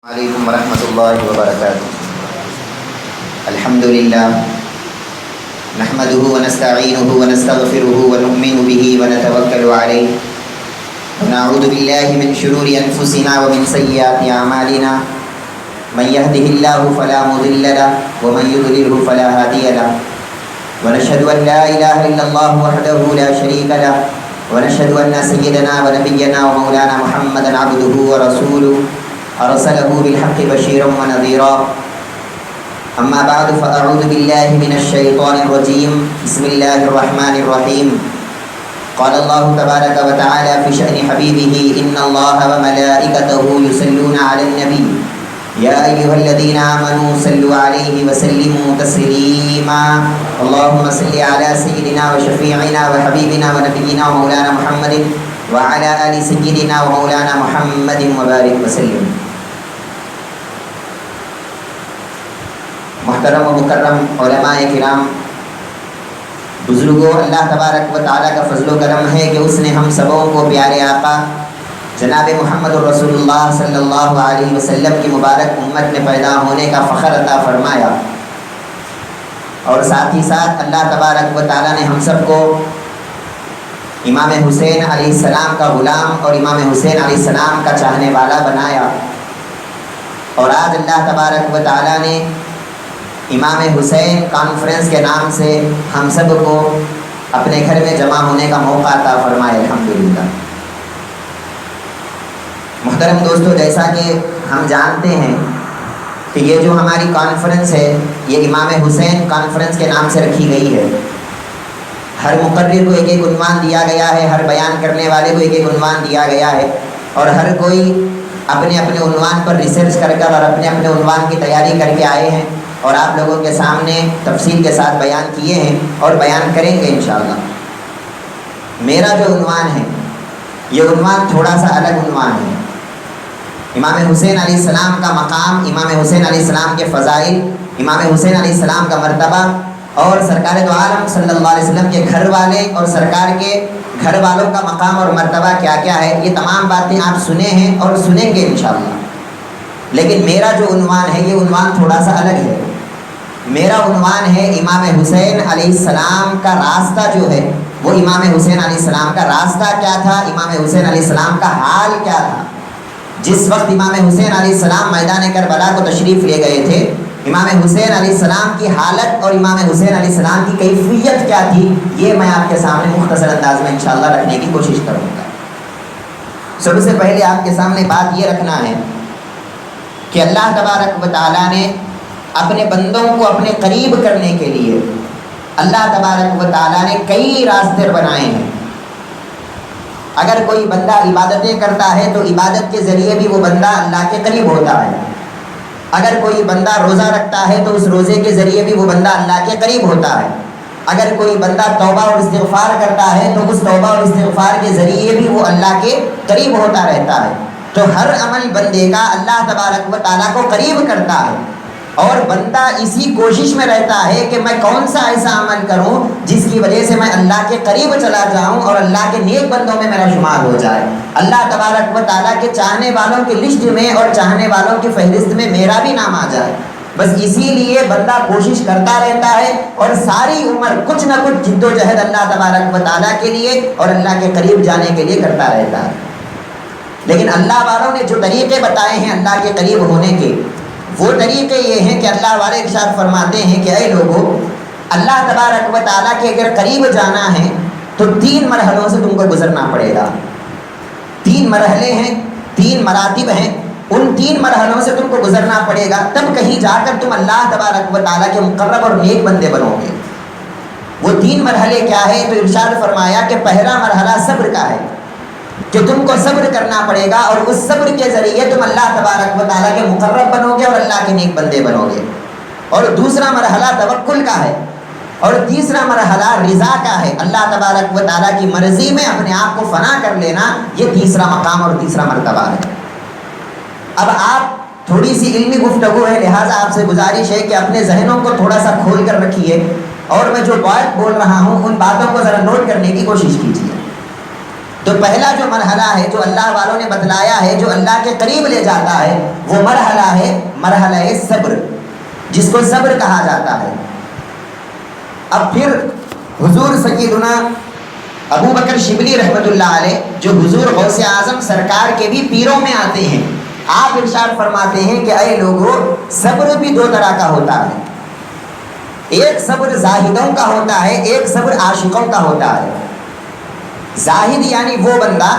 علیکم ورحمۃ اللہ وبرکاتہ۔ الحمد للہ نحمدہ ونستعینہ ونستغفرہ ونؤمن بہ ونتوکل علیہ ونعوذ باللہ من شرور انفسنا ومن سیئات اعمالنا من یہدہ اللہ فلا مضل لہ ومن یضللہ فلا ہادی لہ ونشہد ان لا الہ الا اللہ وحدہ لا شریک لہ ونشہد ان سیدنا ونبینا ومولانا محمدا عبدہ ورسولہ ارسلہ بالحق بشیرا ونذیرا اما بعد فاعوذ باللہ من الشیطان الرجیم بسم اللہ الرحمن الرحیم قال اللہ تبارک وتعالی فی شأن حبیبہ ان اللہ وملائکتہ یصلون علی النبی یا ایہا الذین آمنوا صلوا علیہ وسلموا تسلیما اللہم صل علی سیدنا وشفیعنا وحبیبنا ونبینا ومولانا محمد وعلى آل سيدنا ومولانا محمد وبارك وسلم۔ محترم و مکرم علماء کرام، بزرگوں، اللہ تبارک و تعالیٰ کا فضل و کرم ہے کہ اس نے ہم سبوں کو پیارے آقا جناب محمد رسول اللہ صلی اللہ علیہ وسلم کی مبارک امت میں پیدا ہونے کا فخر عطا فرمایا، اور ساتھ ہی ساتھ اللہ تبارک و تعالیٰ نے ہم سب کو امام حسین علیہ السلام کا غلام اور امام حسین علیہ السلام کا چاہنے والا بنایا، اور آج اللہ تبارک و تعالیٰ نے امام حسین کانفرنس کے نام سے ہم سب کو اپنے گھر میں جمع ہونے کا موقع عطا فرمائے، الحمدللہ۔ محترم دوستو، جیسا کہ ہم جانتے ہیں کہ یہ جو ہماری کانفرنس ہے یہ امام حسین کانفرنس کے نام سے رکھی گئی ہے۔ ہر مقرر کو ایک ایک عنوان دیا گیا ہے، ہر بیان کرنے والے کو ایک ایک عنوان دیا گیا ہے، اور ہر کوئی اپنے اپنے عنوان پر ریسرچ کر اور اپنے اپنے عنوان کی تیاری کر کے آئے ہیں، اور آپ لوگوں کے سامنے تفصیل کے ساتھ بیان کیے ہیں اور بیان کریں گے انشاءاللہ۔ میرا جو عنوان ہے یہ عنوان تھوڑا سا الگ عنوان ہے۔ امام حسین علیہ السلام کا مقام، امام حسین علیہ السلام کے فضائل، امام حسین علیہ السلام کا مرتبہ، اور سرکار دو عالم صلی اللہ علیہ وسلم کے گھر والے اور سرکار کے گھر والوں کا مقام اور مرتبہ کیا کیا ہے، یہ تمام باتیں آپ سنے ہیں اور سنیں گے انشاءاللہ۔ لیکن میرا جو عنوان ہے یہ عنوان تھوڑا سا الگ ہے۔ میرا عنوان ہے امام حسین علیہ السلام کا راستہ جو ہے وہ امام حسین علیہ السلام کا راستہ کیا تھا، امام حسین علیہ السلام کا حال کیا تھا۔ جس وقت امام حسین علیہ السلام میدان کربلا کو تشریف لے گئے تھے، امام حسین علیہ السلام کی حالت اور امام حسین علیہ السلام کی کیفیت کیا تھی، یہ میں آپ کے سامنے مختصر انداز میں انشاءاللہ رکھنے کی کوشش کروں گا۔ سب سے پہلے آپ کے سامنے بات یہ رکھنا ہے کہ اللہ تبارک و تعالیٰ نے اپنے بندوں کو اپنے قریب کرنے کے لیے اللہ تبارک و تعالیٰ نے کئی راستے بنائے ہیں۔ اگر کوئی بندہ عبادتیں کرتا ہے تو عبادت کے ذریعے بھی وہ بندہ اللہ کے قریب ہوتا ہے۔ اگر کوئی بندہ روزہ رکھتا ہے تو اس روزے کے ذریعے بھی وہ بندہ اللہ کے قریب ہوتا ہے۔ اگر کوئی بندہ توبہ اور استغفار کرتا ہے تو اس توبہ اور استغفار کے ذریعے بھی وہ اللہ کے قریب ہوتا رہتا ہے۔ تو ہر عمل بندے کا اللہ تبارک و تعالیٰ کو قریب کرتا ہے، اور بندہ اسی کوشش میں رہتا ہے کہ میں کون سا ایسا عمل کروں جس کی وجہ سے میں اللہ کے قریب چلا جاؤں اور اللہ کے نیک بندوں میں میرا شمار ہو جائے، اللہ تبارک و تعالیٰ کے چاہنے والوں کی لسٹ میں اور چاہنے والوں کی فہرست میں میرا بھی نام آ جائے۔ بس اسی لیے بندہ کوشش کرتا رہتا ہے، اور ساری عمر کچھ نہ کچھ جد و جہد اللہ تبارک و تعالیٰ کے لیے اور اللہ کے قریب جانے کے لیے کرتا رہتا ہے۔ لیکن اللہ والوں نے جو طریقے بتائے ہیں اللہ کے قریب ہونے کے، وہ طریقے یہ ہیں کہ اللہ والے ارشاد فرماتے ہیں کہ اے لوگوں، اللہ تبارک و تعالیٰ کے اگر قریب جانا ہے تو 3 مرحلوں سے تم کو گزرنا پڑے گا۔ 3 مرحلے ہیں، 3 مراتب ہیں، ان 3 مرحلوں سے تم کو گزرنا پڑے گا، تب کہیں جا کر تم اللہ تبارک و تعالیٰ کے مقرب اور نیک بندے بنو گے۔ وہ 3 مرحلے کیا ہے؟ تو ارشاد فرمایا کہ پہلا مرحلہ صبر کا ہے، کہ تم کو صبر کرنا پڑے گا، اور اس صبر کے ذریعے تم اللہ تبارک و تعالیٰ کے مقرب بنو گے اور اللہ کے نیک بندے بنو گے۔ اور دوسرا مرحلہ توکل کا ہے، اور تیسرا مرحلہ رضا کا ہے، اللہ تبارک و تعالیٰ کی مرضی میں اپنے آپ کو فنا کر لینا، یہ تیسرا مقام اور تیسرا مرتبہ ہے۔ اب آپ تھوڑی سی علمی گفتگو ہے، لہٰذا آپ سے گزارش ہے کہ اپنے ذہنوں کو تھوڑا سا کھول کر رکھیے، اور میں جو بات بول رہا ہوں ان باتوں کو ذرا نوٹ کرنے کی کوشش کیجیے۔ تو پہلا جو مرحلہ ہے جو اللہ والوں نے بتلایا ہے، جو اللہ کے قریب لے جاتا ہے، وہ مرحلہ مرحلہ صبر, جس کو صبر کہا جاتا ہے. اب پھر حضور سیدنا ابو بکر شبلی رحمۃ اللہ علیہ, جو حضور غوث اعظم سرکار کے بھی پیروں میں آتے ہیں, آپ ارشاد فرماتے ہیں کہ اے لوگوں, صبر بھی دو طرح کا ہوتا ہے. ایک صبر زاہدوں کا ہوتا ہے, ایک صبر عاشقوں کا ہوتا ہے. زاہد یعنی وہ بندہ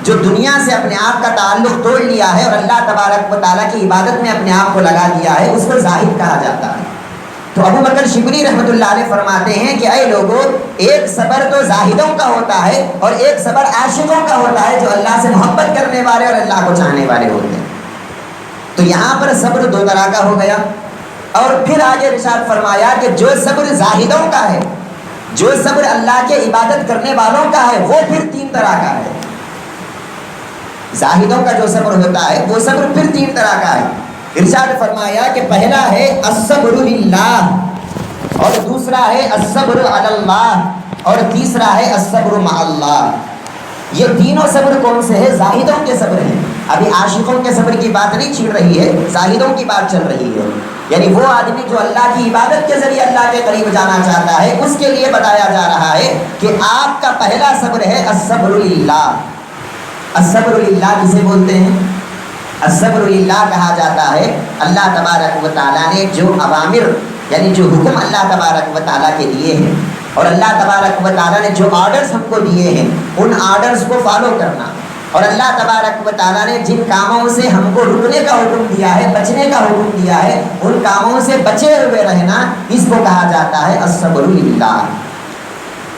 جو دنیا سے اپنے آپ کا تعلق توڑ لیا ہے اور اللہ تبارک و تعالیٰ کی عبادت میں اپنے آپ کو لگا دیا ہے, اس کو زاہد کہا جاتا ہے. تو ابو بکر شبلی رحمۃ اللہ علیہ فرماتے ہیں کہ اے لوگوں, ایک صبر تو زاہدوں کا ہوتا ہے اور ایک صبر عاشقوں کا ہوتا ہے, جو اللہ سے محبت کرنے والے اور اللہ کو چاہنے والے ہوتے ہیں. تو یہاں پر صبر دو طرح کا ہو گیا. اور پھر آگے ارشاد فرمایا کہ جو صبر زاہدوں کا ہے, جو صبر اللہ کے عبادت کرنے والوں کا ہے, وہ پھر تین طرح کا ہے. زاہدوں کا جو صبر ہوتا ہے وہ صبر پھر تین طرح کا ہے. ارشاد فرمایا کہ پہلا ہے الصبر للہ, اور دوسرا ہے الصبر علی اللہ, اور تیسرا ہے الصبر مع اللہ. یہ تینوں صبر کون سے ہیں؟ زاہدوں کے صبر ہیں. ابھی عاشقوں کے صبر کی بات نہیں چھڑ رہی ہے, زاہدوں کی بات چل رہی ہے. یعنی وہ آدمی جو اللہ کی عبادت کے ذریعے اللہ کے قریب جانا چاہتا ہے, اس کے لیے بتایا جا رہا ہے کہ آپ کا پہلا صبر ہے الصبر للہ. الصبر للہ کسے بولتے ہیں؟ الصبر للہ کہا جاتا ہے اللہ تبارک و تعالیٰ نے جو اوامر, یعنی جو حکم اللہ تبارک و تعالیٰ کے دیے ہیں, اور اللہ تبارک و تعالیٰ نے جو آرڈرز ہم کو دیے ہیں, ان آرڈرز کو فالو کرنا. اور اللہ تبارک و تعالیٰ نے جن کاموں سے ہم کو رکنے کا حکم دیا ہے, بچنے کا حکم دیا ہے, ان کاموں سے بچے ہوئے رہنا, اس کو کہا جاتا ہے الصبر للہ.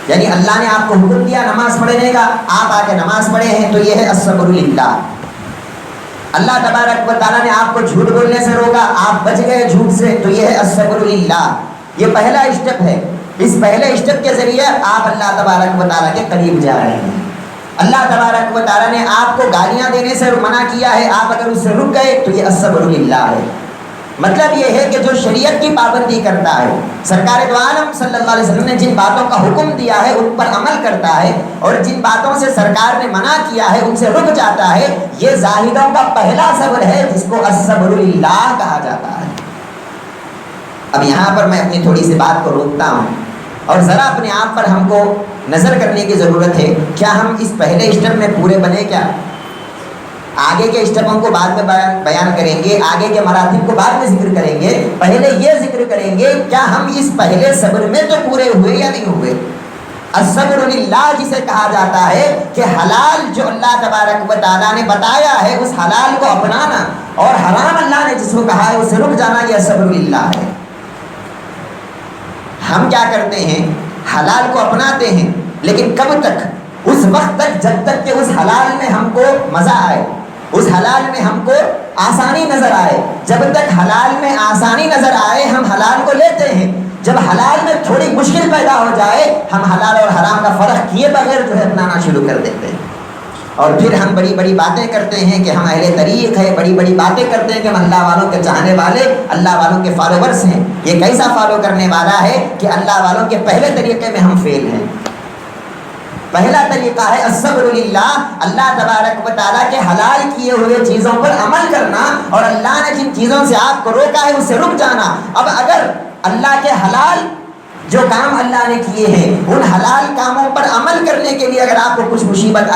یعنی اللہ نے آپ کو حکم دیا نماز پڑھنے کا, آپ آ کے نماز پڑھے ہیں, تو یہ ہے الصبر للہ. اللہ تبارک و تعالیٰ نے آپ کو جھوٹ بولنے سے روکا, آپ بچ گئے جھوٹ سے, تو یہ ہے الصبر للہ. یہ پہلا اسٹیپ ہے. اس پہلے اسٹیپ کے ذریعے آپ اللہ تبارک و تعالیٰ کے قریب جا رہے ہیں. اللہ تبارک و تعالیٰ نے آپ کو گالیاں دینے سے منع کیا ہے, آپ اگر اس سے رک گئے تو یہ الصبر للہ ہے. مطلب یہ ہے کہ جو شریعت کی پابندی کرتا ہے, سرکار دو عالم صلی اللہ علیہ وسلم نے جن باتوں کا حکم دیا ہے ان پر عمل کرتا ہے, اور جن باتوں سے سرکار نے منع کیا ہے ان سے رک جاتا ہے, یہ زاہدوں کا پہلا صبر ہے, جس کو الصبر للہ کہا جاتا ہے. اب یہاں پر میں اپنی تھوڑی سی بات کو روکتا ہوں, اور ذرا اپنے آپ پر ہم کو نظر کرنے کی ضرورت ہے. کیا ہم اس پہلے اسٹیپ میں پورے بنے؟ کیا آگے کے اسٹیپوں کو بعد میں بیان کریں گے, آگے کے مراتب کو بعد میں ذکر کریں گے, پہلے یہ ذکر کریں گے کیا ہم اس پہلے صبر میں تو پورے ہوئے یا نہیں ہوئے. الصبر للہ جسے کہا جاتا ہے کہ حلال جو اللہ تبارک و تعالیٰ نے بتایا ہے اس حلال کو اپنانا, اور حرام اللہ نے جس کو کہا ہے اس سے رک جانا, یہ الصبر للہ ہے. ہم کیا کرتے ہیں؟ حلال کو اپناتے ہیں, لیکن کب تک؟ اس وقت تک جب تک کہ اس حلال میں ہم کو مزہ آئے, اس حلال میں ہم کو آسانی نظر آئے. جب تک حلال میں آسانی نظر آئے ہم حلال کو لیتے ہیں. جب حلال میں تھوڑی مشکل پیدا ہو جائے, ہم حلال اور حرام کا فرق کیے بغیر جو ہے اپنانا شروع کر دیتے ہیں. اور پھر ہم بڑی بڑی باتیں کرتے ہیں کہ ہم اہل طریق ہے, بڑی بڑی باتیں کرتے ہیں کہ ہم اللہ والوں کے چاہنے والے, اللہ والوں کے فالوورس ہیں. یہ کیسا فالو کرنے والا ہے کہ اللہ والوں کے پہلے طریقے میں ہم فیل ہیں. پہلا طریقہ ہے الصبر للہ, اللہ تبارک و تعالیٰ کے حلال کیے ہوئے چیزوں پر عمل کرنا, اور اللہ نے جن چیزوں سے آپ کو روکا ہے اس سے رک جانا. اب اگر اللہ کے حلال جو کام اللہ نے کیے ہیں ان حلال کاموں پر عمل کرنے کے لیے اگر آپ کو کچھ مصیبت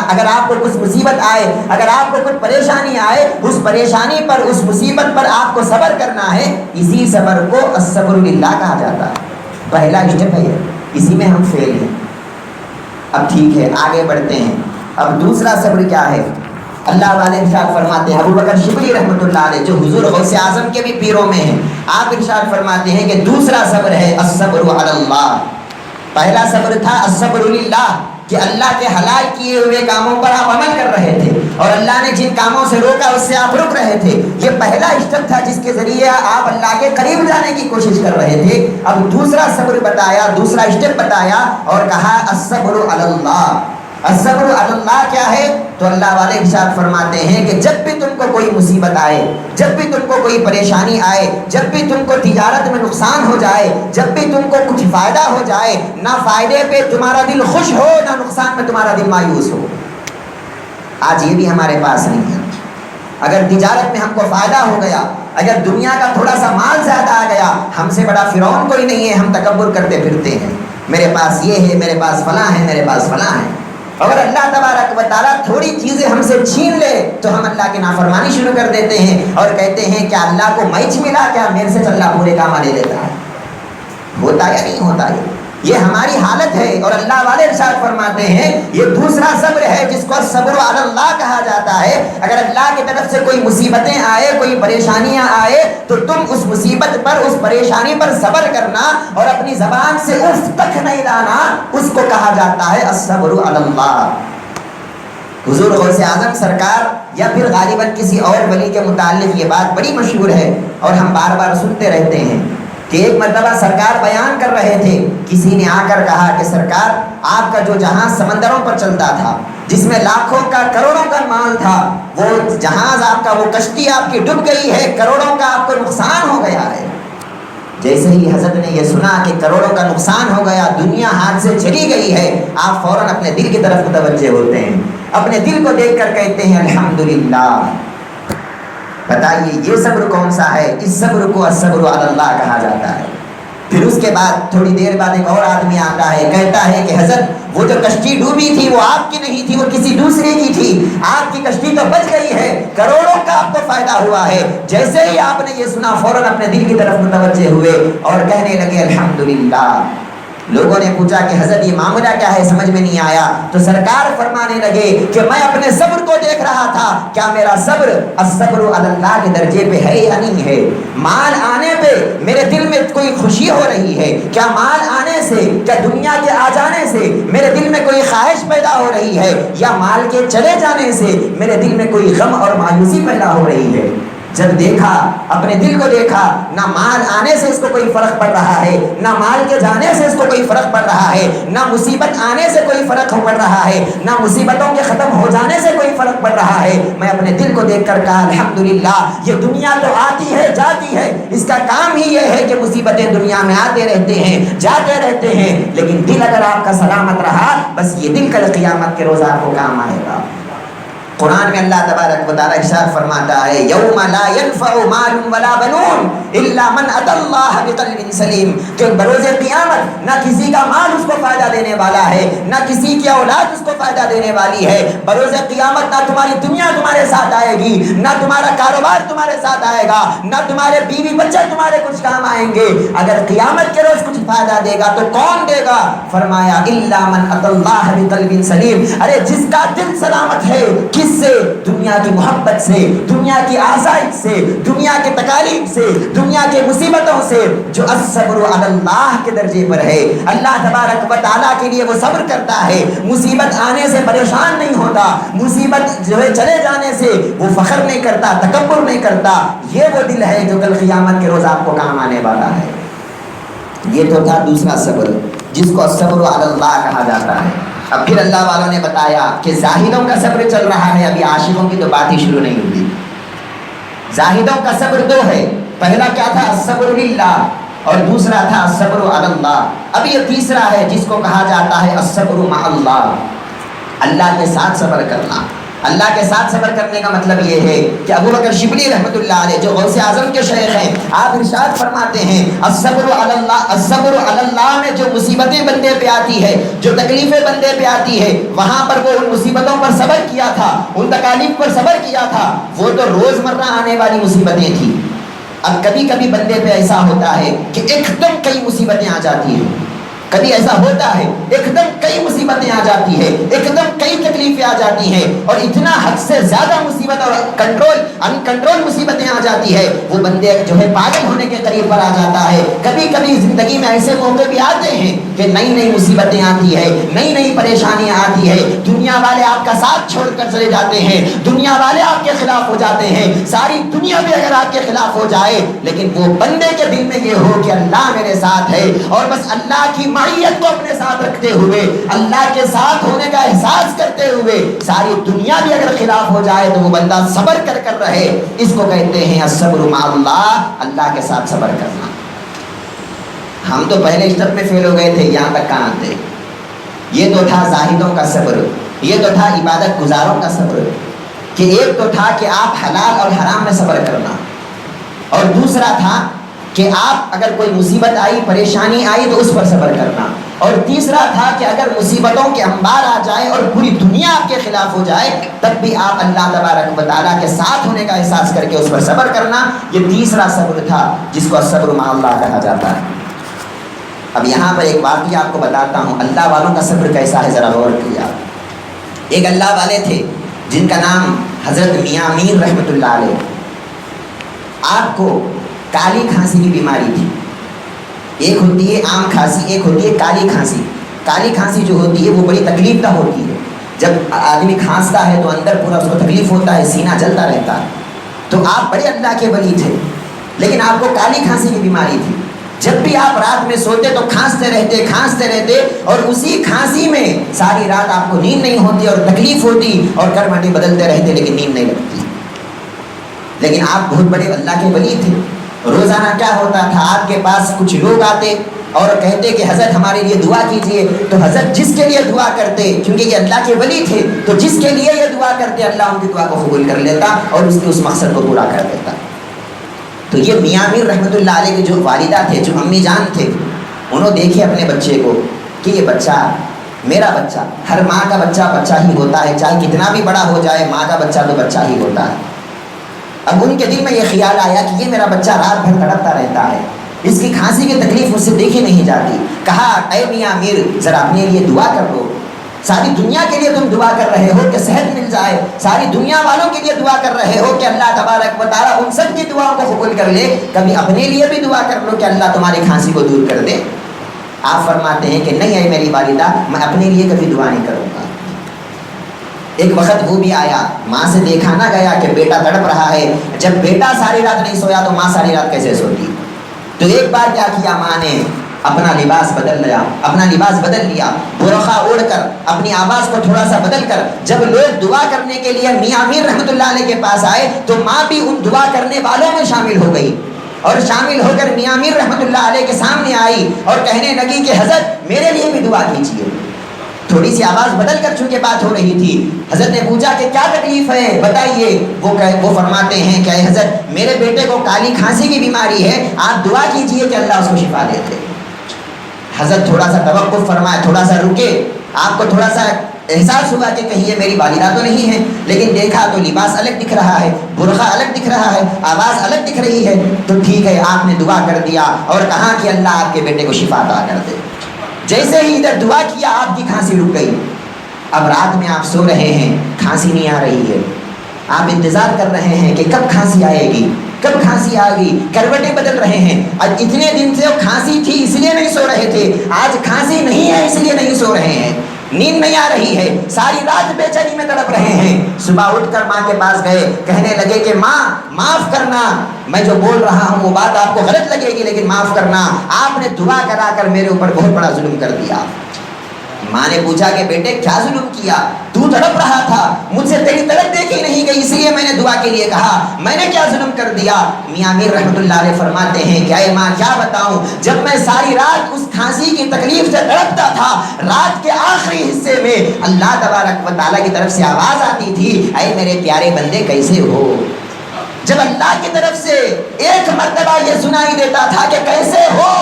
آئے, اگر آپ کو کچھ پریشانی آئے, اس پریشانی پر, اس مصیبت پر آپ کو صبر کرنا ہے, اسی صبر کو الصبر للہ کہا جاتا ہے. پہلا اسٹیپ ہے یہ, اسی میں ہم فیل ہیں. اب ٹھیک ہے آگے بڑھتے ہیں. اب دوسرا صبر کیا ہے؟ اللہ والے ارشاد فرماتے ہیں, ابو بکر شبلی رحمۃ اللہ علیہ جو حضور غوث اعظم کے بھی پیروں میں ہیں, آپ ارشاد فرماتے ہیں کہ دوسرا صبر ہے الصبر علی اللہ. پہلا صبر تھا الصبر للہ, کہ اللہ کے حلال کیے ہوئے کاموں پر آپ عمل کر رہے تھے, اور اللہ نے جن کاموں سے روکا اس سے آپ رک رہے تھے. یہ پہلا اسٹیپ تھا جس کے ذریعے آپ اللہ کے قریب جانے کی کوشش کر رہے تھے. اب دوسرا صبر بتایا, دوسرا اسٹیپ بتایا, اور کہا الصبر علی اللہ. الصبر علی اللہ کیا ہے؟ تو اللہ والے ارشاد فرماتے ہیں کہ جب بھی تم کو کوئی مصیبت آئے, جب بھی تم کو کوئی پریشانی آئے, جب بھی تم کو تجارت میں نقصان ہو جائے, جب بھی تم کو کچھ فائدہ ہو جائے, نہ فائدے پہ تمہارا دل خوش ہو, نہ نقصان میں تمہارا دل مایوس ہو. آج یہ بھی ہمارے پاس نہیں ہے. اگر تجارت میں ہم کو فائدہ ہو گیا، اگر دنیا کا تھوڑا سا مال زیادہ آ گیا، ہم سے بڑا فرعون کوئی نہیں ہے، ہم تکبر کرتے پھرتے ہیں، میرے پاس یہ ہے، میرے پاس فلاں ہے، میرے پاس فلاں ہے۔ اور اللہ تبارک و تعالیٰ تھوڑی چیزیں ہم سے چھین لے تو ہم اللہ کی نافرمانی شروع کر دیتے ہیں اور کہتے ہیں کیا اللہ کو میچ ملا، کیا میرے سے اللہ پورے کام لے لیتا ہے؟ ہوتا یا نہیں ہوتا؟ یہ ہماری حالت ہے۔ اور اللہ والے ارشاد فرماتے ہیں یہ دوسرا صبر ہے جس کو صبر علی اللہ کہا جاتا ہے۔ اگر اللہ کی طرف سے کوئی مصیبتیں آئے، کوئی پریشانیاں آئے تو تم اس مصیبت پر، اس پریشانی پر صبر کرنا اور اپنی زبان سے اف تک نہیں لانا، اس کو کہا جاتا ہے الصبر علی اللہ۔ حضور غوث اعظم سرکار یا پھر غالباً کسی اور ولی کے متعلق یہ بات بڑی مشہور ہے اور ہم بار بار سنتے رہتے ہیں کہ ایک مرتبہ سرکار بیان کر رہے تھے، کسی نے آ کر کہا کہ سرکار آپ کا جو جہاز سمندروں پر چلتا تھا، جس میں لاکھوں کا کروڑوں کا مال تھا، وہ جہاز آپ کا، وہ کشتی آپ کی ڈوب گئی ہے، کروڑوں کا آپ کو نقصان ہو گیا ہے۔ جیسے ہی حضرت نے یہ سنا کہ کروڑوں کا نقصان ہو گیا، دنیا ہاتھ سے چلی گئی ہے، آپ فوراً اپنے دل کی طرف متوجہ ہوتے ہیں، اپنے دل کو دیکھ کر کہتے ہیں الحمدللہ۔ بتائیے یہ صبر کون سا ہے؟ اس صبر کو الصبر علی اللہ کہا جاتا ہے۔ پھر اس کے بعد تھوڑی دیر بعد ایک اور آدمی آتا ہے، کہتا ہے کہ حضرت وہ جو کشتی ڈوبی تھی وہ آپ کی نہیں تھی، وہ کسی دوسرے کی تھی، آپ کی کشتی تو بچ گئی ہے، کروڑوں کا آپ کو فائدہ ہوا ہے۔ جیسے ہی آپ نے یہ سنا فوراً اپنے دل کی طرف متوجہ ہوئے اور کہنے لگے الحمدللہ۔ لوگوں نے پوچھا کہ حضرت یہ معاملہ کیا ہے، سمجھ میں نہیں آیا، تو سرکار فرمانے لگے کہ میں اپنے صبر کو دیکھ رہا تھا، کیا میرا صبر الصبر علی اللہ کے درجے پہ ہے یا نہیں ہے؟ مال آنے پہ میرے دل میں کوئی خوشی ہو رہی ہے کیا؟ مال آنے سے، کیا دنیا کے آ جانے سے میرے دل میں کوئی خواہش پیدا ہو رہی ہے، یا مال کے چلے جانے سے میرے دل میں کوئی غم اور مایوسی پیدا ہو رہی ہے؟ جب دیکھا، اپنے دل کو دیکھا، نہ مال آنے سے اس کو کوئی فرق پڑ رہا ہے، نہ مال کے جانے سے اس کو کوئی فرق پڑ رہا ہے، نہ مصیبت آنے سے کوئی فرق پڑ رہا ہے، نہ مصیبتوں کے ختم ہو جانے سے کوئی فرق پڑ رہا ہے، میں اپنے دل کو دیکھ کر کہا الحمدللہ۔ یہ دنیا تو آتی ہے جاتی ہے، اس کا کام ہی یہ ہے کہ مصیبتیں دنیا میں آتے رہتے ہیں جاتے رہتے ہیں، لیکن دل اگر آپ کا سلامت رہا، بس یہ دل کل قیامت کے روز آپ کو کام آئے گا۔ قرآن میں اللہ تبارک و تعالیٰ ارشاد فرماتا ہے یوم لا ينفع مال ولا بنون الا من اتى اللہ بقلب سلیم، کہ بروز قیامت نہ کسی کا مال اس کو فائدہ دینے والا ہے، نہ کسی کی اولاد اس کو فائدہ دینے والی ہے۔ بروز قیامت نہ تمہاری دنیا تمہارے ساتھ آئے گی، نہ تمہارا کاروبار تمہارے ساتھ آئے گا، نہ تمہارے بیوی بچے تمہارے کچھ کام آئیں گے۔ اگر قیامت کے روز کچھ فائدہ دے گا تو کون دے گا؟ فرمایا الا من اتى اللہ بقلب سلیم، ارے جس کا دل سلامت ہے، کس سے؟ دنیا کی محبت سے، دنیا کی آسائش سے، دنیا کے تکالیف سے، دنیا کے مصیبتوں سے، جو الصبر علی اللہ کے درجے پر ہے، اللہ تبارک و تعالیٰ کے لیے وہ صبر کرتا ہے، مصیبت آنے سے پریشان نہیں ہوتا، مصیبت جو ہے چلے جانے سے وہ فخر نہیں کرتا، تکبر نہیں کرتا، یہ وہ دل ہے جو کل قیامت کے روز آپ کو کام آنے والا ہے۔ یہ تو تھا دوسرا صبر جس کو الصبر علی اللہ کہا جاتا ہے۔ اب پھر اللہ والوں نے بتایا کہ زاہدوں کا صبر چل رہا ہے، ابھی عاشقوں کی تو بات ہی شروع نہیں ہوئی۔ زاہدوں کا صبر دو ہے، پہلا کیا تھا؟ الصبر للہ، اور دوسرا تھا الصبر علی اللہ۔ اب یہ تیسرا ہے جس کو کہا جاتا ہے الصبر مع اللہ، اللہ کے ساتھ صبر کرنا۔ اللہ کے ساتھ صبر کرنے کا مطلب یہ ہے کہ ابو بکر شبلی رحمۃ اللہ علیہ جو غوث اعظم کے شیخ ہیں، آپ ارشاد فرماتے ہیں الصبر علی اللہ، الصبر علی اللہ میں جو مصیبتیں بندے پہ آتی ہے، جو تکلیفیں بندے پہ آتی ہے، وہاں پر وہ ان مصیبتوں پر صبر کیا تھا، ان تکالیف پر صبر کیا تھا، وہ تو روزمرہ آنے والی مصیبتیں تھیں۔ اب کبھی کبھی بندے پہ ایسا ہوتا ہے کہ ایک دم کئی مصیبتیں آ جاتی ہیں، کبھی ایسا ہوتا ہے ایک دم کئی مصیبتیں آ جاتی ہے، ایک دم کئی تکلیفیں آ جاتی ہیں، اور اتنا حد سے زیادہ مصیبت اور انکنٹرول مصیبتیں آ جاتی ہے، وہ بندے جو ہے پاگل ہونے کے قریب پر آ جاتا ہے۔ کبھی کبھی زندگی میں ایسے موقع بھی آتے ہیں کہ نئی نئی مصیبتیں آتی ہے، نئی نئی پریشانیاں آتی ہے، دنیا والے آپ کا ساتھ چھوڑ کر چلے جاتے ہیں، دنیا والے آپ کے خلاف ہو جاتے ہیں، ساری دنیا بھی اگر آپ کے خلاف ہو جائے، لیکن وہ بندے کے دل میں یہ ہو کہ اللہ میرے ساتھ ہے، اور بس اللہ کی معیت کو اپنے ساتھ رکھتے ہوئے، اللہ کے ساتھ ہونے کا احساس کرتے ہوئے، ساری دنیا بھی اگر خلاف ہو جائے تو وہ بندہ صبر کر کر رہے، اس کو کہتے ہیں الصبر مع اللہ، اللہ کے ساتھ صبر کرنا۔ ہم تو پہلے اسٹیپ میں فیل ہو گئے تھے، یہاں تک کہاں تھے؟ یہ تو تھا زاہدوں کا صبر، یہ تو تھا عبادت گزاروں کا صبر۔ کہ ایک تو تھا کہ آپ حلال اور حرام میں صبر کرنا، اور دوسرا تھا کہ آپ اگر کوئی مصیبت آئی، پریشانی آئی تو اس پر صبر کرنا، اور تیسرا تھا کہ اگر مصیبتوں کے انبار آ جائے اور پوری دنیا آپ کے خلاف ہو جائے تب بھی آپ اللہ تبارک و تعالیٰ کے ساتھ ہونے کا احساس کر کے اس پر صبر کرنا۔ یہ تیسرا صبر تھا جس کو صبر مع اللہ کہا جاتا ہے۔ اب یہاں پر ایک واقعہ آپ کو بتاتا ہوں، اللہ والوں کا صبر کیسا ہے ذرا غور کیا۔ ایک اللہ والے تھے جن کا نام حضرت میاں میر رحمۃ اللہ علیہ۔ آپ کو کالی کھانسی کی بیماری تھی، ایک ہوتی ہے عام کھانسی، ایک ہوتی ہے کالی کھانسی۔ کالی کھانسی جو ہوتی ہے وہ بڑی تکلیف دہ ہوتی ہے، جب آدمی کھانستا ہے تو اندر پورا اس کو تکلیف ہوتا ہے، سینہ جلتا رہتا ہے۔ تو آپ بڑے اللہ کے ولی تھے، لیکن آپ کو کالی کھانسی کی بیماری تھی۔ جب بھی آپ رات میں سوتے تو کھانستے رہتے اور اسی کھانسی میں ساری رات آپ کو نیند نہیں ہوتی اور تکلیف ہوتی اور کرمٹیں بدلتے رہتے لیکن نیند نہیں لگتی۔ لیکن آپ بہت بڑے اللہ کے ولی تھے۔ روزانہ کیا ہوتا تھا، آپ کے پاس کچھ لوگ آتے اور کہتے کہ حضرت ہمارے لیے دعا کیجئے، تو حضرت جس کے لیے دعا کرتے، کیونکہ یہ اللہ کے ولی تھے تو جس کے لیے یہ دعا کرتے اللہ ان کی دعا کو قبول کر لیتا اور اس کے اس مقصد کو پورا کر دیتا۔ تو یہ میاں میر رحمۃ اللہ علیہ کے جو والدہ تھے، جو امی جان تھے، انہوں دیکھے اپنے بچے کو کہ یہ بچہ میرا بچہ، ہر ماں کا بچہ بچہ ہی ہوتا ہے، چاہے کتنا بھی بڑا ہو جائے ماں کا بچہ تو بچہ ہی ہوتا ہے۔ اب ان کے دل میں یہ خیال آیا کہ یہ میرا بچہ رات بھر تڑپتا رہتا ہے، اس کی کھانسی کی تکلیف مجھ سے دیکھی نہیں جاتی۔ کہا اے میاں میر ذرا اپنے لیے دعا کر لو، ساری دنیا کے لیے تم دعا کر رہے ہو کہ صحت مل جائے، ساری دنیا والوں کے لیے دعا کر رہے ہو کہ اللہ تبارک و تعالیٰ ان سب کی دعاؤں کو قبول کر لے، کبھی اپنے لیے بھی دعا کر لو کہ اللہ تمہاری کھانسی کو دور کر دے۔ آپ فرماتے ہیں کہ نہیں اے میری والدہ، میں اپنے لیے کبھی دعا نہیں کروں گا۔ ایک وقت وہ بھی آیا، ماں سے دیکھا نہ گیا کہ بیٹا تڑپ رہا ہے، جب بیٹا ساری رات نہیں سویا تو ماں ساری رات کیسے سوتی؟ تو ایک بار کیا کیا ماں نے، اپنا لباس بدل لیا، برقع اوڑھ کر اپنی آواز کو تھوڑا سا بدل کر جب لوگ دعا کرنے کے لیے میاں میر رحمۃ اللہ علیہ کے پاس آئے تو ماں بھی ان دعا کرنے والوں میں شامل ہو گئی، اور شامل ہو کر میاں میر رحمۃ اللہ علیہ کے سامنے آئی اور کہنے لگی کہ حضرت میرے لیے بھی دعا کیجیے۔ تھوڑی سی آواز بدل کر چونکہ بات ہو رہی تھی، حضرت نے پوچھا کہ کیا تکلیف ہے بتائیے۔ وہ فرماتے ہیں کہ اے حضرت میرے بیٹے کو کالی کھانسی کی بیماری ہے، آپ دعا کیجئے کہ اللہ اس کو شفا دے دے۔ حضرت تھوڑا سا توقف فرمائے، تھوڑا سا رکے، آپ کو تھوڑا سا احساس ہوا کہ کہیں یہ میری والدہ تو نہیں ہے، لیکن دیکھا تو لباس الگ دکھ رہا ہے، برقع الگ دکھ رہا ہے، آواز الگ دکھ رہی ہے، تو ٹھیک ہے آپ نے دعا کر دیا اور کہا کہ اللہ آپ کے بیٹے کو شفا عطا کر دے۔ جیسے ہی ادھر دعا کیا آپ کی کھانسی رک گئی۔ اب رات میں آپ سو رہے ہیں، کھانسی نہیں آ رہی ہے، آپ انتظار کر رہے ہیں کہ کب کھانسی آئے گی، کب کھانسی آئے گی، کروٹیں بدل رہے ہیں۔ آج اتنے دن سے کھانسی تھی اس لیے نہیں سو رہے تھے، آج کھانسی نہیں ہے اس لیے نہیں سو رہے ہیں، نیند نہیں آ رہی ہے، ساری رات بے چینی میں تڑپ رہے ہیں۔ صبح اٹھ کر ماں کے پاس گئے، کہنے لگے کہ ماں معاف کرنا، میں جو بول رہا ہوں وہ بات آپ کو غلط لگے گی لیکن معاف کرنا، آپ نے دعا کرا کر میرے اوپر بہت بڑا ظلم کر دیا۔ ماں نے پوچھا کہ بیٹے کیا ظلم کیا، تو تڑپ رہا تھا، مجھ سے تیری تڑپ دیکھی نہیں گئی اس لیے میں نے دعا کے لیے کہا، میں نے کیا ظلم کر دیا؟ میاں میر رحمۃ اللہ علیہ فرماتے ہیں کہ اے ماں کیا بتاؤں، جب میں ساری رات اس کھانسی کی تکلیف سے تڑپتا تھا، رات کے آخری حصے میں اللہ تبارک و تعالیٰ کی طرف سے آواز آتی تھی اے میرے پیارے بندے کیسے ہو۔ جب اللہ کی طرف سے ایک مرتبہ یہ سنائی دیتا تھا کہ کیسے ہو،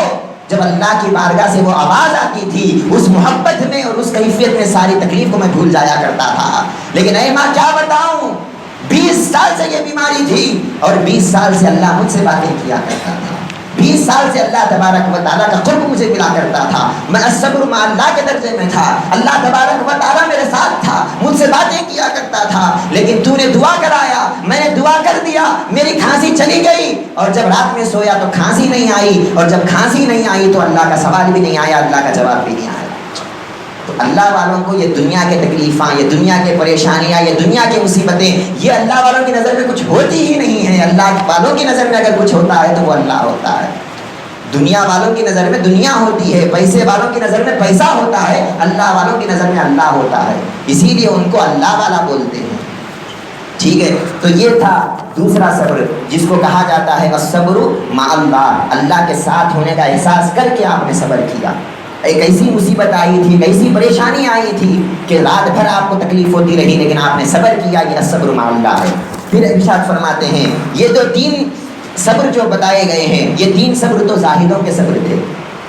جب اللہ کی بارگاہ سے وہ آواز آتی تھی اس محبت میں اور اس کیفیت میں ساری تکلیف کو میں بھول جایا کرتا تھا۔ لیکن اے ماں کیا بتاؤں، 20 سال سے یہ بیماری تھی اور 20 سال سے اللہ مجھ سے باتیں کیا کرتا تھا، 20 سال سے اللہ تبارک و تعالیٰ کا قرب مجھے ملا کرتا تھا، میں الصبر مع اللہ کے درجے میں تھا، اللہ تبارک و تعالیٰ میرے ساتھ تھا، مجھ سے باتیں کیا کرتا تھا، لیکن تو نے دعا کرایا، میں نے دعا کر دیا، میری کھانسی چلی گئی، اور جب رات میں سویا تو کھانسی نہیں آئی، اور جب کھانسی نہیں آئی تو اللہ کا سوال بھی نہیں آیا، اللہ کا جواب بھی نہیں آیا۔ تو اللہ والوں کو یہ دنیا کے تکلیفاں، یہ دنیا کے پریشانیاں، یہ دنیا کی مصیبتیں، یہ اللہ والوں کی نظر میں کچھ ہوتی ہی نہیں ہے۔ اللہ والوں کی نظر میں اگر کچھ ہوتا ہے تو وہ اللہ ہوتا ہے۔ دنیا والوں کی نظر میں دنیا ہوتی ہے، پیسے والوں کی نظر میں پیسہ ہوتا ہے، اللہ والوں کی نظر میں اللہ ہوتا ہے، اسی لیے ان کو اللہ والا بولتے ہیں۔ ٹھیک ہے، تو یہ تھا دوسرا صبر جس کو کہا جاتا ہے الصبر مع اللہ، اللہ کے ساتھ ہونے کا احساس کر کے آپ نے صبر کیا۔ ایک ایسی مصیبت آئی تھی, ایک ایسی پریشانی آئی تھی کہ رات بھر آپ کو تکلیف ہوتی رہی لیکن آپ نے صبر کیا, یہ الصبر مع اللہ ہے. پھر ارشاد فرماتے ہیں یہ جو 3 صبر جو بتائے گئے ہیں, یہ 3 صبر تو زاہدوں کے صبر تھے,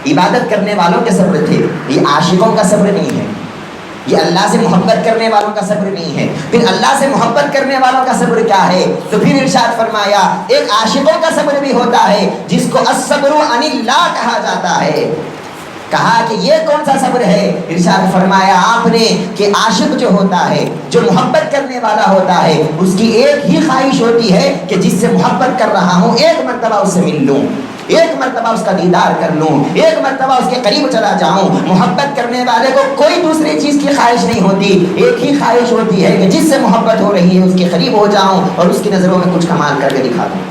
عبادت کرنے والوں کے صبر تھے, یہ عاشقوں کا صبر نہیں ہے, یہ اللہ سے محبت کرنے والوں کا صبر نہیں ہے. پھر اللہ سے محبت کرنے والوں کا صبر کیا ہے؟ تو پھر ارشاد فرمایا ایک عاشقوں کا صبر بھی ہوتا ہے جس کو الصبر عن اللہ کہا جاتا ہے. کہا کہ یہ کون سا صبر ہے؟ ارشاد فرمایا آپ نے کہ عاشق جو ہوتا ہے, جو محبت کرنے والا ہوتا ہے, اس کی ایک ہی خواہش ہوتی ہے کہ جس سے محبت کر رہا ہوں ایک مرتبہ اس سے مل لوں, ایک مرتبہ اس کا دیدار کر لوں, ایک مرتبہ اس کے قریب چلا جاؤں. محبت کرنے والے کو کوئی دوسری چیز کی خواہش نہیں ہوتی, ایک ہی خواہش ہوتی ہے کہ جس سے محبت ہو رہی ہے اس کے قریب ہو جاؤں اور اس کی نظروں میں کچھ کمال کر کے دکھا دوں.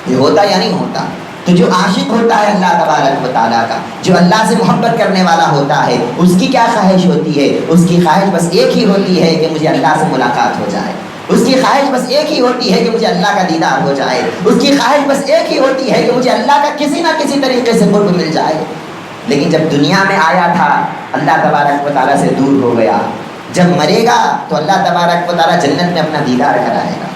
یہ ہوتا یا نہیں ہوتا؟ تو جو عاشق ہوتا ہے اللہ تبارک و تعالیٰ کا, جو اللہ سے محبت کرنے والا ہوتا ہے, اس کی کیا خواہش ہوتی ہے؟ اس کی خواہش بس ایک ہی ہوتی ہے کہ مجھے اللہ سے ملاقات ہو جائے, اس کی خواہش بس ایک ہی ہوتی ہے کہ مجھے اللہ کا دیدار ہو جائے, اس کی خواہش بس ایک ہی ہوتی ہے کہ مجھے اللہ کا کسی نہ کسی طریقے سے قرب مل جائے. لیکن جب دنیا میں آیا تھا اللہ تبارک و تعالیٰ سے دور ہو گیا, جب مرے گا تو اللہ تبارک و تعالیٰ جنت میں اپنا دیدار کرائے گا.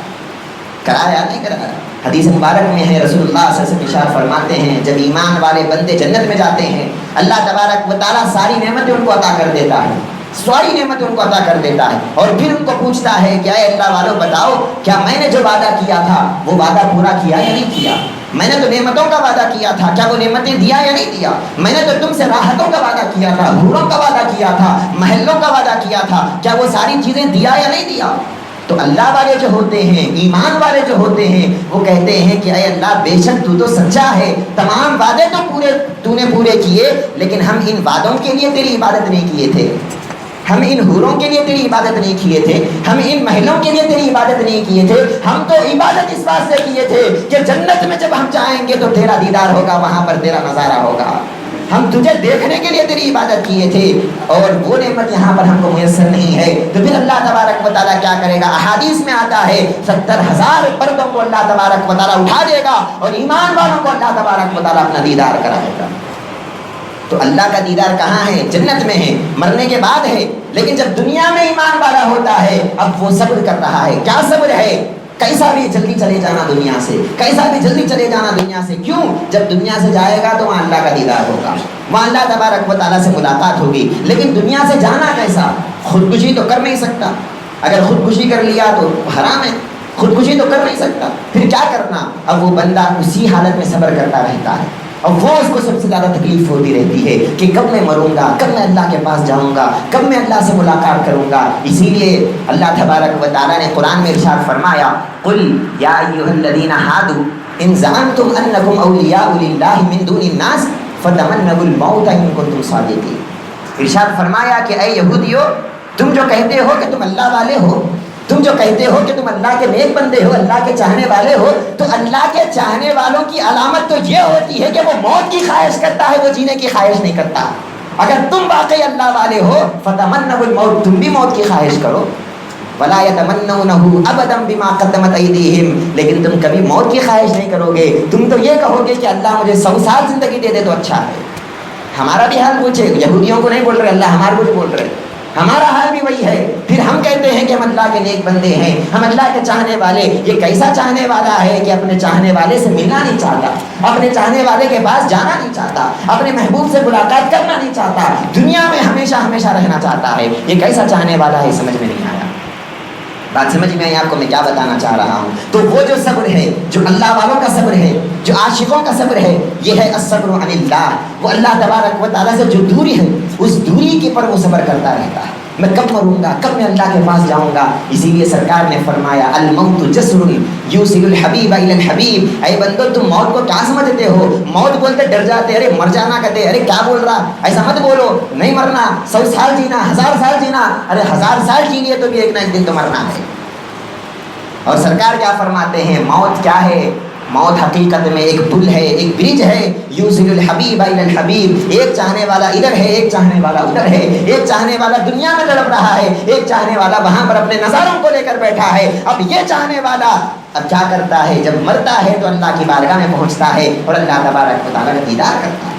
کرایا نہیں کرایا؟ حدیث مبارک میں ہے رسول اللہ صلی اللہ علیہ وسلم ارشاد فرماتے ہیں جب ایمان والے بندے جنت میں جاتے ہیں اللہ تبارک و تعالیٰ ساری نعمتیں ان کو عطا کر دیتا ہے, ساری نعمتیں ان کو عطا کر دیتا ہے, اور پھر ان کو پوچھتا ہے کہ اے اللہ والوں بتاؤ کیا میں نے جو وعدہ کیا تھا وہ وعدہ پورا کیا یا نہیں کیا؟ میں نے تو نعمتوں کا وعدہ کیا تھا, کیا وہ نعمتیں دیا یا نہیں دیا؟ میں نے تو تم سے راحتوں کا وعدہ کیا تھا, حوروں کا وعدہ کیا تھا, محلوں کا وعدہ کیا تھا, کیا وہ ساری چیزیں دیا یا نہیں دیا؟ تو اللہ والے جو ہوتے ہیں, ایمان والے جو ہوتے ہیں, وہ کہتے ہیں کہ اے اللہ بے شک تو سچا ہے, تمام وعدے تو نے پورے کیے, لیکن ہم ان وعدوں کے لیے تیری عبادت نہیں کیے تھے, ہم ان حوروں کے لیے تیری عبادت نہیں کیے تھے, ہم ان محلوں کے لیے تیری عبادت نہیں کیے تھے, ہم تو عبادت اس بات سے کیے تھے کہ جنت میں جب ہم جائیں گے تو تیرا دیدار ہوگا, وہاں پر تیرا نظارہ ہوگا, ہم تجھے دیکھنے کے لیے تیری عبادت کیے تھے, اور وہ نعمت یہاں پر ہم کو میسر نہیں ہے. تو پھر اللہ تبارک و تعالیٰ کیا کرے گا؟ احادیث میں آتا ہے 70,000 پردوں کو اللہ تبارک و تعالیٰ اٹھا دے گا اور ایمان والوں کو اللہ تبارک و تعالیٰ اپنا دیدار کرائے گا. تو اللہ کا دیدار کہاں ہے؟ جنت میں ہے, مرنے کے بعد ہے. لیکن جب دنیا میں ایمان والا ہوتا ہے اب وہ صبر کر رہا ہے. کیا صبر ہے؟ کیسا بھی جلدی چلے جانا دنیا سے, کیسا بھی جلدی چلے جانا دنیا سے. کیوں؟ جب دنیا سے جائے گا تو وہاں اللہ کا دیدار ہوگا, وہاں اللہ تبارک و تعالیٰ سے ملاقات ہوگی. لیکن دنیا سے جانا کیسا؟ خودکشی تو کر نہیں سکتا, اگر خودکشی کر لیا تو حرام ہے, خودکشی تو کر نہیں سکتا, پھر کیا کرنا؟ اب وہ بندہ اسی حالت میں صبر کرتا رہتا ہے, اور وہ اس کو سب سے زیادہ تکلیف ہوتی رہتی ہے کہ کب میں مروں گا, کب میں اللہ کے پاس جاؤں گا, کب میں اللہ سے ملاقات کروں گا. اسی لیے اللہ تبارک و تعالیٰ نے قرآن میں ارشاد فرمایا قل یا ایھا الذین ھادوا ان زعمتم انکم اولیاء للہ من دون الناس فتمنوا الموت ان کنتم صادقین. ارشاد فرمایا کہ اے یہودیو, تم جو کہتے ہو کہ تم اللہ والے ہو, تم جو کہتے ہو کہ تم اللہ کے نیک بندے ہو, اللہ کے چاہنے والے ہو, تو اللہ کے چاہنے والوں کی علامت تو یہ ہوتی ہے کہ وہ موت کی خواہش کرتا ہے, وہ جینے کی خواہش نہیں کرتا. اگر تم واقعی اللہ والے ہو فتمنوا الموت, تم بھی موت کی خواہش کرو. ولا يتمنونه ابدا بما قدمت ایدیہم, لیکن تم کبھی موت کی خواہش نہیں کرو گے. تم تو یہ کہو گے کہ اللہ مجھے 100 سال زندگی دے دے تو اچھا ہے. ہمارا بھی حال پوچھے, یہودیوں کو نہیں بول رہے, اللہ ہمارے کو بھی بول رہے, ہمارا حال بھی وہی ہے. پھر ہم کہتے ہیں کہ ہم اللہ کے نیک بندے ہیں, ہم اللہ کے چاہنے والے. یہ کیسا چاہنے والا ہے کہ اپنے چاہنے والے سے ملنا نہیں چاہتا, اپنے چاہنے والے کے پاس جانا نہیں چاہتا, اپنے محبوب سے ملاقات کرنا نہیں چاہتا, دنیا میں ہمیشہ ہمیشہ رہنا چاہتا ہے. یہ کیسا چاہنے والا ہے, سمجھ میں نہیں آیا. بات سمجھ میں آئی آپ کو میں کیا بتانا چاہ رہا ہوں؟ تو وہ جو صبر ہے, جو اللہ والوں کا صبر ہے, جو عاشقوں کا صبر ہے, یہ ہے الصبر عن اللہ. وہ اللہ تبارک و تعالیٰ سے جو دوری ہے اس دوری کے پر وہ صبر کرتا رہتا ہے. میں کب مروں گا, کب میں اللہ کے پاس جاؤں گا. اسی لیے سرکار نے فرمایا الموت جسر یوصل الحبیب الی الحبیب. اے بندو تم موت کو کیا سمجھتے ہو؟ موت بولتے ڈر جاتے, ارے مر جانا کہتے, ارے کیا بول رہا, ایسا مت بولو, نہیں مرنا, 100 سال جینا, 1000 سال جینا, ارے 1000 سال جی لیے تو بھی ایک نہ ایک دن تو مرنا ہے. اور سرکار کیا فرماتے ہیں, موت کیا ہے؟ موت حقیقت میں ایک پل ہے, ایک برج ہے. یوصل الحبیب الی الحبیب, ایک چاہنے والا ادھر ہے, ایک چاہنے والا ادھر ہے, ایک چاہنے والا دنیا میں تڑپ رہا ہے, ایک چاہنے والا وہاں پر اپنے نظاروں کو لے کر بیٹھا ہے. اب یہ چاہنے والا اب کیا کرتا ہے؟ جب مرتا ہے تو اللہ کی بارگاہ میں پہنچتا ہے اور اللہ تبارک و تعالیٰ کا دیدار کرتا ہے.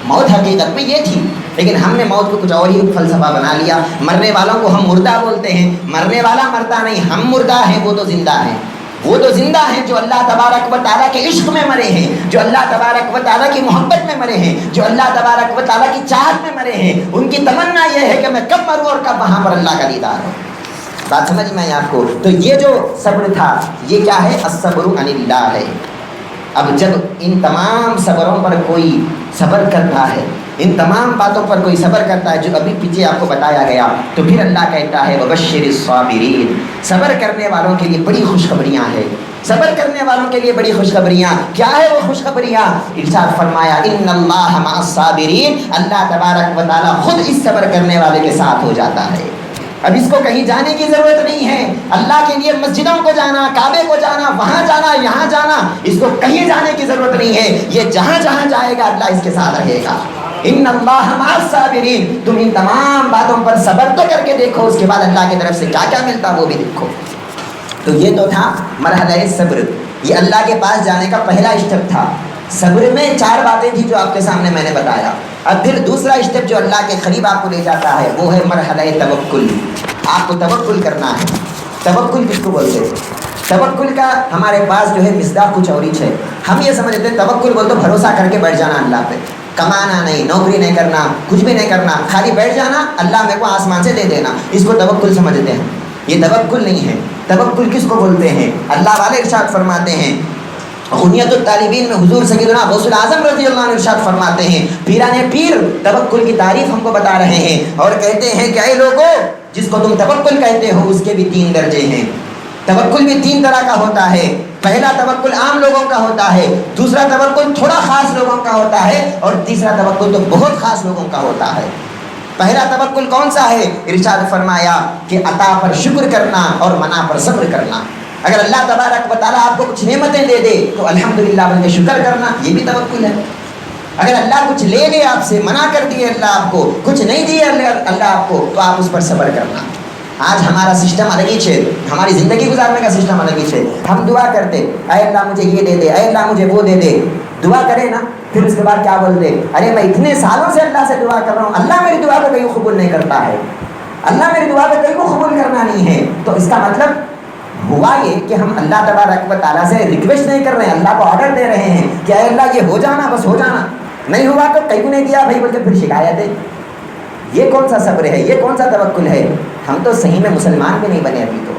موت حقیقت میں یہ تھی، لیکن ہم نے موت کو کچھ اور ہی فلسفہ بنا لیا. مرنے والوں کو ہم مردہ بولتے ہیں. مرنے والا مرتا نہیں، ہم مردہ ہیں، وہ تو زندہ ہیں. وہ تو زندہ ہیں جو اللہ تبارک و تعالیٰ کے عشق میں مرے ہیں، جو اللہ تبارک و تعالیٰ کی محبت میں مرے ہیں، جو اللہ تبارک و تعالیٰ کی چاہت میں مرے ہیں. ان کی تمنا یہ ہے کہ میں کب مروں اور کب وہاں پر اللہ کا دیدار ہو. بات سمجھ میں آپ کو؟ تو یہ جو صبر تھا یہ کیا ہے؟ الصبر عن اللہ ہے. اب جب ان تمام صبروں پر کوئی صبر کرتا ہے، ان تمام باتوں پر کوئی صبر کرتا ہے جو ابھی پیچھے آپ کو بتایا گیا، تو پھر اللہ کہتا ہے وبشر الصابرین. صبر کرنے والوں کے لیے بڑی خوشخبریاں ہیں. صبر کرنے والوں کے لیے بڑی خوشخبریاں. کیا ہے وہ خوشخبریاں؟ ارشاد فرمایا ان اللہ مع الصابرین. اللہ تبارک و تعالیٰ خود اس صبر کرنے والے کے ساتھ ہو جاتا ہے. اب اس کو کہیں جانے کی ضرورت نہیں ہے. اللہ کے لیے مسجدوں کو جانا، کعبے کو جانا، وہاں جانا، یہاں جانا، اس کو کہیں جانے کی ضرورت نہیں ہے. یہ جہاں جہاں جائے گا اللہ اس کے ساتھ رہے گا. ان اللہ مع الصابرین. تم ان تمام باتوں پر صبر تو کر کے دیکھو، اس کے بعد اللہ کی طرف سے کیا کیا ملتا وہ بھی دیکھو. تو یہ تو تھا مرحلہ صبر. یہ اللہ کے پاس جانے کا پہلا اسٹیپ تھا. صبر میں 4 باتیں تھی جو آپ کے سامنے میں نے بتایا. اب پھر دوسرا اسٹیپ جو اللہ کے قریب آپ کو لے جاتا ہے وہ ہے مرحلہ توکل. آپ کو توکل کرنا ہے. توکل کس کو بولتے ہیں؟ توکل کا ہمارے پاس جو ہے مصداق کچھ اور ہی ہے. ہم یہ سمجھتے ہیں توکل بول تو بھروسہ کر کے بیٹھ جانا اللہ پہ، کمانا نہیں، نوکری نہیں کرنا، کچھ بھی نہیں کرنا، خالی بیٹھ جانا، اللہ میرے کو آسمان سے دے دینا، اس کو توکل سمجھتے ہیں. یہ توکل نہیں ہے. توکل کس کو بولتے ہیں؟ اللہ والے ارشاد فرماتے ہیں غنیت الطالبین میں حضور سیدنا غوث العظم رضی اللہ عنہ ارشاد فرماتے ہیں، پیران پیر توکل کی تعریف ہم کو بتا رہے ہیں اور کہتے ہیں کہ اے لوگوں، جس کو تم توکل کہتے ہو اس کے بھی 3 درجے ہیں. توکل بھی 3 طرح کا ہوتا ہے. پہلا توکل عام لوگوں کا ہوتا ہے، دوسرا توکل تھوڑا خاص لوگوں کا ہوتا ہے، اور تیسرا توکل تو بہت خاص لوگوں کا ہوتا ہے. پہلا توکل کون سا ہے؟ ارشاد فرمایا کہ عطا پر شکر کرنا اور منع پر صبر کرنا. اگر اللہ تبارک و تعالیٰ آپ کو کچھ نعمتیں دے دے تو الحمدللہ بول کے شکر کرنا، یہ بھی توکل ہے. اگر اللہ کچھ لے لے آپ سے، منع کر دیے اللہ آپ کو، کچھ نہیں دیے اللہ آپ کو، تو آپ اس پر صبر کرنا. آج ہمارا سسٹم الگ ہی ہے، ہماری زندگی گزارنے کا سسٹم الگ ہی ہے. ہم دعا کرتے اے اللہ مجھے یہ دے دے، اے اللہ مجھے وہ دے دے. دعا کرے نا، پھر اس کے بعد کیا بول دے؟ ارے میں اتنے سالوں سے اللہ سے دعا کر رہا ہوں، اللہ میری دعا کو کہیں قبول نہیں کرتا ہے، اللہ میری دعا کو کہیں کو قبول کرنا نہیں ہے. تو اس کا مطلب ہوا یہ کہ ہم اللہ تبارک و تعالیٰ سے ریکویسٹ نہیں کر رہے ہیں، اللہ کو آرڈر دے رہے ہیں کہ اے اللہ یہ ہو جانا، بس ہو جانا. نہیں ہوا تو کہیں کو نہیں دیا بھائی بول کے پھر شکایت ہے. یہ کون سا صبر ہے؟ یہ کون سا توکل ہے؟ ہم تو صحیح میں مسلمان بھی نہیں بنے ابھی. تو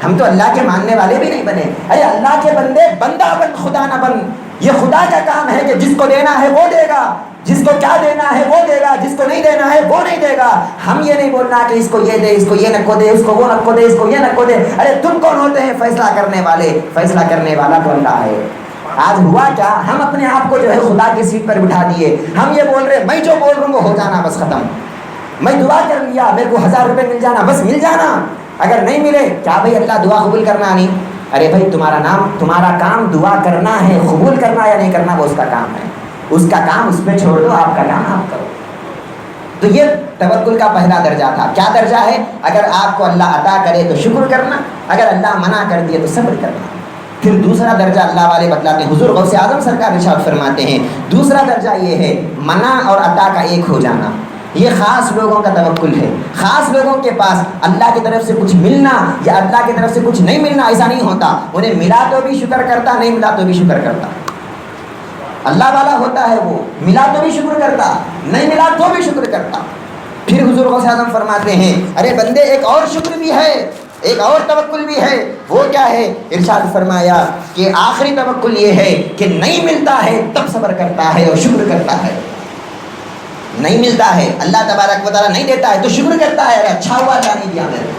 ہم تو اللہ کے ماننے والے بھی نہیں بنے. ارے اللہ کے بندے، بندہ بن خدا نہ بن. یہ خدا کا کام ہے کہ جس کو دینا ہے وہ دے گا، جس کو کیا دینا ہے وہ دے گا، جس کو نہیں دینا ہے وہ نہیں دے گا. ہم یہ نہیں بولنا کہ اس کو یہ دے، اس کو یہ نہ کو دے، اس کو وہ نہ کو دے، اس کو یہ نہ کو دے. ارے تم کون ہوتے ہیں فیصلہ کرنے والے؟ فیصلہ کرنے والا تو اللہ ہے. آج ہوا کیا؟ ہم اپنے آپ کو جو ہے خدا کی سیٹ پر بٹھا دیے. ہم یہ بول رہے میں جو بول رہا ہوں وہ ہو جانا، بس ختم. میں دعا کر لیا، میرے کو 1000 روپے مل جانا، بس مل جانا. اگر نہیں ملے کیا بھائی اللہ دعا قبول کرنا نہیں؟ ارے بھائی تمہارا کام دعا کرنا ہے، قبول کرنا یا نہیں کرنا وہ اس کا کام ہے. اس کا کام اس پہ چھوڑ دو، آپ کا کام آپ کرو. تو یہ توکل کا پہلا درجہ تھا. کیا درجہ ہے؟ اگر آپ کو اللہ عطا کرے تو شکر کرنا، اگر اللہ منع کر دیے تو صبر کرنا. پھر دوسرا درجہ اللہ والے بتلاتے ہیں، حضور غوث اعظم سرکار ارشاد فرماتے ہیں دوسرا درجہ یہ ہے منع اور عطا کا ایک ہو جانا. یہ خاص لوگوں کا توکل ہے. خاص لوگوں کے پاس اللہ کی طرف سے کچھ ملنا یا اللہ کی طرف سے کچھ نہیں ملنا ایسا نہیں ہوتا. انہیں ملا تو بھی شکر کرتا، نہیں ملا تو بھی شکر کرتا. اللہ والا ہوتا ہے وہ، ملا تو بھی شکر کرتا، نہیں ملا تو بھی شکر کرتا. پھر حضور غوث اعظم فرماتے ہیں ارے بندے ایک اور شکر بھی ہے، ایک اور توکل بھی ہے. وہ کیا ہے؟ ارشاد فرمایا کہ آخری توکل یہ ہے کہ نہیں ملتا ہے تب صبر کرتا ہے اور شکر کرتا ہے. نہیں ملتا ہے، اللہ تبارک و تعالیٰ نہیں دیتا ہے تو شکر کرتا ہے، ارے اچھا ہوا اللہ نہیں دیا میرے.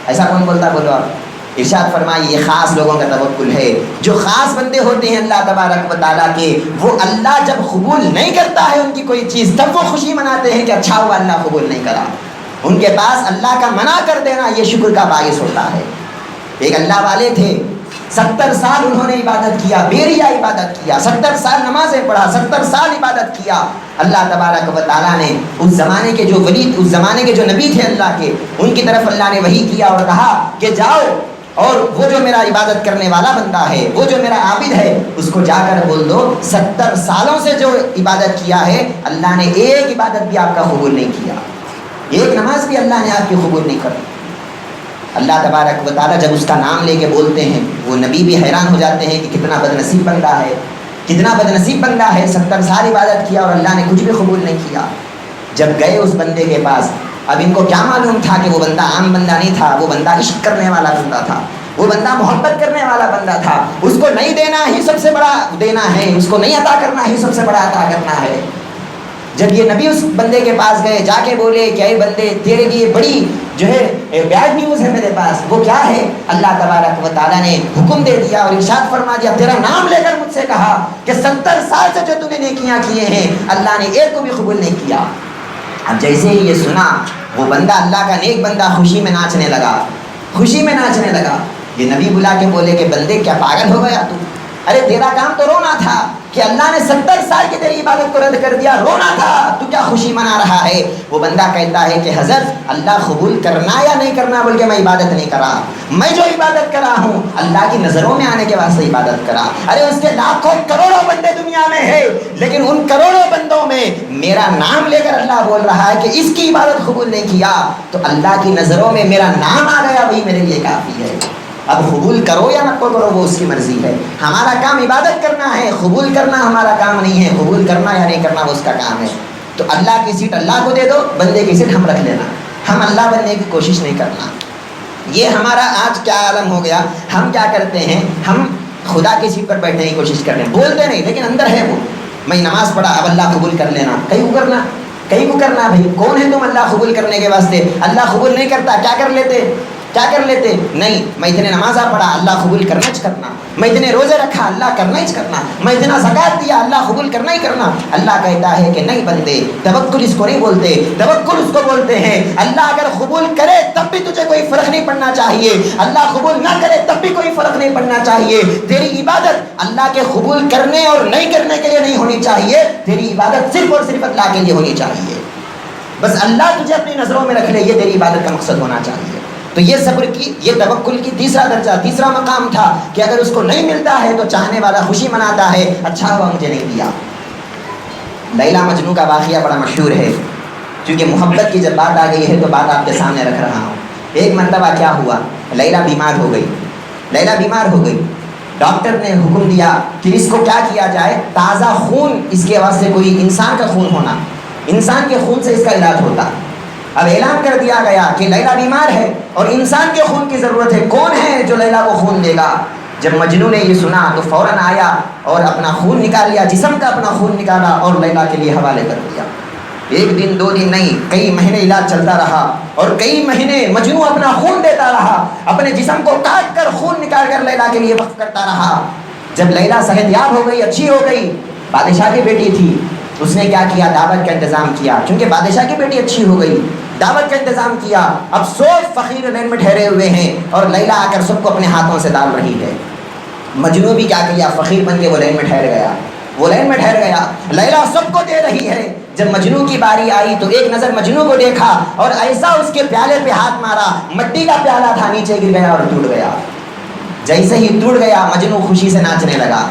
ایسا کون بولتا؟ بولو آپ. ارشاد فرمائے یہ خاص لوگوں کا توکل ہے. جو خاص بندے ہوتے ہیں اللہ تبارک و تعالیٰ کے، وہ اللہ جب قبول نہیں کرتا ہے ان کی کوئی چیز تب وہ خوشی مناتے ہیں کہ اچھا ہوا اللہ قبول نہیں کرا. ان کے پاس اللہ کا منع کر دینا یہ شکر کا باعث ہوتا ہے. ایک اللہ والے تھے، 70 سال انہوں نے عبادت کیا، بیریا عبادت کیا، 70 سال نمازیں پڑھا، 70 سال عبادت کیا. اللہ تبارک و تعالیٰ نے اس زمانے کے جو ولی، اس زمانے کے جو نبی تھے اللہ کے، ان کی طرف اللہ نے وحی کیا اور کہا کہ جاؤ اور وہ جو میرا عبادت کرنے والا بندہ ہے، وہ جو میرا عابد ہے، اس کو جا کر بول دو 70 سالوں سے جو عبادت کیا ہے اللہ نے ایک عبادت بھی آپ کا قبول نہیں کیا، ایک نماز بھی اللہ نے آپ کی قبول نہیں کری۔ اللہ تبارک و تعالیٰ جب اس کا نام لے کے بولتے ہیں وہ نبی بھی حیران ہو جاتے ہیں کہ کتنا بدنصیب بندہ ہے، کتنا بدنصیب بندہ ہے، 70 سال عبادت کیا اور اللہ نے کچھ بھی قبول نہیں کیا۔ جب گئے اس بندے کے پاس، اب ان کو کیا معلوم تھا کہ وہ بندہ عام بندہ نہیں تھا، وہ بندہ عشق کرنے والا بندہ تھا، وہ بندہ محبت کرنے والا بندہ تھا، اس کو نہیں دینا ہی سب سے بڑا دینا ہے، اس کو نہیں عطا کرنا ہی سب سے بڑا عطا کرنا ہے۔ جب یہ نبی اس بندے کے پاس گئے، جا کے بولے کہ اے بندے تیرے لیے بڑی جو ہے بیڈ نیوز ہے میرے پاس، وہ کیا ہے؟ اللہ تبارک و تعالیٰ نے حکم دے دیا اور ارشاد فرما دیا، تیرا نام لے کر مجھ سے کہا کہ 70 سال سے جو تم نے نیکیاں کیے ہیں اللہ نے ایک کو بھی قبول نہیں کیا۔ اب جیسے ہی یہ سنا وہ بندہ، اللہ کا نیک بندہ، خوشی میں ناچنے لگا، خوشی میں ناچنے لگا۔ یہ نبی بلا کے بولے کہ بندے کیا پاگل ہو گیا تو؟ ارے تیرا کام تو رونا تھا کہ اللہ نے 70 سال کی تیری عبادت کو رد کر دیا، رونا تھا، تو کیا خوشی منا رہا ہے؟ وہ بندہ کہتا ہے کہ حضرت اللہ قبول کرنا یا نہیں کرنا بول کے میں عبادت نہیں کرا، میں جو عبادت کرا ہوں اللہ کی نظروں میں آنے کے واسطے عبادت کرا۔ ارے اس کے لاکھوں کروڑوں بندے دنیا میں ہے، لیکن ان کروڑوں بندوں میں میرا نام لے کر اللہ بول رہا ہے کہ اس کی عبادت قبول نہیں کیا، تو اللہ کی نظروں میں میرا نام آ گیا، وہی میرے لیے کافی ہے۔ اب قبول کرو یا نہ کرو وہ اس کی مرضی ہے، ہمارا کام عبادت کرنا ہے، قبول کرنا ہمارا کام نہیں ہے، قبول کرنا یا نہیں کرنا وہ اس کا کام ہے۔ تو اللہ کی سیٹ اللہ کو دے دو، بندے کی سیٹ ہم رکھ لینا، ہم اللہ بننے کی کوشش نہیں کرنا۔ یہ ہمارا آج کیا عالم ہو گیا، ہم کیا کرتے ہیں، ہم خدا کی سیٹ پر بیٹھنے کی کوشش کر رہے ہیں، بولتے نہیں لیکن اندر ہے وہ، میں نماز پڑھا اب اللہ قبول کر لینا، کہیں کو کرنا، کہیں کو کرنا۔ بھائی کون ہے تم اللہ قبول کرنے کے واسطے؟ اللہ قبول نہیں کرتا، کیا کر لیتے؟ کیا کر لیتے؟ نہیں، میں اتنے نمازہ پڑھا اللہ قبول کرنا ہی کرنا، میں اتنے روزے رکھا اللہ کرنا ہی کرنا، میں اتنا زکات دیا اللہ قبول کرنا ہی کرنا۔ اللہ کہتا ہے کہ نہیں بندے، توکل اس کو نہیں بولتے، توکل اس کو بولتے ہیں اللہ اگر قبول کرے تب بھی تجھے کوئی فرق نہیں پڑنا چاہیے، اللہ قبول نہ کرے تب بھی کوئی فرق نہیں پڑنا چاہیے۔ تیری عبادت اللہ کے قبول کرنے اور نہیں کرنے کے لیے نہیں ہونی چاہیے، تیری عبادت صرف اور صرف اللہ کے لیے ہونی چاہیے، بس اللہ تجھے اپنی نظروں میں رکھ لے، یہ تیری عبادت کا مقصد ہونا چاہیے۔ تو یہ صبر کی، یہ توکل کی تیسرا درجہ، تیسرا مقام تھا کہ اگر اس کو نہیں ملتا ہے تو چاہنے والا خوشی مناتا ہے، اچھا ہوا مجھے نہیں دیا۔ لیلا مجنوں کا واقعہ بڑا مشہور ہے، کیونکہ محبت کی جب بات آ گئی ہے تو بات آپ کے سامنے رکھ رہا ہوں۔ ایک مرتبہ کیا ہوا، لیلا بیمار ہو گئی، لیلا بیمار ہو گئی، ڈاکٹر نے حکم دیا کہ اس کو کیا کیا جائے، تازہ خون، اس کے واسطے کوئی انسان کا خون ہونا، انسان کے خون سے اس کا علاج ہوتا۔ اب اعلان کر دیا گیا کہ لیلا بیمار ہے اور انسان کے خون کی ضرورت ہے، کون ہے جو لیلا کو خون دے گا؟ جب مجنوں نے یہ سنا تو فوراً آیا اور اپنا خون نکال لیا، جسم کا اپنا خون نکالا اور لیلا کے لیے حوالے کر دیا۔ ایک دن دو دن نہیں، کئی مہینے علاج چلتا رہا اور کئی مہینے مجنوں اپنا خون دیتا رہا، اپنے جسم کو کاٹ کر خون نکال کر لیلا کے لیے وقف کرتا رہا۔ جب لیلا صحت یاب ہو گئی، اچھی ہو گئی، بادشاہ کی بیٹی تھی، اس نے کیا کیا، دعوت کا انتظام کیا، چونکہ بادشاہ کی بیٹی اچھی ہو گئی، دعوت کا انتظام کیا۔ اب 100 فقیر لین میں ٹھہرے ہوئے ہیں اور لیلا آ کر سب کو اپنے ہاتھوں سے ڈال رہی ہے۔ مجنوں بھی کیا کیا، فقیر بن کے وہ لین میں ٹھہر گیا، وہ لین میں ٹھہر گیا، لیلا سب کو دے رہی ہے۔ جب مجنوں کی باری آئی تو ایک نظر مجنوں کو دیکھا اور ایسا اس کے پیالے پہ ہاتھ مارا، مٹی کا پیالہ تھا، نیچے گر گیا اور ٹوٹ گیا۔ جیسے ہی ٹوٹ گیا مجنوں خوشی سے ناچنے لگا۔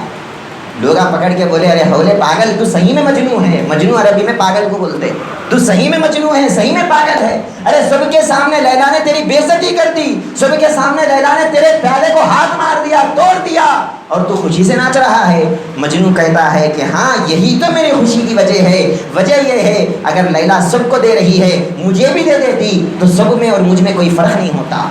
لوگ پکڑ کے بولے ارے ہولے پاگل، تو صحیح میں مجنوں ہے، مجنوں عربی میں پاگل کو بولتے، تو صحیح میں مجنوں ہے، صحیح میں پاگل ہے۔ ارے سب کے سامنے لیلا نے تیری بے عزتی کر دی، سب کے سامنے لیلا نے تیرے پیالے کو ہاتھ مار دیا، توڑ دیا، اور تو خوشی سے ناچ رہا ہے۔ مجنوں کہتا ہے کہ ہاں یہی تو میری خوشی کی وجہ ہے، وجہ یہ ہے اگر لیلا سب کو دے رہی ہے مجھے بھی دے دیتی تو سب میں اور مجھ میں کوئی فرق نہیں ہوتا،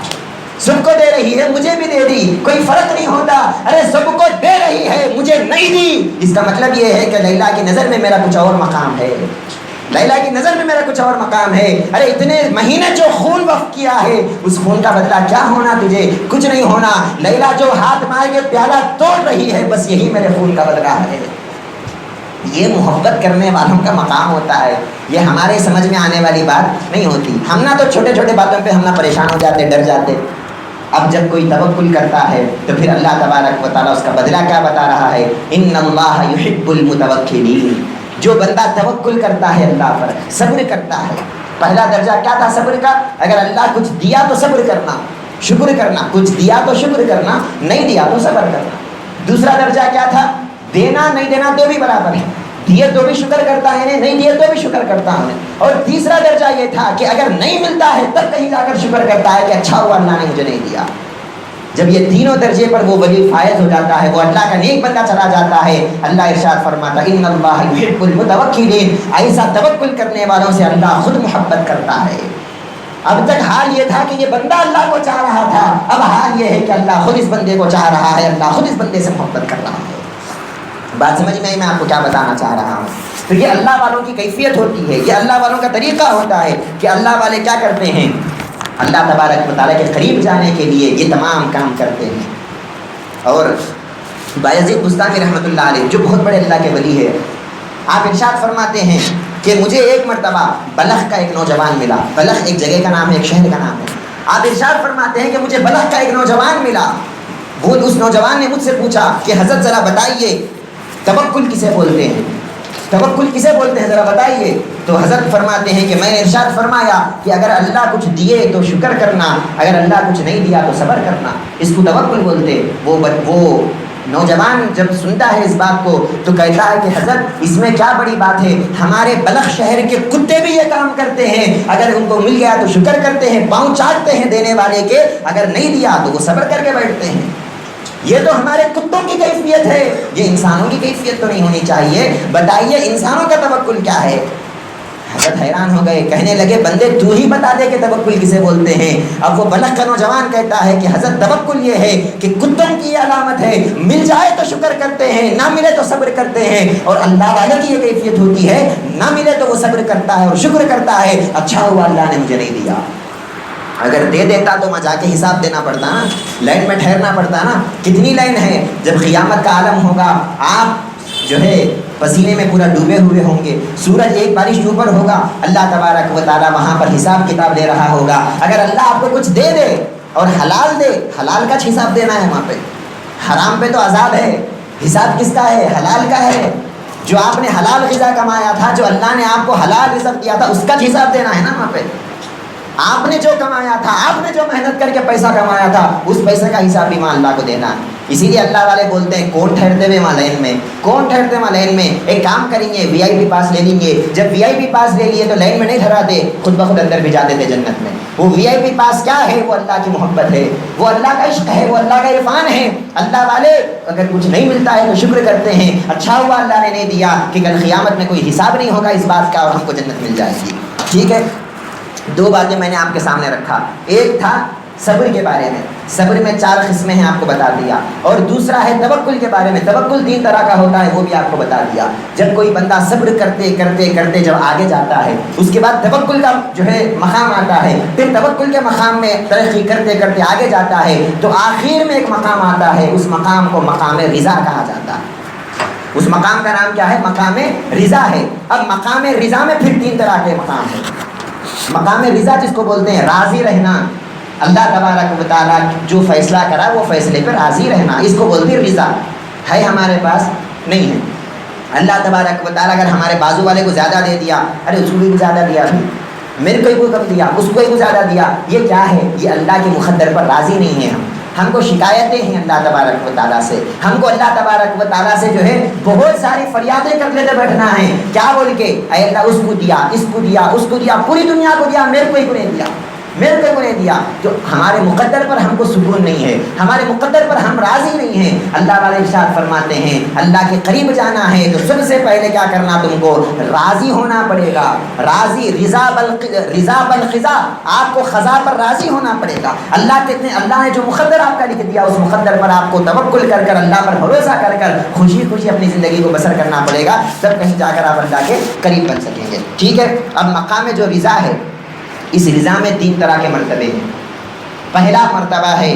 سب کو دے رہی ہے مجھے بھی دے دی کوئی فرق نہیں ہوتا۔ ارے سب کو دے رہی ہے مجھے نہیں دی، اس کا مطلب یہ ہے کہ لیلا کی نظر میں میرا کچھ اور مقام ہے، لیلا کی نظر میں میرا کچھ اور مقام ہے۔ ارے اتنے مہینے جو خون وقف کیا ہے اس خون کا بدلہ کیا ہونا تجھے؟ کچھ نہیں ہونا۔ لیلا جو ہاتھ مار کے پیالہ توڑ رہی ہے بس یہی میرے خون کا بدلہ ہے۔ یہ محبت کرنے والوں کا مقام ہوتا ہے، یہ ہمارے سمجھ میں آنے والی بات نہیں ہوتی۔ ہم نہ تو چھوٹے چھوٹے باتوں پہ ہم نہ پریشان ہو جاتے، ڈر جاتے۔ اب جب کوئی توکل کرتا ہے تو پھر اللہ تبارک و تعالیٰ اس کا بدلہ کیا بتا رہا ہے، ان اللہ یحب المتوکلین۔ جو بندہ توکل کرتا ہے اللہ پر، صبر کرتا ہے، پہلا درجہ کیا تھا صبر کا، اگر اللہ کچھ دیا تو صبر کرنا، شکر کرنا، کچھ دیا تو شکر کرنا، نہیں دیا تو صبر کرنا۔ دوسرا درجہ کیا تھا؟ دینا نہیں دینا تو بھی برابر ہے، دیے تو بھی شکر کرتا ہے، نہیں دیے تو بھی شکر کرتا ہے۔ اور تیسرا درجہ یہ تھا کہ اگر نہیں ملتا ہے تب کہیں جا کر شکر کرتا ہے کہ اچھا ہوا اللہ نے مجھے نہیں دیا۔ جب یہ تینوں درجے پر وہ ولی فائز ہو جاتا ہے، وہ اللہ کا نیک بندہ چلا جاتا ہے، اللہ ارشاد فرماتا ہے ان اللہ یحب المتوکلین، ایسا توکل کرنے والوں سے اللہ خود محبت کرتا ہے۔ اب تک حال یہ تھا کہ یہ بندہ اللہ کو چاہ رہا تھا، اب حال یہ ہے کہ اللہ خود اس بندے کو چاہ رہا ہے، اللہ خود اس بندے سے محبت کر رہا ہے۔ بات سمجھ میں آئی میں آپ کو کیا بتانا چاہ رہا ہوں؟ تو یہ اللہ والوں کی کیفیت ہوتی ہے، یہ اللہ والوں کا طریقہ ہوتا ہے کہ اللہ والے کیا کرتے ہیں؟ اللہ تبارک و تعالیٰ کے قریب جانے کے لیے یہ تمام کام کرتے ہیں۔ اور بایزید بستامی رحمۃ اللہ علیہ جو بہت بڑے اللہ کے ولی ہے، آپ ارشاد فرماتے ہیں کہ مجھے ایک مرتبہ بلخ کا ایک نوجوان ملا۔ بلخ ایک جگہ کا نام ہے، ایک شہر کا نام ہے۔ آپ ارشاد فرماتے ہیں کہ مجھے بلخ کا ایک نوجوان ملا، وہ اس نوجوان نے مجھ سے پوچھا کہ حضرت ذرا بتائیے توکل کسے بولتے ہیں، توکل کسے بولتے ہیں ذرا بتائیے۔ تو حضرت فرماتے ہیں کہ میں نے ارشاد فرمایا کہ اگر اللہ کچھ دیے تو شکر کرنا، اگر اللہ کچھ نہیں دیا تو صبر کرنا، اس کو توکل بولتے۔ وہ نوجوان جب سنتا ہے اس بات کو تو کہتا ہے کہ حضرت اس میں کیا بڑی بات ہے، ہمارے بلخ شہر کے کتے بھی یہ کام کرتے ہیں، اگر ان کو مل گیا تو شکر کرتے ہیں، پاؤں چاٹتے ہیں دینے والے کے، اگر نہیں دیا تو وہ صبر کر کے بیٹھتے ہیں۔ یہ تو ہمارے کتوں کی کیفیت ہے، یہ انسانوں کی کیفیت تو نہیں ہونی چاہیے۔ بتائیے انسانوں کا توکل کیا ہے؟ حضرت حیران ہو گئے، کہنے لگے بندے تو ہی بتا دے کہ توکل کسے بولتے ہیں۔ اب وہ بلخ کا نوجوان کہتا ہے کہ حضرت توکل یہ ہے کہ کتوں کی علامت ہے، مل جائے تو شکر کرتے ہیں، نہ ملے تو صبر کرتے ہیں، اور اللہ والے کی یہ کیفیت ہوتی ہے، نہ ملے تو وہ صبر کرتا ہے اور شکر کرتا ہے، اچھا ہوا اللہ نے مجھے نہیں دیا۔ اگر دے دیتا تو میں جا کے حساب دینا پڑتا نا، لائن میں ٹھہرنا پڑتا نا۔ کتنی لائن ہے؟ جب قیامت کا عالم ہوگا، آپ جو ہے پسینے میں پورا ڈوبے ہوئے ہوں گے، سورج ایک بارش کے اوپر ہوگا، اللہ تبارک و تعالیٰ وہاں پر حساب کتاب لے رہا ہوگا۔ اگر اللہ آپ کو کچھ دے دے اور حلال دے، حلال کا حساب دینا ہے وہاں پہ، حرام پہ تو عذاب ہے، حساب کس کا ہے؟ حلال کا ہے۔ جو آپ نے حلال غذا کمایا تھا، جو اللہ نے آپ کو حلال رزق دیا تھا، اس کا حساب دینا ہے نا وہاں پہ۔ آپ نے جو کمایا تھا، آپ نے جو محنت کر کے پیسہ کمایا تھا، اس پیسے کا حساب بھی وہاں اللہ کو دینا ہے۔ اسی لیے اللہ والے بولتے ہیں کون ٹھہرتے ہوئے وہاں لائن میں، کون ٹھہرتے وہاں لائن میں؟ ایک کام کریں گے، وی آئی پی پاس لے لیں گے۔ جب وی آئی پی پاس لے لیے تو لائن میں نہیں ٹھہراتے، خود بخود اندر بھی جاتے تھے جنت میں۔ وہ وی آئی پی پاس کیا ہے؟ وہ اللہ کی محبت ہے، وہ اللہ کا عشق ہے، وہ اللہ کا عرفان ہے۔ اللہ والے اگر کچھ نہیں ملتا ہے تو شکر کرتے ہیں، اچھا ہوا اللہ نے نہیں دیا کہ کل قیامت میں کوئی حساب نہیں ہوگا اس بات کا اور ہم کو جنت مل جائے گی۔ ٹھیک ہے، دو باتیں میں نے آپ کے سامنے رکھا، ایک تھا صبر کے بارے میں، صبر میں 4 قسمیں ہیں آپ کو بتا دیا، اور دوسرا ہے توکل کے بارے میں، توکل 3 طرح کا ہوتا ہے وہ بھی آپ کو بتا دیا۔ جب کوئی بندہ صبر کرتے کرتے کرتے جب آگے جاتا ہے، اس کے بعد توکل کا جو ہے مقام آتا ہے، پھر توکل کے مقام میں ترقی کرتے کرتے آگے جاتا ہے تو آخر میں ایک مقام آتا ہے، اس مقام کو مقام رضا کہا جاتا ہے۔ اس مقام کا نام کیا ہے؟ مقام رضا ہے۔ اب مقام رضا میں پھر 3 طرح کے مقام ہیں۔ مقام رضا جس کو بولتے ہیں راضی رہنا، اللہ تبارک و تعالیٰ جو فیصلہ کرا وہ فیصلے پہ راضی رہنا، اس کو بولتے ہیں رضا۔ ہے ہمارے پاس نہیں ہے، اللہ تبارک و تعالیٰ اگر ہمارے بازو والے کو زیادہ دے دیا، ارے اس کو بھی زیادہ دیا، میرے کو ہی کم دیا، اس کو ہی زیادہ دیا، یہ کیا ہے؟ یہ اللہ کے مقدر پر راضی نہیں ہے۔ ہم کو شکایتیں ہیں اللہ تبارک و تعالیٰ سے، ہم کو اللہ تبارک و تعالیٰ سے جو ہے بہت ساری فریادیں کر لیتے بیٹھنا ہے، کیا بول کے؟ اے اللہ اس کو دیا، اس کو دیا، اس کو دیا، پوری دنیا کو دیا، میرے کو ہی کو نہیں دیا، میرے کو نہیں دیا۔ تو ہمارے مقدر پر ہم کو سکون نہیں ہے، ہمارے مقدر پر ہم راضی نہیں ہیں۔ اللہ والے ارشاد فرماتے ہیں اللہ کے قریب جانا ہے تو سب سے پہلے کیا کرنا؟ تم کو راضی ہونا پڑے گا، راضی، رضا بالقضا، آپ کو قضا پر راضی ہونا پڑے گا۔ اللہ نے جو مقدر آپ کا لکھ دیا اس مقدر پر آپ کو توکل کر کر، اللہ پر بھروسہ کر کر خوشی خوشی اپنی زندگی کو بسر کرنا پڑے گا، تب کہیں جا کر آپ اللہ کے قریب بن سکیں گے۔ ٹھیک ہے، اب مقام جو رضا ہے، اس رضا میں 3 طرح کے مرتبے ہیں۔ پہلا مرتبہ ہے،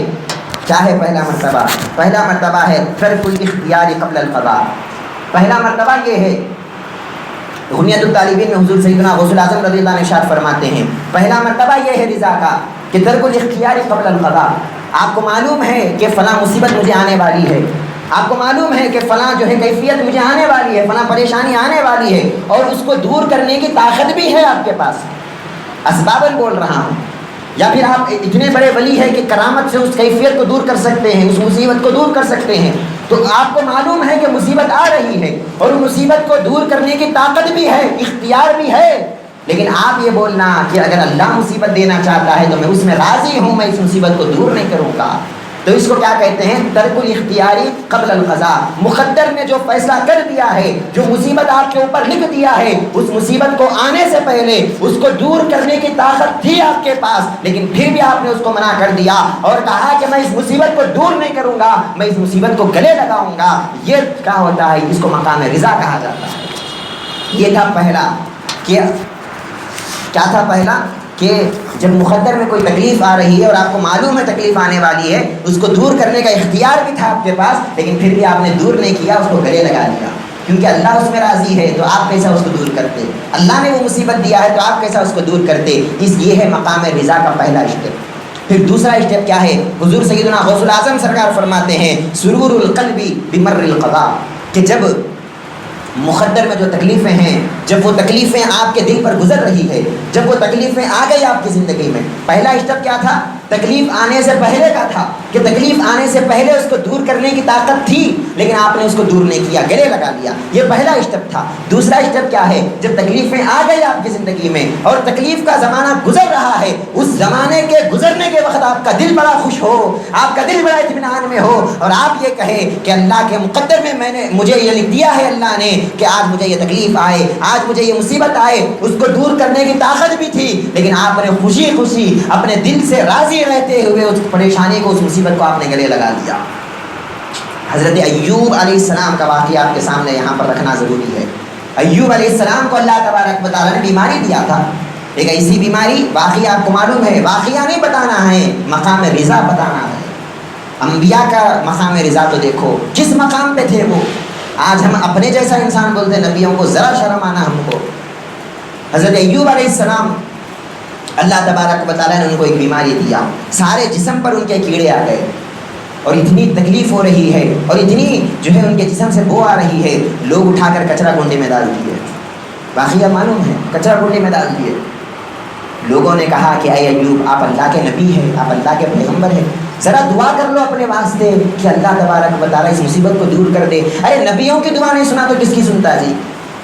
کیا ہے پہلا مرتبہ؟ پہلا مرتبہ ہے ترک الاختیار قبل القضاء۔ پہلا مرتبہ یہ ہے، غنیۃ الطالبین میں حضور سیدنا غوث الاعظم رضی اللہ عنہ ارشاد فرماتے ہیں پہلا مرتبہ یہ ہے رضا کا کہ ترک الاختیار قبل القضاء۔ آپ کو معلوم ہے کہ فلاں مصیبت مجھے آنے والی ہے، آپ کو معلوم ہے کہ فلاں جو ہے کیفیت مجھے آنے والی ہے، فلاں پریشانی آنے والی ہے، اور اس کو دور کرنے کی طاقت بھی ہے آپ کے پاس، اسباباً بول رہا ہوں، یا پھر آپ اتنے بڑے ولی ہیں کہ کرامت سے اس کیفیت کو دور کر سکتے ہیں، اس مصیبت کو دور کر سکتے ہیں، تو آپ کو معلوم ہے کہ مصیبت آ رہی ہے اور مصیبت کو دور کرنے کی طاقت بھی ہے، اختیار بھی ہے، لیکن آپ یہ بولنا کہ اگر اللہ مصیبت دینا چاہتا ہے تو میں اس میں راضی ہوں، میں اس مصیبت کو دور نہیں کروں گا، تو اس کو کیا کہتے ہیں؟ ترک الاختیاری قبل القضاء۔ مقدر نے جو فیصلہ کر دیا ہے، جو مصیبت آپ کے اوپر لکھ دیا ہے، اس مصیبت کو آنے سے پہلے اس کو دور کرنے کی طاقت تھی آپ کے پاس، لیکن پھر بھی آپ نے اس کو منع کر دیا اور کہا کہ میں اس مصیبت کو دور نہیں کروں گا، میں اس مصیبت کو گلے لگاؤں گا۔ یہ کیا ہوتا ہے؟ اس کو مقام رضا کہا جاتا ہے۔ یہ تھا پہلا کہ کیا تھا پہلا کہ جب مقدر میں کوئی تکلیف آ رہی ہے اور آپ کو معلوم ہے تکلیف آنے والی ہے، اس کو دور کرنے کا اختیار بھی تھا آپ کے پاس، لیکن پھر بھی آپ نے دور نہیں کیا، اس کو گلے لگا دیا، کیونکہ اللہ اس میں راضی ہے تو آپ کیسا اس کو دور کرتے؟ اللہ نے وہ مصیبت دیا ہے تو آپ کیسا اس کو دور کرتے؟ یہ ہے مقام رضا کا پہلا اسٹیپ۔ پھر دوسرا اسٹیپ کیا ہے؟ حضور سیدنا غوث الاعظم سرکار فرماتے ہیں سرور القلب بمر القضاء، کہ جب مقدر میں جو تکلیفیں ہیں، جب وہ تکلیفیں آپ کے دل پر گزر رہی ہے، جب وہ تکلیفیں آ گئی آپ کی زندگی میں، پہلا اسٹیپ کیا تھا؟ تکلیف آنے سے پہلے کا تھا کہ تکلیف آنے سے پہلے اس کو دور کرنے کی طاقت تھی، لیکن آپ نے اس کو دور نہیں کیا، گلے لگا لیا، یہ پہلا اسٹیپ تھا۔ دوسرا اسٹیپ کیا ہے؟ جب تکلیفیں آ گئی آپ کی زندگی میں اور تکلیف کا زمانہ گزر رہا ہے، اس زمانے کے گزرنے کے وقت آپ کا دل بڑا خوش ہو، آپ کا دل بڑا اطمینان میں ہو، اور آپ یہ کہیں کہ اللہ کے مقدر میں مجھے یہ لکھ دیا ہے اللہ نے کہ آج مجھے یہ تکلیف آئے، آج مجھے یہ مصیبت آئے، اس کو دور کرنے کی طاقت بھی تھی، لیکن آپ نے خوشی خوشی اپنے دل سے راضی رہتے ہوئے اس پریشانی کو، اس مصیبت کو آپ نے گلے لگا دیا۔ حضرت ایوب علیہ السلام کا واقعہ آپ کے سامنے یہاں پر رکھنا ضروری ہے۔ ایوب علیہ السلام کو اللہ تبارک و تعالیٰ نے بیماری دیا تھا، ایک ایسی بیماری، واقعہ آپ کو معلوم ہے، واقعہ نہیں بتانا ہے، مقام رضا بتانا ہے۔ انبیاء کا مقام رضا تو دیکھو کس مقام پہ تھے وہ، آج ہم اپنے جیسا انسان بولتے ہیں، نبیوں کو ذرا شرم آنا ہم کو۔ حضرت ایوب علیہ السلام، اللہ تبارک و تعالیٰ نے ان کو ایک بیماری دیا، سارے جسم پر ان کے کیڑے آ گئے اور اتنی تکلیف ہو رہی ہے اور اتنی جو ہے ان کے جسم سے بو آ رہی ہے، لوگ اٹھا کر کچرا کنڈی میں ڈال دیے، واقعہ معلوم ہے، کچرا کنڈی میں ڈال دیے۔ لوگوں نے کہا کہ اے ایوب، آپ اللہ کے نبی ہیں، آپ اللہ کے پیغمبر ہیں، ذرا دعا کر لو اپنے واسطے کہ اللہ تبارک و تعالیٰ اس مصیبت کو دور کر دے۔ ارے نبیوں کی دعا نہیں سنا تو کس کی سنتا جی؟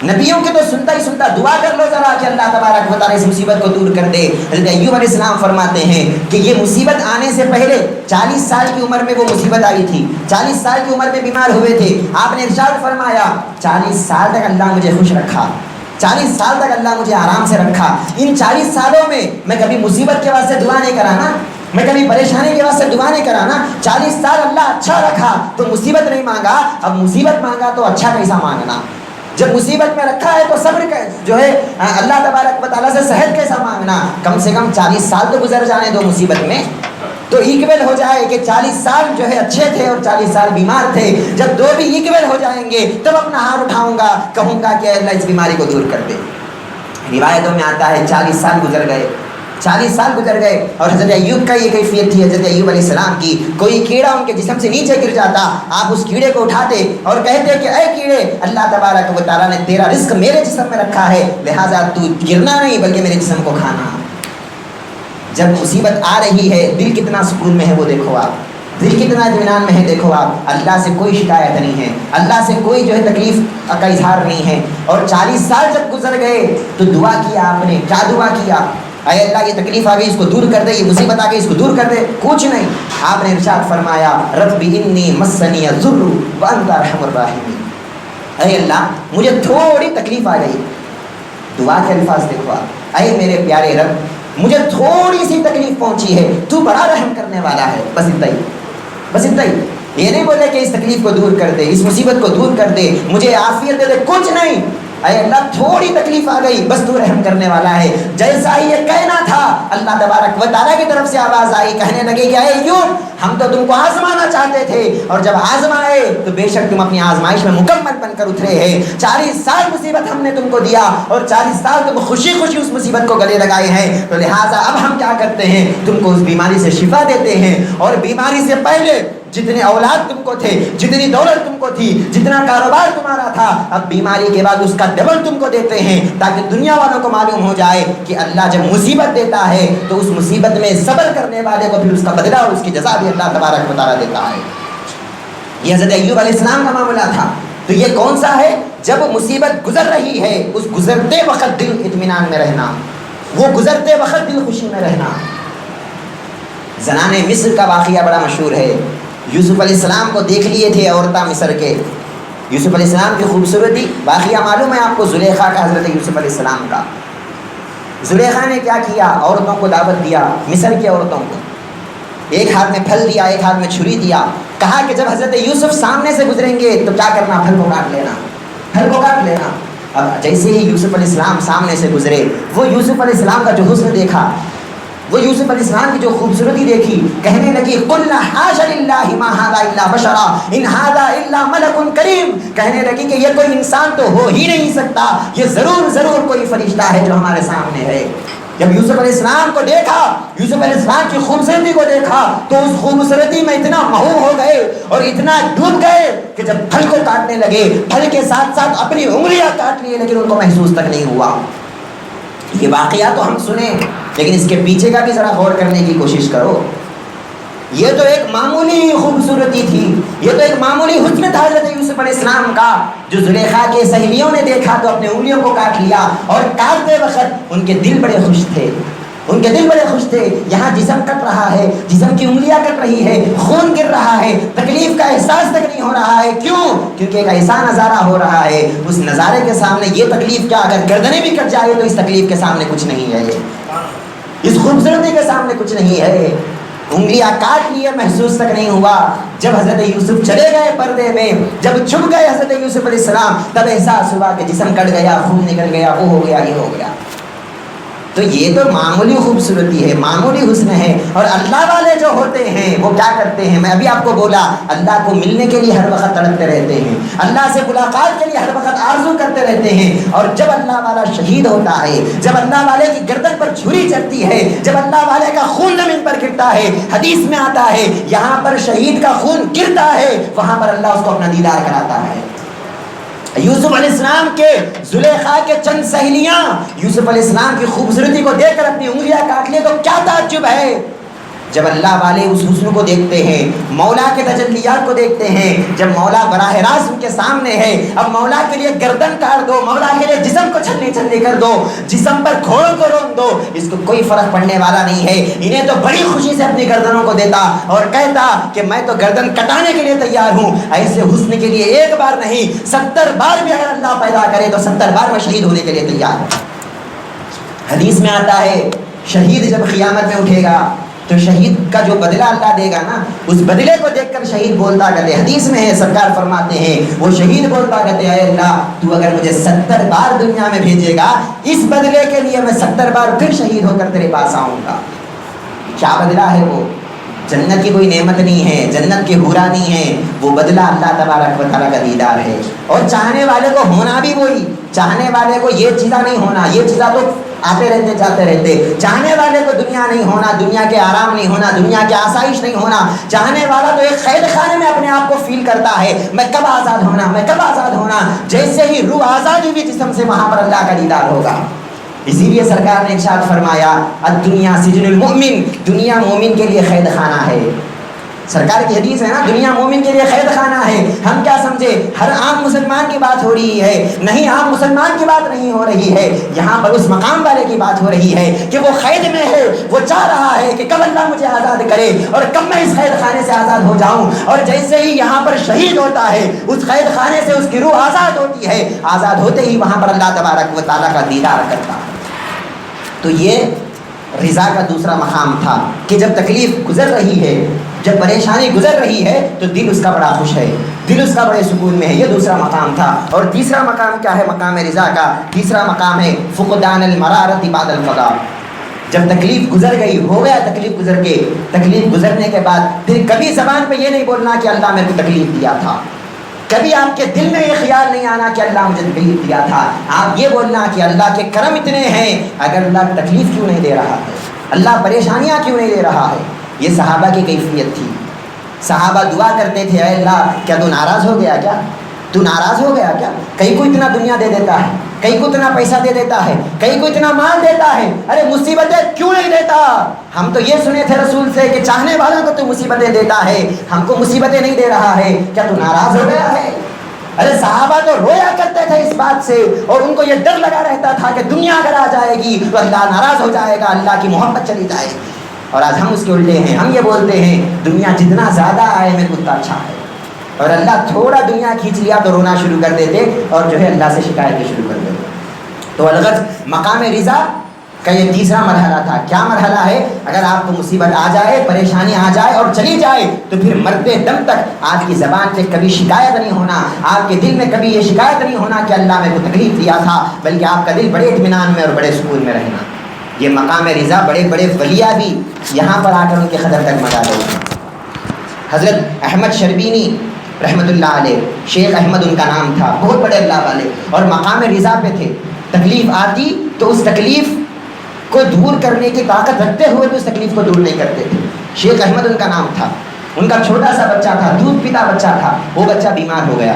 نبیوں کی تو سنتا ہی سنتا، دعا کر لو ذرا کہ اللہ تبارک و تعالیٰ اس مصیبت کو دور کر دے۔ حضرت ایوب علیہ السلام فرماتے ہیں کہ یہ مصیبت آنے سے پہلے 40 سال کی عمر میں وہ مصیبت آئی تھی، 40 سال کی عمر میں بیمار ہوئے تھے، آپ نے ارشاد فرمایا 40 سال تک اللہ مجھے خوش رکھا، 40 سال تک اللہ مجھے آرام سے رکھا، ان 40 سالوں میں میں کبھی مصیبت کے واسطے دعا نہیں کرا نا، میں کبھی پریشانی کے واسطے دعا نہیں کرا نا، 40 سال اللہ اچھا رکھا تو مصیبت نہیں مانگا، اب مصیبت مانگا تو اچھا کیسا مانگنا؟ جب مصیبت میں رکھا ہے تو صبر جو ہے اللہ تبارک و تعالیٰ سے صحت کیسا مانگنا؟ کم سے کم 40 سال تو گزر جانے دو مصیبت میں، تو ایکول ہو جائے کہ 40 سال جو ہے اچھے تھے اور 40 سال بیمار تھے، جب دو بھی ایکول ہو جائیں گے تب اپنا ہاتھ اٹھاؤں گا، کہوں گا کہ اللہ اس بیماری کو دور کر دے۔ روایتوں میں آتا ہے 40 سال گزر گئے، 40 سال گزر گئے، اور حضرت ایوب کا یہ کیفیت تھی، حضرت ایوب علیہ السلام کی، کوئی کیڑا ان کے جسم سے نیچے گر جاتا، آپ اس کیڑے کو اٹھاتے اور کہتے کہ اے کیڑے، اللہ تبارک و تعالیٰ نے تیرا رزق میرے جسم میں رکھا ہے، لہٰذا تو گرنا نہیں بلکہ میرے جسم کو کھانا۔ جب مصیبت آ رہی ہے دل کتنا سکون میں ہے وہ دیکھو آپ، دل کتنا اطمینان میں ہے دیکھو آپ، اللہ سے کوئی شکایت نہیں ہے، اللہ سے کوئی جو ہے تکلیف کا اظہار نہیں ہے، اور 40 سال جب گزر گئے تو دعا کیا آپ نے، کیا دعا کیا؟ اے اللہ یہ تکلیف آ گئی اس کو دور کر دے، یہ مصیبت آ گئی اس کو دور کر دے، کچھ نہیں، آپ نے ارشاد فرمایا رب انی مسنی الضر وانت ارحم الراحمین، اے اللہ مجھے تھوڑی تکلیف آ گئی، دعا کے الفاظ دیکھو آپ، اے میرے پیارے رب مجھے تھوڑی سی تکلیف پہنچی ہے، تو بڑا رحم کرنے والا ہے، بس اتنا ہی، بس اتنا ہی، یہ نہیں بولے کہ اس تکلیف کو دور کر دے، اس مصیبت کو دور کر دے، مجھے عافیت دے دے، کچھ نہیں، اے اللہ تھوڑی تکلیف آ گئی بس تو رحم کرنے والا ہے۔ جیسا ہی یہ کہنا تھا اللہ تبارک و تعالیٰ کی طرف سے آواز آئی، کہنے لگے کہ اے ایوب ہم تو تم کو آزمانا چاہتے تھے، اور جب آزمائے تو بے شک تم اپنی آزمائش میں مکمل بن کر اترے ہیں، 40 سال مصیبت ہم نے تم کو دیا اور 40 سال تم خوشی خوشی اس مصیبت کو گلے لگائے ہیں، تو لہٰذا اب ہم کیا کرتے ہیں، تم کو اس بیماری سے شفا دیتے ہیں، اور بیماری سے پہلے جتنے اولاد تم کو تھے، جتنی دولت تم کو تھی، جتنا کاروبار تمہارا تھا، اب بیماری کے بعد اس کا ڈبل تم کو دیتے ہیں، تاکہ دنیا والوں کو معلوم ہو جائے کہ اللہ جب مصیبت دیتا ہے تو اس مصیبت میں صبر کرنے والے کو پھر اس کا بدلہ اور اس کی جزا بھی اللہ تبارک و تعالیٰ دیتا ہے۔ یہ حضرت ایوب علیہ السلام کا معاملہ تھا۔ تو یہ کون سا ہے؟ جب مصیبت گزر رہی ہے اس گزرتے وقت دل اطمینان میں رہنا، وہ گزرتے وقت دل خوشی میں رہنا۔ زنان مصر کا واقعہ بڑا مشہور ہے۔ یوسف علیہ السلام کو دیکھ لیے تھے عورتیں مصر کے، یوسف علیہ السلام کی خوبصورتی، واقعہ معلوم ہے آپ کو زلیخا کا، حضرت یوسف علیہ السلام کا۔ زلیخا نے کیا کیا؟ عورتوں کو دعوت دیا، مصر کی عورتوں کو، ایک ہاتھ میں پھل دیا، ایک ہاتھ میں چھری دیا، کہا کہ جب حضرت یوسف سامنے سے گزریں گے تو کیا کرنا؟ پھل کو کاٹ لینا، پھل کو کاٹ لینا۔ اب جیسے ہی یوسف علیہ السلام سامنے سے گزرے، وہ یوسف علیہ السلام کا جو حسن دیکھا، وہ یوسف علیہ السلام کی جو خوبصورتی دیکھی، کہنے لگی قلنا حاش للہ ما ھذا الا بشرا ان ھذا الا ملک کریم، کہنے لگی کہ یہ کوئی انسان تو ہو ہی نہیں سکتا، یہ ضرور کوئی فرشتہ ہے جو ہمارے سامنے ہے۔ جب یوسف علیہ السلام کو دیکھا، یوسف علیہ السلام کی خوبصورتی کو دیکھا، تو اس خوبصورتی میں اتنا محو ہو گئے اور اتنا ڈوب گئے کہ جب پھل کو کاٹنے لگے، پھل کے ساتھ ساتھ اپنی انگلیاں کاٹ لیے، لیکن ان کو محسوس تک نہیں ہوا۔ یہ واقعہ تو ہم سنیں، لیکن اس کے پیچھے کا بھی ذرا غور کرنے کی کوشش کرو۔ یہ تو ایک معمولی خوبصورتی تھی، یہ تو ایک معمولی حسن تھا حضرت یوسف علیہ السلام کا، جو زلیخا کے سہیلیوں نے دیکھا تو اپنے انگلیوں کو کاٹ لیا، اور کاٹتے وقت ان کے دل بڑے خوش تھے، ان کے دل بڑے خوش تھے۔ یہاں جسم کٹ رہا ہے، جسم کی انگلیاں کٹ رہی ہے، خون گر رہا ہے، تکلیف کا احساس تک نہیں ہو رہا ہے، کیوں؟ کیونکہ ایک ایسا نظارہ ہو رہا ہے، اس نظارے کے سامنے یہ تکلیف کیا، اگر گردنیں بھی کٹ جائے تو اس تکلیف کے سامنے کچھ نہیں ہے، اس خوبصورتی کے سامنے کچھ نہیں ہے۔ انگلیاں کاٹ لیے، محسوس تک نہیں ہوا۔ جب حضرت یوسف چلے گئے پردے میں، جب چھپ گئے حضرت یوسف علیہ السلام، تب احساس ہوا کہ جسم کٹ گیا، خون نکل گیا، وہ ہو گیا، یہ ہو گیا۔ تو یہ تو معمولی خوبصورتی ہے، معمولی حسن ہے۔ اور اللہ والے جو ہوتے ہیں وہ کیا کرتے ہیں؟ میں ابھی آپ کو بولا، اللہ کو ملنے کے لیے ہر وقت تڑپتے رہتے ہیں، اللہ سے ملاقات کے لیے ہر وقت آرزو کرتے رہتے ہیں۔ اور جب اللہ والا شہید ہوتا ہے، جب اللہ والے کی گردن پر چھری چلتی ہے، جب اللہ والے کا خون زمین پر گرتا ہے، حدیث میں آتا ہے یہاں پر شہید کا خون گرتا ہے، وہاں پر اللہ اس کو اپنا دیدار کراتا ہے۔ یوسف علیہ السلام کے زلیخا کے چند سہیلیاں یوسف علیہ السلام کی خوبصورتی کو دیکھ کر اپنی انگلیاں کاٹ لیے، تو کیا تعجب ہے جب اللہ والے اس حسن کو دیکھتے ہیں، مولا کے تجلیات کو دیکھتے ہیں، جب مولا براہ راست ان کے سامنے ہے۔ اب مولا کے لیے گردن کاٹ دو، مولا کے لیے جسم کو چھلنی چھلنی کر دو، جسم پر گھوڑوں کو رون دو، اس کو کوئی فرق پڑنے والا نہیں ہے۔ انہیں تو بڑی خوشی سے اپنی گردنوں کو دیتا اور کہتا کہ میں تو گردن کٹانے کے لیے تیار ہوں۔ ایسے حسن کے لیے ایک بار نہیں 70 بار بھی اگر اللہ پیدا کرے تو 70 بار میں شہید ہونے کے لیے تیار ہوں۔ حدیث میں آتا ہے شہید جب قیامت میں اٹھے گا تو شہید کا جو بدلہ اللہ دے گا نا، اس بدلے کو دیکھ کر شہید بولتا کرتے، حدیث میں ہے سرکار فرماتے ہیں وہ شہید بولتا کرتے، اے اللہ تو اگر مجھے 70 بار دنیا میں بھیجے گا، اس بدلے کے لیے میں 70 بار پھر شہید ہو کر تیرے پاس آؤں گا۔ کیا بدلہ ہے وہ؟ جنت کی کوئی نعمت نہیں ہے، جنت کی حورا نہیں ہے، وہ بدلہ اللہ تبارک و تعالیٰ کا دیدار ہے۔ اور چاہنے والے کو ہونا بھی وہی، چاہنے والے کو یہ چیزاں نہیں ہونا، یہ چیزاں تو آتے رہتے جاتے رہتے، چاہنے والے کو دنیا نہیں ہونا، دنیا کے آرام نہیں ہونا، دنیا کے آسائش نہیں ہونا۔ چاہنے والا تو ایک قید خانے میں اپنے آپ کو فیل کرتا ہے، میں کب آزاد ہونا، میں کب آزاد ہونا۔ جیسے ہی روح آزاد ہوئی جسم سے، وہاں پر اللہ کا دیدار ہوگا۔ اسی لیے سرکار نے ارشاد فرمایا الدنیا سجن المؤمن، دنیا مومن کے لیے قید خانہ ہے۔ سرکار کی حدیث ہے نا، دنیا مومن کے لیے قید خانہ ہے۔ ہم کیا سمجھے ہر عام مسلمان کی بات ہو رہی ہے؟ نہیں، عام مسلمان کی بات نہیں ہو رہی ہے، یہاں پر اس مقام والے کی بات ہو رہی ہے کہ وہ قید میں ہے، وہ چاہ رہا ہے کہ کب اللہ مجھے آزاد کرے اور کب میں اس قید خانے سے آزاد ہو جاؤں۔ اور جیسے ہی یہاں پر شہید ہوتا ہے، اس قید خانے سے اس کی روح آزاد ہوتی ہے، آزاد ہوتے ہی وہاں پر اللہ تبارک و تعالیٰ کا دیدار کرتا ہے۔ تو یہ رضا کا دوسرا مقام تھا کہ جب تکلیف گزر رہی ہے، جب پریشانی گزر رہی ہے تو دل اس کا بڑا خوش ہے، دل اس کا بڑے سکون میں ہے۔ یہ دوسرا مقام تھا۔ اور تیسرا مقام کیا ہے؟ مقام رضا کا تیسرا مقام ہے فقدان المرارۃ بعد الفضا۔ جب تکلیف گزر گئی، ہو گیا تکلیف گزر کے، تکلیف گزرنے کے بعد پھر کبھی زبان پہ یہ نہیں بولنا کہ اللہ میرے کو تکلیف دیا تھا، کبھی آپ کے دل میں یہ خیال نہیں آنا کہ اللہ مجھے تکلیف دیا تھا۔ آپ یہ بولنا کہ اللہ کے کرم اتنے ہیں، اگر اللہ تکلیف کیوں نہیں دے رہا ہے، اللہ پریشانیاں کیوں نہیں دے رہا ہے۔ یہ صحابہ کی کیفیت تھی۔ صحابہ دعا کرتے تھے اے اللہ کیا تو ناراض ہو گیا کیا، تو ناراض ہو گیا کیا، کہیں کو اتنا دنیا دے دیتا ہے، کہیں کو اتنا پیسہ دے دیتا ہے، کہیں کو اتنا مال دیتا ہے، ارے مصیبتیں کیوں نہیں دیتا؟ ہم تو یہ سنے تھے رسول سے کہ چاہنے والوں کو تو مصیبتیں دیتا ہے، ہم کو مصیبتیں نہیں دے رہا ہے، کیا تو ناراض ہو گیا ہے؟ ارے صحابہ تو رویا کرتے تھے اس بات سے، اور ان کو یہ ڈر لگا رہتا تھا کہ دنیا اگر آ جائے گی تو اللہ ناراض ہو جائے گا، اللہ کی محبت چلی جائے گی۔ اور آج ہم اس کے الٹے ہیں، ہم یہ بولتے ہیں دنیا جتنا زیادہ آئے میرے کو اتنا اچھا ہے، اور اللہ تھوڑا دنیا کھینچ لیا تو رونا شروع کر دیتے اور جو ہے اللہ سے شکایتیں شروع کر دیتے۔ تو الغرض مقام رضا کا یہ تیسرا مرحلہ تھا۔ کیا مرحلہ ہے؟ اگر آپ کو مصیبت آ جائے، پریشانی آ جائے اور چلی جائے تو پھر مرتے دم تک آپ کی زبان پہ کبھی شکایت نہیں ہونا، آپ کے دل میں کبھی یہ شکایت نہیں ہونا کہ اللہ میرے کو تکلیف دیا تھا، بلکہ آپ کا دل بڑے اطمینان میں اور بڑے سکون میں رہنا۔ یہ مقام رضا بڑے بڑے ولیاء بھی یہاں پر آ کر ان کے قدر تک مزا لے۔ حضرت احمد شربینی رحمۃ اللہ علیہ، شیخ احمد ان کا نام تھا، بہت بڑے اللہ والے اور مقام رضا پہ تھے۔ تکلیف آتی تو اس تکلیف کو دور کرنے کی طاقت رکھتے ہوئے بھی اس تکلیف کو دور نہیں کرتے تھے۔ شیخ احمد ان کا نام تھا، ان کا چھوٹا سا بچہ تھا، دودھ پیتا بچہ تھا، وہ بچہ بیمار ہو گیا۔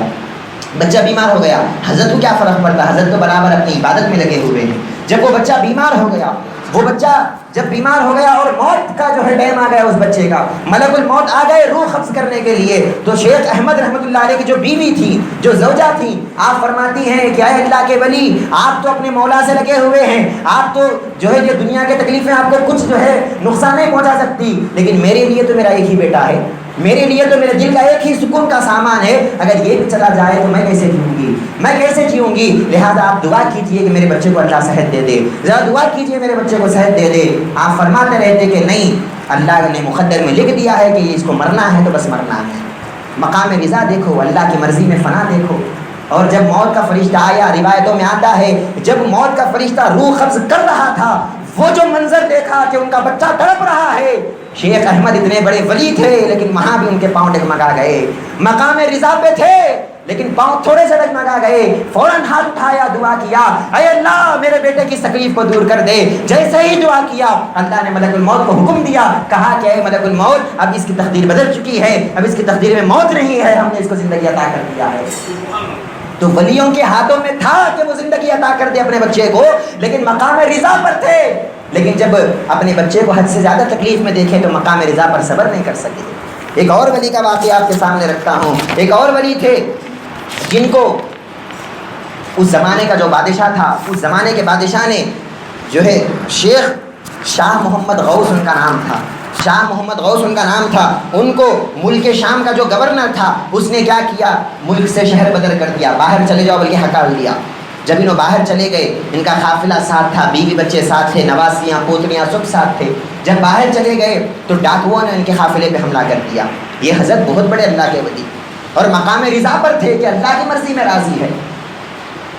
بچہ بیمار ہو گیا، حضرت کو کیا فرق پڑتا، حضرت تو برابر اپنی عبادت میں لگے ہوئے ہیں۔ جب وہ بچہ بیمار ہو گیا، وہ بچہ جب بیمار ہو گیا اور موت کا جو ہے ٹائم آ گیا اس بچے کا، ملک الموت آ گئے روح قبض کرنے کے لیے، تو شیخ احمد رحمۃ اللہ علیہ کی جو بیوی تھی، جو زوجہ تھی، آپ فرماتی ہیں کہ اے اللہ کے ولی، آپ تو اپنے مولا سے لگے ہوئے ہیں، آپ تو جو ہے یہ دنیا کی تکلیفیں آپ کو کچھ جو ہے نقصان نہیں پہنچا سکتی، لیکن میرے لیے تو میرا ایک ہی بیٹا ہے، میرے لیے تو میرے دل کا ایک ہی سکون کا سامان ہے، اگر یہ بھی چلا جائے تو میں کیسے جیوں گی، میں کیسے جیوں گی؟ لہٰذا آپ دعا کیجئے کہ میرے بچے کو اللہ صحت دے دے، ذرا دعا کیجئے میرے بچے کو صحت دے دے۔ آپ فرماتے رہتے کہ نہیں، اللہ نے مقدر میں لکھ دیا ہے کہ اس کو مرنا ہے تو بس مرنا ہے۔ مقام رضا دیکھو، اللہ کی مرضی میں فنا دیکھو۔ اور جب موت کا فرشتہ آیا، روایتوں میں آتا ہے جب موت کا فرشتہ روح قبض کر رہا تھا، وہ جو منظر دیکھا کہ ان کا بچہ تڑپ رہا ہے، شیخ احمد اتنے بڑے ولی تھے لیکن وہاں بھی ان کے پاؤں ڈگمگا گئے، مقام رضا پہ تھے لیکن پاؤں تھوڑے سے ڈگمگا گئے، فوراً ہاتھ اٹھایا، دعا کیا، اے اللہ میرے بیٹے کی تکلیف کو دور کر دے۔ جیسے ہی دعا کیا، اللہ نے ملک الموت کو حکم دیا، کہا کہ اے ملک الموت، اب اس کی تقدیر بدل چکی ہے، اب اس کی تقدیر میں موت نہیں ہے، ہم نے اس کو زندگی عطا کر دیا ہے۔ تو ولیوں کے ہاتھوں میں تھا کہ وہ زندگی عطا کر دے اپنے بچے کو، لیکن مقام رضا پر تھے، لیکن جب اپنے بچے کو حد سے زیادہ تکلیف میں دیکھے تو مقام رضا پر صبر نہیں کر سکے۔ ایک اور ولی کا واقعہ آپ کے سامنے رکھتا ہوں۔ ایک اور ولی تھے جن کو اس زمانے کا جو بادشاہ تھا، اس زمانے کے بادشاہ نے جو ہے شیخ شاہ محمد غوث ان کا نام تھا، شاہ محمد غوث ان کا نام تھا، ان کو ملک شام کا جو گورنر تھا اس نے کیا کیا، ملک سے شہر بدر کر دیا، باہر چلے جاؤ بلکہ ہکال دیا۔ جب انہوں باہر چلے گئے، ان کا قافلہ ساتھ تھا، بیوی بچے ساتھ تھے، نواسیاں پوتریاں سب ساتھ تھے، جب باہر چلے گئے تو ڈاکوؤں نے ان کے قافلے پہ حملہ کر دیا۔ یہ حضرت بہت بڑے اللہ کے ولی اور مقام رضا پر تھے کہ اللہ کی مرضی میں راضی ہے۔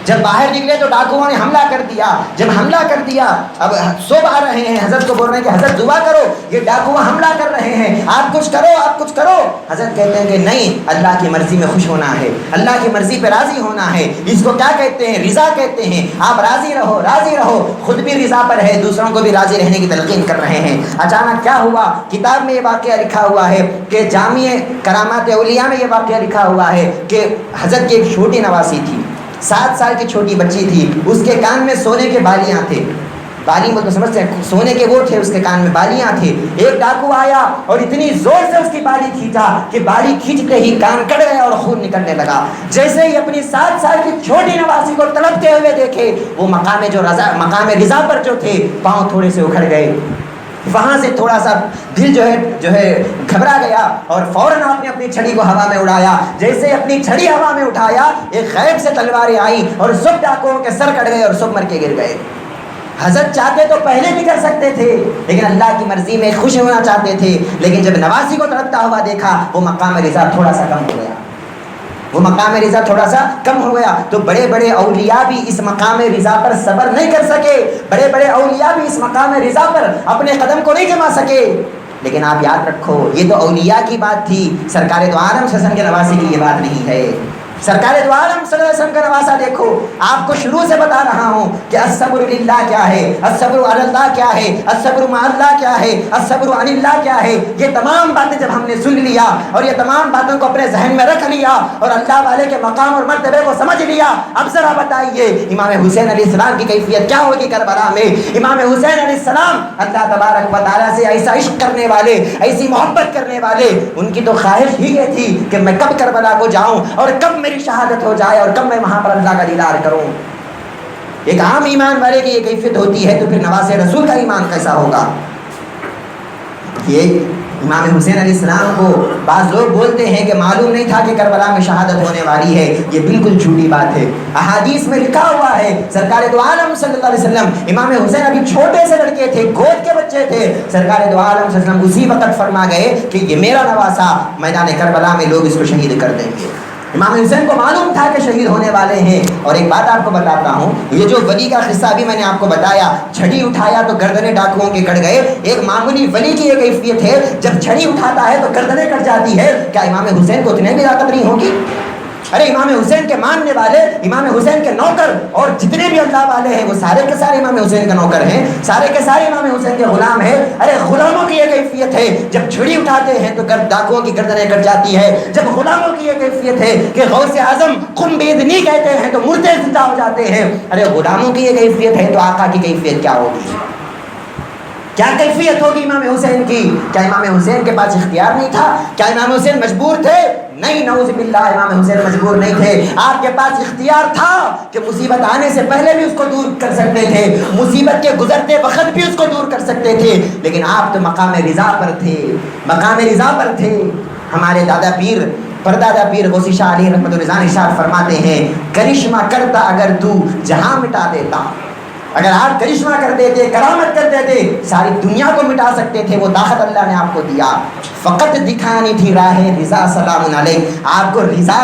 جب باہر نکلے تو ڈاکوؤں نے حملہ کر دیا، جب حملہ کر دیا اب سب آ رہے ہیں، حضرت کو بول رہے ہیں کہ حضرت دعا کرو، یہ ڈاکو حملہ کر رہے ہیں، آپ کچھ کرو، آپ کچھ کرو۔ حضرت کہتے ہیں کہ نہیں، اللہ کی مرضی میں خوش ہونا ہے، اللہ کی مرضی پہ راضی ہونا ہے، اس کو کیا کہتے ہیں، رضا کہتے ہیں۔ آپ راضی رہو، راضی رہو، خود بھی رضا پر ہے، دوسروں کو بھی راضی رہنے کی تلقین کر رہے ہیں۔ اچانک کیا ہوا، کتاب میں یہ واقعہ لکھا ہوا ہے کہ جامع کرامات اولیاء میں یہ واقعہ لکھا ہوا ہے کہ حضرت کی ایک چھوٹی نواسی تھی، 7 سال کی چھوٹی بچی تھی، اس کے کان میں سونے کے بالیاں تھے، بالی وہ تو سمجھتے ہیں، سونے کے وہ تھے، اس کے کان میں بالیاں تھے۔ ایک ڈاکو آیا اور اتنی زور سے اس کی بالی کھینچا کہ بالی کھینچتے ہی کان کٹ گیا اور خون نکلنے لگا۔ جیسے ہی اپنی 7 سال کی چھوٹی نواسی کو تڑپتے ہوئے دیکھے، وہ مقام رضا پر جو تھے، پاؤں تھوڑے سے اکھڑ گئے، وہاں سے تھوڑا سا دل جو ہے گھبرا گیا اور فوراً آپ نے اپنی چھڑی کو ہوا میں اڑایا۔ جیسے اپنی چھڑی ہوا میں اٹھایا، ایک غیب سے تلواریں آئیں اور سب ڈاکوؤں کے سر کٹ گئے اور سب مر کے گر گئے۔ حضرت چاہتے تو پہلے بھی کر سکتے تھے، لیکن اللہ کی مرضی میں خوش ہونا چاہتے تھے، لیکن جب نواسی کو تڑپتا ہوا دیکھا، وہ مقام رضا تھوڑا سا کم ہو گیا، وہ مقام رضا تھوڑا سا کم ہو گیا۔ تو بڑے بڑے اولیاء بھی اس مقام رضا پر صبر نہیں کر سکے، بڑے بڑے اولیاء بھی اس مقام رضا پر اپنے قدم کو نہیں جما سکے۔ لیکن آپ یاد رکھو، یہ تو اولیاء کی بات تھی، سرکار دو عالم صلی اللہ علیہ وسلم کے نواسی کی یہ بات نہیں ہے۔ سرکار دو عالم صلی اللہ علیہ وسلم کا نواسا دیکھو، آپ کو شروع سے بتا رہا ہوں کہ الصبر للہ کیا ہے، الصبر علی اللہ کیا ہے، الصبر مع اللہ کیا ہے، الصبر عن اللہ کیا ہے. یہ تمام باتیں جب ہم نے سن لیا اور یہ تمام باتوں کو اپنے ذہن میں رکھ لیا اور اللہ والے کے مقام اور مرتبے کو سمجھ لیا، اب ذرا بتائیے امام حسین علیہ السلام کی کیفیت کیا ہوگی کربلا میں. امام حسین علیہ السلام اللہ تبارک و تعالیٰ سے ایسا عشق کرنے والے، ایسی محبت کرنے والے، ان کی تو خواہش ہی یہ تھی کہ میں کب کربلا کو جاؤں اور کب میری شہادت ہو جائے اور کب میں وہاں پر اللہ کا دیدار کروں. ایک عام ایمان والے کی یہ کیفیت ہوتی ہے تو پھر نواز رسول کا ایمان کیسا ہوگا. یہ امام حسین علیہ السلام کو بعض لوگ بولتے ہیں کہ معلوم نہیں تھا کہ کربلا میں شہادت ہونے والی ہے. یہ بالکل جھوٹی بات ہے. احادیث میں لکھا ہوا ہے، سرکار دو عالم صلی اللہ علیہ وسلم، امام حسین ابھی چھوٹے سے لڑکے تھے، گود کے بچے تھے، سرکار دو عالم صلی اللہ علیہ وسلم اسی وقت فرما گئے کہ یہ میرا نواسا میدان کربلا میں لوگ اس کو شہید کر دیں گے. امام حسین کو معلوم تھا کہ شہید ہونے والے ہیں. اور ایک بات آپ کو بتاتا ہوں، یہ جو ولی کا قصہ بھی میں نے آپ کو بتایا، چھڑی اٹھایا تو گردنیں ڈاکوؤں کے کٹ گئے. ایک معمولی ولی کی یہ کیفیت ہے، جب چھڑی اٹھاتا ہے تو گردنیں کٹ جاتی ہے. کیا امام حسین کو اتنے بھی طاقت نہیں ہوگی؟ ارے امام حسین کے ماننے والے، امام حسین کے نوکر اور جتنے بھی اللہ والے ہیں وہ سارے کے سارے امام حسین کے نوکر ہیں، سارے کے سارے امام حسین کے غلام ہیں. ارے غلاموں کی یہ کیفیت ہے، جب چھڑی اٹھاتے ہیں تو ڈاکوؤں کی گردنیں کٹ جاتی ہے. جب غلاموں کی یہ کیفیت ہے کہ غوث اعظم قم بیدنی کہتے ہیں تو مردے زندہ ہو جاتے ہیں. ارے غلاموں کی یہ کیفیت ہے تو آقا کی کیفیت کیا ہوگی؟ کیا کیفیت ہوگی امام حسین کی؟ کیا امام حسین کے پاس اختیار نہیں تھا؟ کیا امام حسین مجبور تھے؟ نہیں، نعوذ باللہ، امام حسین مجبور نہیں تھے. آپ کے پاس اختیار تھا کہ مصیبت آنے سے پہلے بھی اس کو دور کر سکتے تھے، مصیبت کے گزرتے وقت بھی اس کو دور کر سکتے تھے، لیکن آپ تو مقام رضا پر تھے، مقام رضا پر تھے. ہمارے دادا پیر، پردادا پیر غوثی شاہ علی رحمۃ اللہ علیہ ارشاد فرماتے ہیں، کرشمہ کرتا اگر تو جہاں مٹا دیتا. اگر آپ کرشمہ کر دیتے، کرامت کر دیتے، ساری دنیا کو مٹا سکتے تھے. وہ طاقت اللہ نے آپ کو دیا. فقط دکھانی تھی راہ رضا سلام علیہ. آپ کو رضا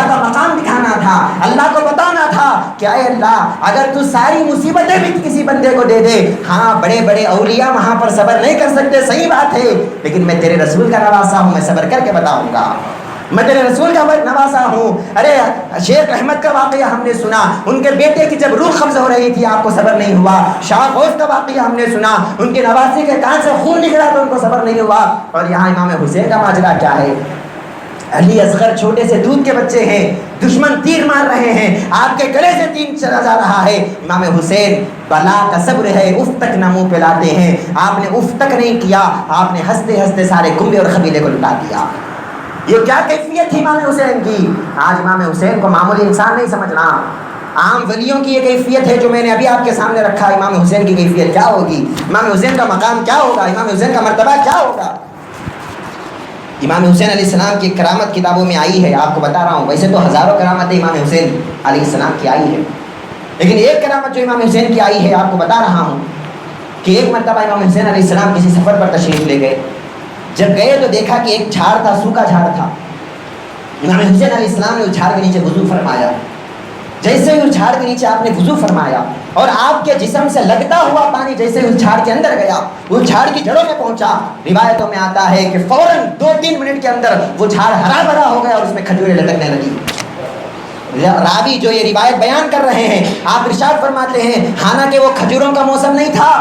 کا مقام دکھانا تھا. اللہ کو بتانا تھا کہ اے اللہ، اگر تو ساری مصیبتیں بھی کسی بندے کو دے دے، ہاں بڑے بڑے اولیاء وہاں پر صبر نہیں کر سکتے، صحیح بات ہے، لیکن میں تیرے رسول کا نواسا ہوں، میں صبر کر کے بتاؤں گا. میں تیرے رسول کا نواسا ہوں. ارے شیخ احمد کا واقعہ ہم نے سنا، ان کے بیٹے کی جب روح قبض ہو رہی تھی آپ کو صبر نہیں ہوا. شاہ غوث کا واقعہ ہم نے سنا، ان کے نواسی کے کان سے خون نکلا تو ان کو صبر نہیں ہوا. اور یہاں امام حسین کا ماجرا کیا ہے؟ علی اصغر چھوٹے سے دودھ کے بچے ہیں، دشمن تیر مار رہے ہیں، آپ کے گلے سے تیر چلا جا رہا ہے. امام حسین بلا کا صبر ہے، اف تک نہ منہ پلاتے ہیں. آپ نے اف تک نہیں کیا، آپ نے ہنستے ہنستے سارے کنبے اور قبیلے کو لٹا دیا. یہ کیا کیفیت تھی امام حسین کی؟ آج امام حسین کو معمولی انسان نہیں سمجھنا. عام ولیوں کی یہ کیفیت ہے جو میں نے ابھی آپ کے سامنے رکھا. امام حسین کی کیفیت کیا ہوگی؟ امام حسین کا مقام کیا ہوگا؟ امام حسین کا مرتبہ کیا ہوگا؟ امام حسین علیہ السلام کی کرامت کتابوں میں آئی ہے، آپ کو بتا رہا ہوں. ویسے تو ہزاروں کرامتیں امام حسین علیہ السلام کی آئی ہے، لیکن ایک کرامت جو امام حسین کی آئی ہے آپ کو بتا رہا ہوں کہ ایک مرتبہ امام حسین علیہ السلام کسی سفر پر تشریف لے گئے. جب گئے تو دیکھا کہ ایک جھاڑ تھا، سوکھا جھاڑ تھا. امام حسین علیہ السلام نے اس جھاڑ کے نیچے وضو فرمایا. جیسے ہی اس جھاڑ کے نیچے آپ نے وضو فرمایا اور آپ کے جسم سے لگتا ہوا پانی جیسے اس جھاڑ کے اندر گیا، اس جھاڑ کی جڑوں میں پہنچا، روایتوں میں آتا ہے کہ فوراً 2-3 منٹ کے اندر وہ جھاڑ ہرا بھرا ہو گیا اور اس میں کھجوریں لٹکنے لگی. راوی جو یہ روایت بیان کر رہے ہیں آپ ارشاد فرماتے ہیں، حالانکہ وہ کھجوروں کا موسم نہیں تھا.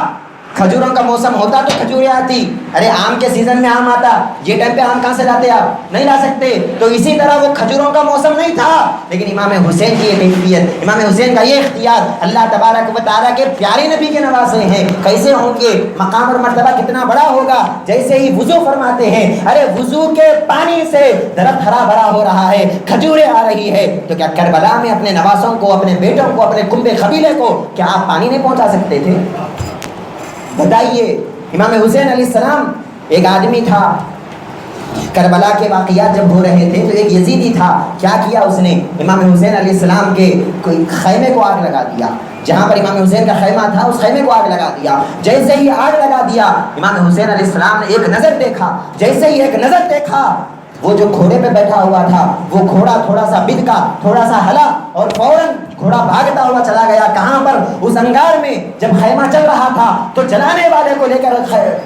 کھجوروں کا موسم ہوتا تو کھجوریں آتی. ارے آم کے سیزن میں آم آتا، یہ ٹائم پہ آم کہاں سے لاتے؟ آپ نہیں لا سکتے. تو اسی طرح وہ کھجوروں کا موسم نہیں تھا. لیکن امام حسین کی یہ کیفیت، امام حسین کا یہ اختیار، اللہ تبارک و تعالیٰ کے پیارے نبی کے نواسے ہیں. کیسے ہوں گے؟ مقام اور مرتبہ کتنا بڑا ہوگا. جیسے ہی وضو فرماتے ہیں، ارے وضو کے پانی سے درخت ہرا بھرا ہو رہا ہے، کھجوریں آ رہی ہے. تو کیا کربلا میں اپنے نواسوں کو، اپنے بیٹوں کو، اپنے کنبے قبیلے کو کیا آپ پانی نہیں پہنچا سکتے تھے؟ بتائیے. امام حسین علیہ السلام، ایک آدمی تھا، کربلا کے واقعات جب ہو رہے تھے تو ایک یزیدی تھا. کیا کیا اس نے؟ امام حسین علیہ السلام کے کوئی خیمے کو آگ لگا دیا. جہاں پر امام حسین کا خیمہ تھا اس خیمے کو آگ لگا دیا. جیسے ہی آگ لگا دیا، امام حسین علیہ السلام نے ایک نظر دیکھا. جیسے ہی ایک نظر دیکھا، وہ جو گھوڑے پہ بیٹھا ہوا تھا وہ گھوڑا تھوڑا سا بدکا، تھوڑا سا ہلا اور فوراً گھوڑا بھاگتا ہوا چلا گیا. کہاں پر؟ اس انگار میں. جب خیمہ چل رہا تھا تو جلانے والے کو لے کر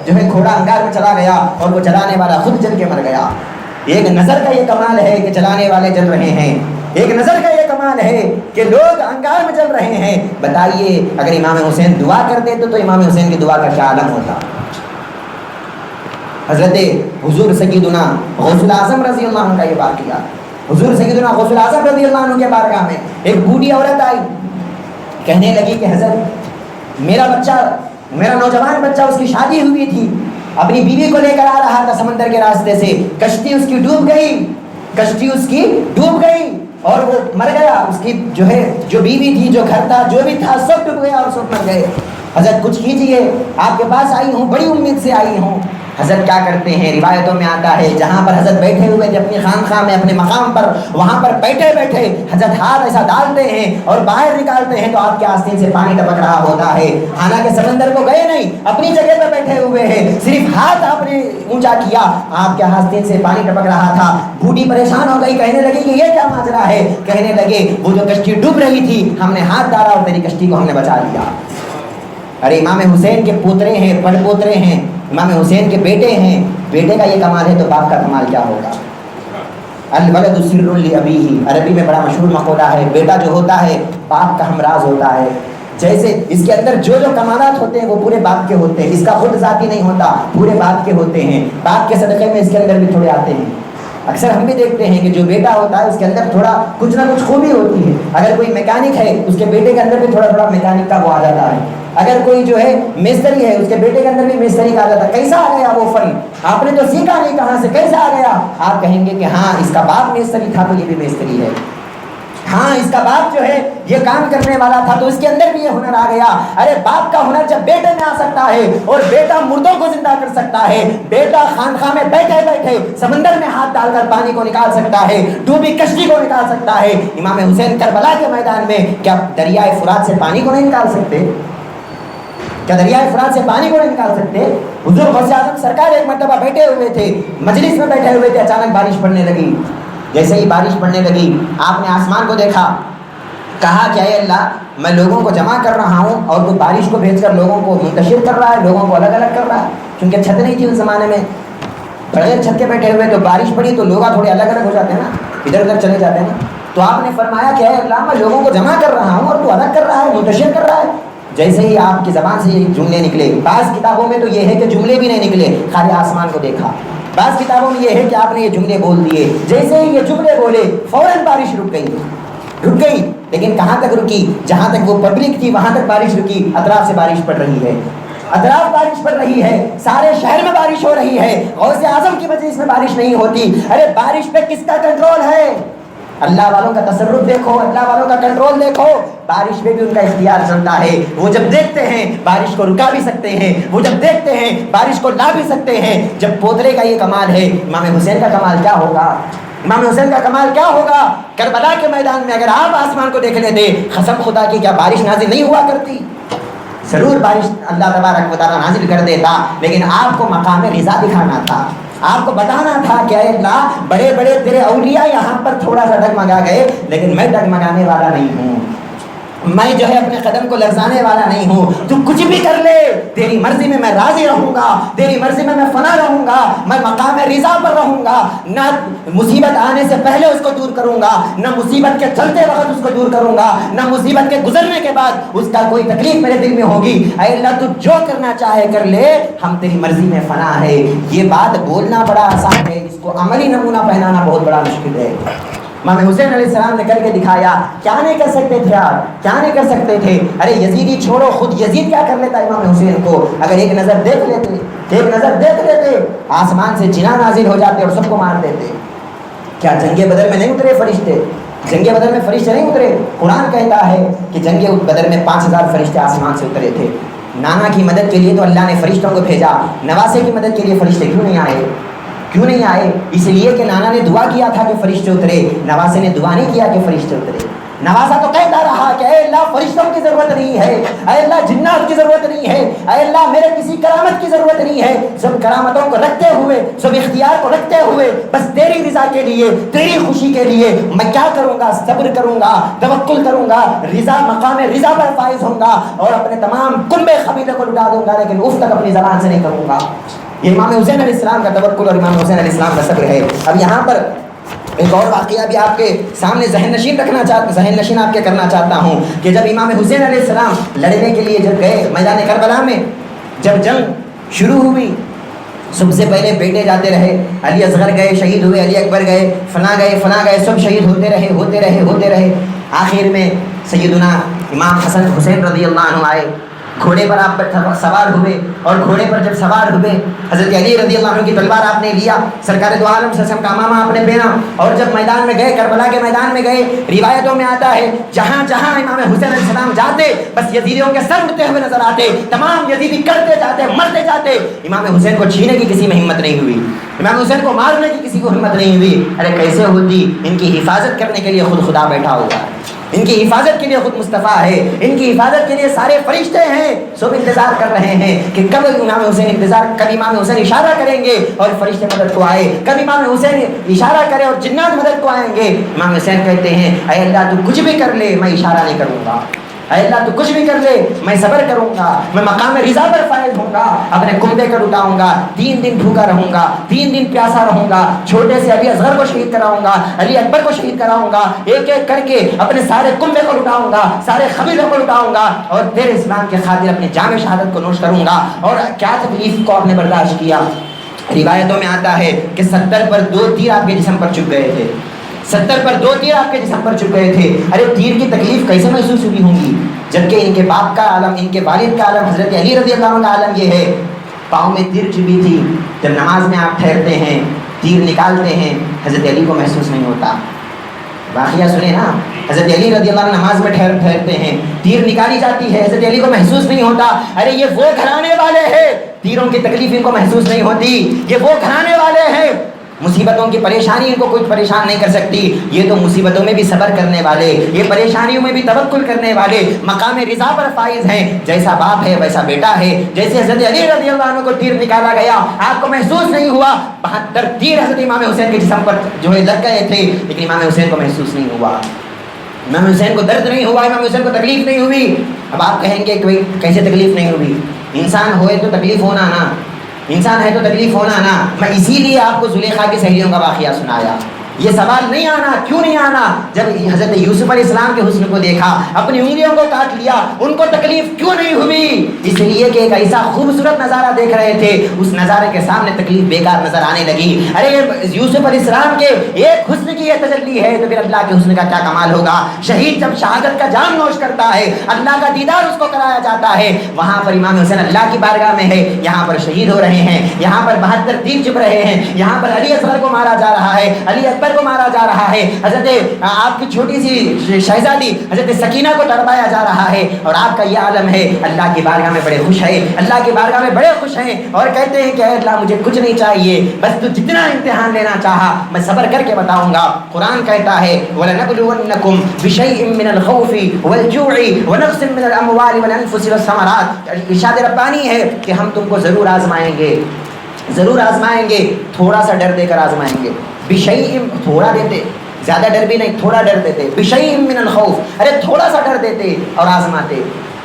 جو ہے گھوڑا انگار میں چلا گیا اور وہ جلانے والا خود جل کے مر گیا. ایک نظر کا یہ کمال ہے کہ جلانے والے جل رہے ہیں. ایک نظر کا یہ کمال ہے کہ لوگ انگار میں چل رہے ہیں. بتائیے اگر امام حسین دعا کر دیتے تو امام حسین کی دعا کا کیا عالم ہوتا. حضرت حضور سیدنا غوث الاعظم رضی اللہ عنہ کا یہ واقعہ. حضور سیدنا غوث الاعظم رضی اللہ عنہ کے بارگاہ میں ایک بوڑھی عورت آئی, کہنے لگی کہ حضرت میرا نوجوان بچہ, اس کی شادی ہوئی تھی, اپنی بیوی کو لے کر آ رہا تھا سمندر کے راستے سے, کشتی اس کی ڈوب گئی اور وہ مر گیا. اس کی جو بیوی تھی, جو گھر تھا, جو بھی تھا, سب ڈوب گیا اور سب مر گئے. حضرت کچھ کیجئے, آپ کے پاس آئی ہوں, بڑی امید سے آئی ہوں. حضرت کیا کرتے ہیں, روایتوں میں آتا ہے جہاں پر حضرت بیٹھے ہوئے تھے اپنی خانقاہ میں, اپنے مقام پر, وہاں پر بیٹھے حضرت ہاتھ ایسا ڈالتے ہیں اور باہر نکالتے ہیں تو آپ کے آستین سے پانی ٹپک رہا ہوتا ہے. حالانکہ سمندر کو گئے نہیں, اپنی جگہ پر بیٹھے ہوئے ہیں, صرف ہاتھ آپ نے اونچا کیا, آپ کے آستین سے پانی ٹپک رہا تھا. بوڑھی پریشان ہو گئی, کہنے لگی کہ یہ کیا ماجرا ہے. کہنے لگے وہ جو کشتی ڈوب رہی تھی ہم نے ہاتھ ڈالا اور تیری کشتی کو ہم نے بچا لیا. ارے امام حسین کے پوترے ہیں, پڑ پوترے ہیں, امام حسین کے بیٹے ہیں. بیٹے کا یہ کمال ہے تو باپ کا کمال کیا ہوگا. الولد سر لابیہ, عربی میں بڑا مشہور مقولہ ہے, بیٹا جو ہوتا ہے باپ کا ہمراز ہوتا ہے. جیسے اس کے اندر جو کمالات ہوتے ہیں وہ پورے باپ کے ہوتے ہیں, اس کا خود ذاتی نہیں ہوتا, پورے باپ کے ہوتے ہیں. باپ کے صدقے میں اس کے اندر بھی تھوڑے آتے ہیں. اکثر ہم بھی دیکھتے ہیں کہ جو بیٹا ہوتا ہے اس کے اندر تھوڑا کچھ نہ کچھ خوبی ہوتی ہے. اگر کوئی میکینک ہے اس کے بیٹے کے اندر بھی تھوڑا تھوڑا میکینک کا وہ آ جاتا ہے. اگر کوئی میستری ہے اس کے بیٹے کے اندر بھی میستری کا آ جاتا ہے. کیسا آ گیا وہ فن, آپ نے تو سیکھا نہیں, کہاں سے کیسا آ گیا. آپ کہیں گے کہ ہاں اس کا باپ میستری تھا تو یہ بھی میستری ہے. ہاں اس کا باپ یہ کام کرنے والا تھا تو اس کے اندر بھی یہ ہنر آ گیا. ارے باپ کا ہنر جب بیٹے میں آ سکتا ہے اور بیٹا مردوں کو زندہ کر سکتا ہے, بیٹا خانقاہ میں بیٹھے بیٹھے سمندر میں ہاتھ ڈال کر پانی کو نکال سکتا ہے, ڈوبی کشتی کو نکال سکتا ہے. امام حسین کربلا کے میدان میں کیا دریائے فرات سے پانی کو نہیں نکال سکتے؟ کیا دریائے فرات سے پانی کو نہیں نکال سکتے؟ حضور غوث اعظم سرکار ایک مرتبہ بیٹھے ہوئے تھے, مجلس میں بیٹھے ہوئے تھے, اچانک بارش پڑنے لگی. جیسے ہی بارش پڑنے لگی آپ نے آسمان کو دیکھا, کہا کہ اے اللہ میں لوگوں کو جمع کر رہا ہوں اور تو بارش کو بھیج کر لوگوں کو منتشر کر رہا ہے, لوگوں کو الگ الگ کر رہا ہے. کیونکہ چھت نہیں تھی اس زمانے میں, بغیر چھت کے بیٹھے ہوئے, تو بارش پڑی تو لوگ تھوڑے الگ الگ ہو جاتے ہیں نا, ادھر ادھر چلے جاتے ہیں نا. تو آپ نے فرمایا کہ اے اللہ میں لوگوں کو جمع کر رہا ہوں اور تو الگ کر رہا ہے, منتشر کر رہا ہے. جیسے ہی آپ کی زبان سے یہ جملے نکلے, بعض کتابوں میں تو یہ ہے کہ جملے بھی نہیں نکلے, خالی آسمان کو دیکھا. بعض کتابوں میں یہ ہے کہ آپ نے یہ جملے بول دیے. جیسے ہی یہ جملے بولے فوراً بارش رک گئی. لیکن کہاں تک رکی؟ جہاں تک وہ پبلک تھی وہاں تک بارش رکی. اطراف سے بارش پڑ رہی ہے, اطراف بارش پڑ رہی ہے, سارے شہر میں بارش ہو رہی ہے. غوث اعظم کی وجہ سے بارش نہیں ہوتی. ارے بارش پہ کس کا کنٹرول ہے؟ اللہ والوں کا تصرف دیکھو, اللہ والوں کا کنٹرول دیکھو. بارش میں بھی ان کا اختیار چلتا ہے. وہ جب دیکھتے ہیں بارش کو رکا بھی سکتے ہیں, وہ جب دیکھتے ہیں بارش کو لا بھی سکتے ہیں. جب پوترے کا یہ کمال ہے, امام حسین کا کمال کیا ہوگا؟ امام حسین کا کمال کیا ہوگا؟ کربلا کے میدان میں اگر آپ آسمان کو دیکھ لیتے, قسم خدا کی کیا بارش نازل نہیں ہوا کرتی؟ ضرور بارش اللہ تبارک و تعالیٰ نازل کر دیتا, لیکن آپ کو مقام رضا دکھانا تھا, آپ کو بتانا تھا کہ اے اللہ بڑے بڑے تیرے اولیاء یہاں پر تھوڑا سا ڈگمگا گئے, لیکن میں ڈگمگانے والا نہیں ہوں, میں اپنے قدم کو لرزانے والا نہیں ہوں. تو کچھ بھی کر لے, تیری مرضی میں راضی رہوں گا, تیری مرضی میں فنا رہوں گا, میں مقام رضا پر رہوں گا. نہ مصیبت آنے سے پہلے اس کو دور کروں گا, نہ مصیبت کے چلتے وقت اس کو دور کروں گا, نہ مصیبت کے گزرنے کے بعد اس کا کوئی تکلیف میرے دل میں ہوگی. اے اللہ تو جو کرنا چاہے کر لے, ہم تیری مرضی میں فنا ہے. یہ بات بولنا بڑا آسان ہے, اس کو عملی نمونہ پہنانا بہت بڑا مشکل ہے. امام حسین علیہ السلام نے کر کے دکھایا. کیا نہیں کر سکتے تھے آپ, کیا نہیں کر سکتے تھے؟ ارے یزیدی چھوڑو, خود یزید کیا کر لیتا امام حسین کو؟ اگر ایک نظر دیکھ لیتے آسمان سے جناح نازل ہو جاتے اور سب کو مار دیتے. کیا جنگ بدر میں نہیں اترے فرشتے؟ جنگ بدر میں فرشتے نہیں اترے؟ قرآن کہتا ہے کہ جنگ بدر میں 5000 فرشتے آسمان سے اترے تھے. نانا کی مدد کے لیے تو اللہ نے فرشتوں کو بھیجا, نواسے کی مدد کے لیے فرشتے کیوں نہیں آئے؟ اس لیے کہ نانا نے دعا کیا تھا کہ فرشتے اترے, نواسے نے دعا نہیں کیا کہ فرشتے اترے. نواسا تو کہتا رہا کہ اے اللہ فرشتوں کی ضرورت نہیں ہے, اے اللہ جنات کی ضرورت نہیں ہے, اے اللہ میرے کسی کرامت کی ضرورت نہیں ہے. سب کرامتوں کو رکھتے ہوئے, سب اختیار کو رکھتے ہوئے, بس تیری رضا کے لیے, تیری خوشی کے لیے میں کیا کروں گا؟ صبر کروں گا, توکل کروں گا, رضا مقام رضا پر فائز ہوں گا اور اپنے تمام کنبے قبیلے کو لٹا دوں گا, لیکن اف تک اپنی زبان سے نہیں کروں گا. یہ امام حسین علیہ السلام کا توکل اور امام حسین علیہ السلام کا صبر ہے. اب یہاں پر ایک اور واقعہ بھی آپ کے سامنے ذہن نشین آپ کے کرنا چاہتا ہوں کہ جب امام حسین علیہ السلام لڑنے کے لیے جب گئے میدان کربلا میں، جب جنگ شروع ہوئی، سب سے پہلے بیٹے جاتے رہے، علی اصغر گئے شہید ہوئے، علی اکبر گئے، فلاں گئے، سب شہید ہوتے رہے۔ آخر میں سیدنا امام حسن حسین رضی اللہ عنہ آئے، گھوڑے پر آپ سوار ہوئے، اور گھوڑے پر جب سوار ہوئے حضرت علی رضی اللہ عنہ کی تلوار آپ نے لیا، سرکار دو عالم صلی اللہ علیہ وسلم کا امامہ آپ نے پہنا، اور جب میدان میں گئے، کربلا کے میدان میں گئے، روایتوں میں آتا ہے جہاں جہاں امام حسین علیہ السلام جاتے بس یزیدیوں کے سر اٹھتے ہوئے نظر آتے، تمام یزیدی کرتے جاتے، مرتے جاتے، امام حسین کو چھینے کی کسی میں ہمت نہیں ہوئی، امام حسین کو مارنے کی کسی کو ہمت نہیں ہوئی۔ ارے کیسے ہوتی؟ ان کی حفاظت کرنے کے لیے خود خدا بیٹھا ہوگا، ان کی حفاظت کے لیے خود مصطفیٰ ہے، ان کی حفاظت کے لیے سارے فرشتے ہیں، سب انتظار کر رہے ہیں کہ کب امام حسین اشارہ کریں گے اور فرشتے مدد کو آئے، کب امام حسین اشارہ کرے اور جنات مدد کو آئیں گے۔ امام حسین کہتے ہیں اے اللہ تو کچھ بھی کر لے میں اشارہ نہیں کروں گا، اے اللہ تو کچھ بھی کر لے میں صبر کروں گا، میں مقام رضا پر فائز ہوں گا، اپنے کنبے کا لٹاؤں گا، 3 دن بھوکا رہوں گا، 3 دن پیاسا رہوں گا، چھوٹے سے علی اصغر کو شہید کراؤں گا، علی اکبر کو شہید کراؤں گا، ایک ایک کر کے اپنے سارے کنبے کو لٹاؤں گا، سارے قبیلوں کو لٹاؤں گا، اور تیرے اسلام کے خاطر اپنی جام شہادت کو نوش کروں گا۔ اور کیا تکلیف کو آپ نے برداشت کیا؟ روایتوں میں آتا ہے کہ 70 پر 2 تیر آپ کے جسم پر چپ گئے تھے، 70 پر 2 تیر آپ کے جسم پر چپ گئے تھے۔ ارے تیر کی تکلیف کیسے محسوس ہوئی ہوں گی؟ جبکہ ان کے باپ کا عالم، ان کے والد کا عالم حضرت علی رضی اللہ عنہ کا عالم یہ ہے، پاؤں میں تیر چبھی تھی، جب نماز میں آپ ٹھہرتے ہیں تیر نکالتے ہیں، حضرت علی کو محسوس نہیں ہوتا۔ واقعہ سنیں نا، حضرت علی رضی اللہ عنہ نماز میں ٹھہرتے ہیں، تیر نکالی جاتی ہے، حضرت علی کو محسوس نہیں ہوتا۔ ارے یہ وہ گھرانے والے ہیں، تیروں کی تکلیف ان کو محسوس نہیں ہوتی، یہ وہ گھرانے والے ہیں، مصیبتوں کی پریشانی ان کو کچھ پریشان نہیں کر سکتی، یہ تو مصیبتوں میں بھی صبر کرنے والے، یہ پریشانیوں میں بھی توکل کرنے والے، مقام رضا پر فائز ہیں، جیسا باپ ہے ویسا بیٹا ہے۔ جیسے حضرت علی رضی اللہ عنہ کو تیر نکالا گیا، آپ کو محسوس نہیں ہوا، 72 تیر حضرت امام حسین کے جسم پر جو ہے لگ گئے تھے، لیکن امام حسین کو محسوس نہیں ہوا، امام حسین کو درد نہیں ہوا، امام حسین کو تکلیف نہیں ہوئی۔ اب آپ کہیں گے کہ کیسے تکلیف نہیں ہوئی؟ انسان ہوئے تو تکلیف ہونا نا، انسان ہے تو تکلیف ہونا نا۔ میں اسی لیے آپ کو زلیخا کی سہیلیوں کا واقعہ سنایا۔ یہ سوال نہیں آنا، کیوں نہیں آنا؟ جب حضرت یوسف علیہ السلام کے حسن کو دیکھا، اپنی انگلیوں کو کاٹ لیا، ان کو تکلیف کیوں نہیں ہوئی؟ اس لیے کہ ایک ایسا خوبصورت نظارہ دیکھ رہے تھے، اس نظارے کے سامنے تکلیف بیکار نظر آنے لگی۔ ارے یوسف علیہ السلام کے ایک حسن کی یہ تجلی ہے تو پھر اللہ کے حسن کا کیا کمال ہوگا؟ شہید جب شہادت کا جام نوش کرتا ہے، اللہ کا دیدار اس کو کرایا جاتا ہے، وہاں پر امام حسین اللہ کی بارگاہ میں ہے، یہاں پر شہید ہو رہے ہیں، یہاں پر 72 تیر چپ رہے ہیں، یہاں پر علی اصغر کو مارا جا رہا ہے، علی اکبر کو مارا جا رہا ہے، حضرت آپ کی چھوٹی سی شہزادی حضرت سکینہ کو تڑپایا جا رہا ہے، اور آپ کا یہ عالم ہے، اللہ کی بارگاہ میں بڑے خوش ہیں، اللہ کی بارگاہ میں بڑے خوش ہیں، اور کہتے ہیں کہ اے اللہ مجھے کچھ نہیں چاہیے، بس تو جتنا امتحان لینا چاہا میں صبر کر کے بتاؤں گا۔ قرآن کہتا ہے وَلَنَبْلُوَنَّكُمْ بِشَيْءٍ مِّنَ الْخَوْفِ وَالْجُوعِ وَنَقْصٍ مِّنَ الْأَمْوَالِ وَالْأَنفُسِ وَالثَّمَرَاتِ۔ ارشاد ربانی ہے کہ ہم تم کو ضرور آزمائیں گے، ضرور آزمائیں گے، تھوڑا سا ڈر دے کر آزمائیں گے۔ بشیء تھوڑا دیتے، زیادہ ڈر بھی نہیں، تھوڑا ڈر دیتے، بشیء من الخوف، ارے تھوڑا سا ڈر دیتے اور آزماتے،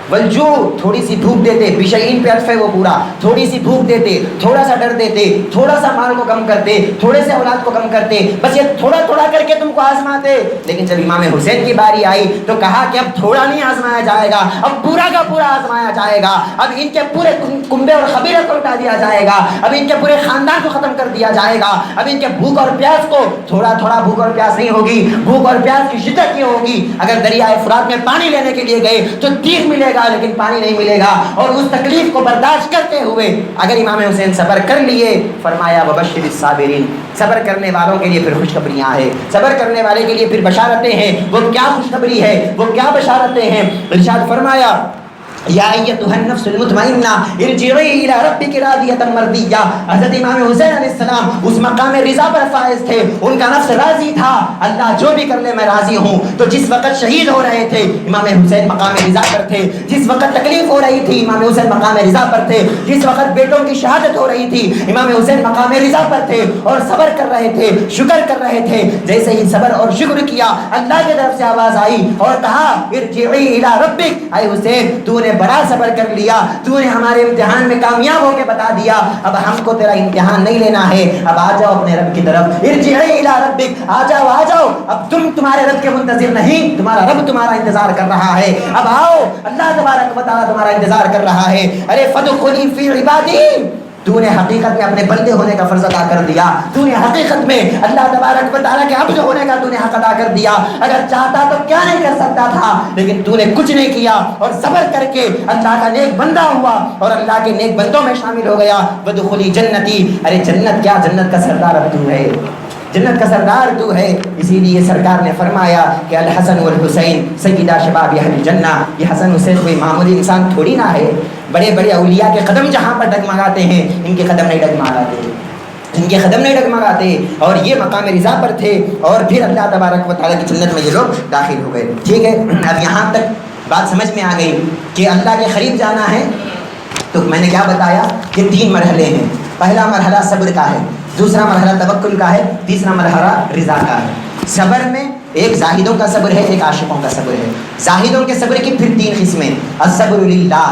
والجوع تھوڑی سی بھوک دیتے، بشیء پہ عطف ہے وہ پورا، تھوڑی سی بھوک دیتے، تھوڑا سا ڈر دیتے، تھوڑا سا مال کو کم کرتے، تھوڑے سے اولاد کو کم کرتے، بس یہ تھوڑا تھوڑا کر کے تم کو آزماتے۔ لیکن جب امام حسین کی باری آئی تو کہا کہ اب تھوڑا نہیں آزمایا جائے گا، اب پورا کا پورا آزمایا جائے گا، اب ان کے پورے کنبے اور قبیلے کو لٹا دیا جائے گا، اب ان کے پورے خاندان کو ختم کر دیا جائے گا، اب ان کے بھوک اور پیاس کو، تھوڑا تھوڑا بھوک اور پیاس نہیں ہوگی، بھوک اور پیاس کی شدت یہ ہوگی، اگر دریائے فرات میں پانی لینے کے لیے گئے تو تیر ملے گا لیکن پانی نہیں ملے گا، اور اس تکلیف کو برداشت کرتے ہوئے اگر امام حسین صبر کر لیے، فرمایا وبشر الصابرین، صبر کرنے والوں کے لیے پھر خوشخبریاں ہیں، صبر کرنے والے کے لیے پھر بشارتیں ہیں۔ وہ کیا خوشخبری ہے، وہ کیا بشارتیں ہیں؟ ارشاد فرمایا یا ایتھا النفس المطمئنہ ارجعی الی ربک راضیۃ مرضیہ۔ حضرت امام حسین علیہ السلام اس مقام رضا پر فائز تھے، ان کا نفس راضی تھا، اللہ جو بھی کر لے میں راضی ہوں۔ تو جس وقت شہید ہو رہے تھے امام حسین مقام رضا پر تھے، جس وقت تکلیف ہو رہی تھی امام حسین مقام رضا پر تھے، جس وقت بیٹوں کی شہادت ہو رہی تھی امام حسین مقام رضا پر تھے، اور صبر کر رہے تھے، شکر کر رہے تھے۔ جیسے ہی صبر اور شکر کیا، اللہ کی طرف سے آواز آئی اور کہا ارجعی الی ربک، اے حسین تو نے نے بڑا صبر کر لیا، تو نے ہمارے امتحان میں کامیاب ہو کے بتا دیا، اب ہم کو تیرا امتحان نہیں لینا ہے، اب آ جاؤ اپنے رب کی طرف، ارجعی الی ربک، آ جاؤ، اب تم تمہارے رب کے منتظر نہیں، تمہارا رب تمہارا انتظار کر رہا ہے، اب آؤ، اللہ تبارک و تعالیٰ تمہارا انتظار کر رہا ہے۔ ارے فادخلی فی عبادی، تو نے حقیقت میں اپنے بندے ہونے کا فرض ادا کر دیا، تو نے حقیقت میں اللہ تبارک و تعالیٰ کے عبد ہونے کا تو نے حق ادا کر دیا، اگر چاہتا تو کیا نہیں کر سکتا تھا، لیکن تو نے کچھ نہیں کیا اور صبر کر کے اللہ کا نیک بندہ ہوا اور اللہ کے نیک بندوں میں شامل ہو گیا۔ وادخلی جنتی، ارے جنت کیا، جنت کا سردار اب تو ہے، جنت کا سردار تو ہے، اسی لیے سرکار نے فرمایا کہ الحسن والحسین سیدہ شباب اہل الجنہ، یہ حسن حسین کوئی معمولی انسان تھوڑی نہ ہے، بڑے بڑے اولیاء کے قدم جہاں پر ڈگمگاتے ہیں ان کے قدم نہیں ڈگمگاتے، ان کے قدم نہیں ڈگمگاتے، اور یہ مقام رضا پر تھے، اور پھر اللہ تبارک و تعالیٰ کی جنت میں یہ لوگ داخل ہو گئے۔ ٹھیک ہے، اب یہاں تک بات سمجھ میں آ گئی کہ اللہ کے قریب جانا ہے، تو میں نے کیا بتایا کہ 3 مرحلے ہیں، پہلا مرحلہ صبر کا ہے، دوسرا مرحلہ توکل کا ہے، تیسرا مرحلہ رضا کا ہے۔ صبر میں ایک زاہدوں کا صبر ہے، ایک عاشقوں کا صبر ہے۔ زاہدوں کے صبر کی پھر 3 قسمیں، الصبر للہ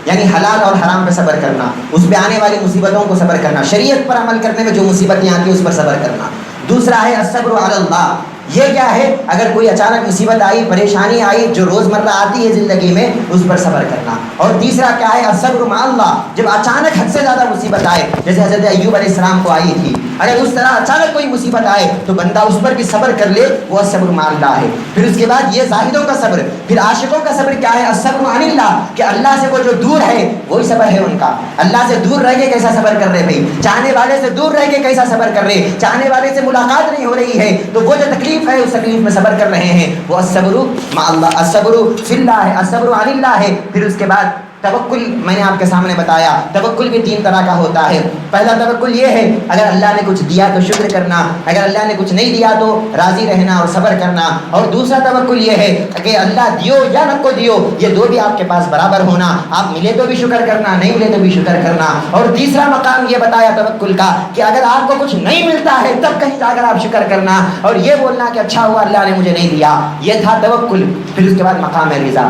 یعنی حلال اور حرام پہ صبر کرنا، اس پہ آنے والی مصیبتوں کو صبر کرنا، شریعت پر عمل کرنے میں جو مصیبتیں آتی ہیں اس پر صبر کرنا۔ دوسرا ہے الصبر علی اللہ، یہ کیا ہے، اگر کوئی اچانک مصیبت آئی، پریشانی آئی جو روزمرہ آتی ہے زندگی میں، اس پر صبر کرنا۔ اور تیسرا کیا ہے، الصبر مع اللہ، جب اچانک حد سے زیادہ مصیبت آئے، جیسے حضرت ایوب علیہ السلام کو آئی تھی، اگر اس طرح اچانک کوئی مصیبت آئے تو بندہ اس پر بھی صبر کر لے، وہ الصبر مع اللہ ہے۔ پھر اس کے بعد یہ زاہدوں کا صبر، پھر عاشقوں کا صبر کیا ہے، الصبر عن اللہ، کہ اللہ سے وہ جو دور ہے وہی صبر ہے ان کا، اللہ سے دور رہ کے کیسا صبر کر رہے بھائی، چاہنے والے سے دور رہ کے کیسا صبر کر رہے، چاہنے والے سے ملاقات نہیں ہو رہی ہے تو وہ جو تکلیف ہے اس تکلیف میں صبر کر رہے ہیں، وہ الصبر مع اللہ، الصبر فی اللہ ہے، الصبر عن اللہ ہے۔ پھر اس کے بعد توکل، میں نے آپ کے سامنے بتایا توکل بھی 3 طرح کا ہوتا ہے۔ پہلا توکل یہ ہے، اگر اللہ نے کچھ دیا تو شکر کرنا، اگر اللہ نے کچھ نہیں دیا تو راضی رہنا اور صبر کرنا۔ اور دوسرا توکل یہ ہے کہ اللہ دیو یا نہ کو دیو، یہ دو بھی آپ کے پاس برابر ہونا، آپ ملے تو بھی شکر کرنا، نہیں ملے تو بھی شکر کرنا۔ اور تیسرا مقام یہ بتایا توکل کا کہ اگر آپ کو کچھ نہیں ملتا ہے تب کہیں جا کر آپ شکر کرنا اور یہ بولنا کہ اچھا ہوا اللہ نے مجھے نہیں دیا، یہ تھا توکل۔ پھر اس کے بعد مقام رضا،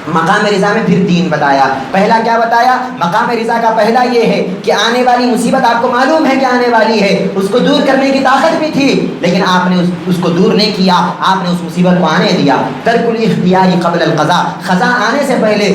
مقام رضا میں پھر 3 بتایا۔ پہلا کیا بتایا، مقام رضا کا پہلا یہ ہے کہ آنے والی مصیبت آپ کو معلوم ہے کہ آنے والی ہے، اس کو دور کرنے کی طاقت بھی تھی لیکن آپ نے اس کو دور نہیں کیا، آپ نے اس مصیبت کو آنے دیا۔ ترک الاختیار قبل القضاء، قضاء آنے سے پہلے،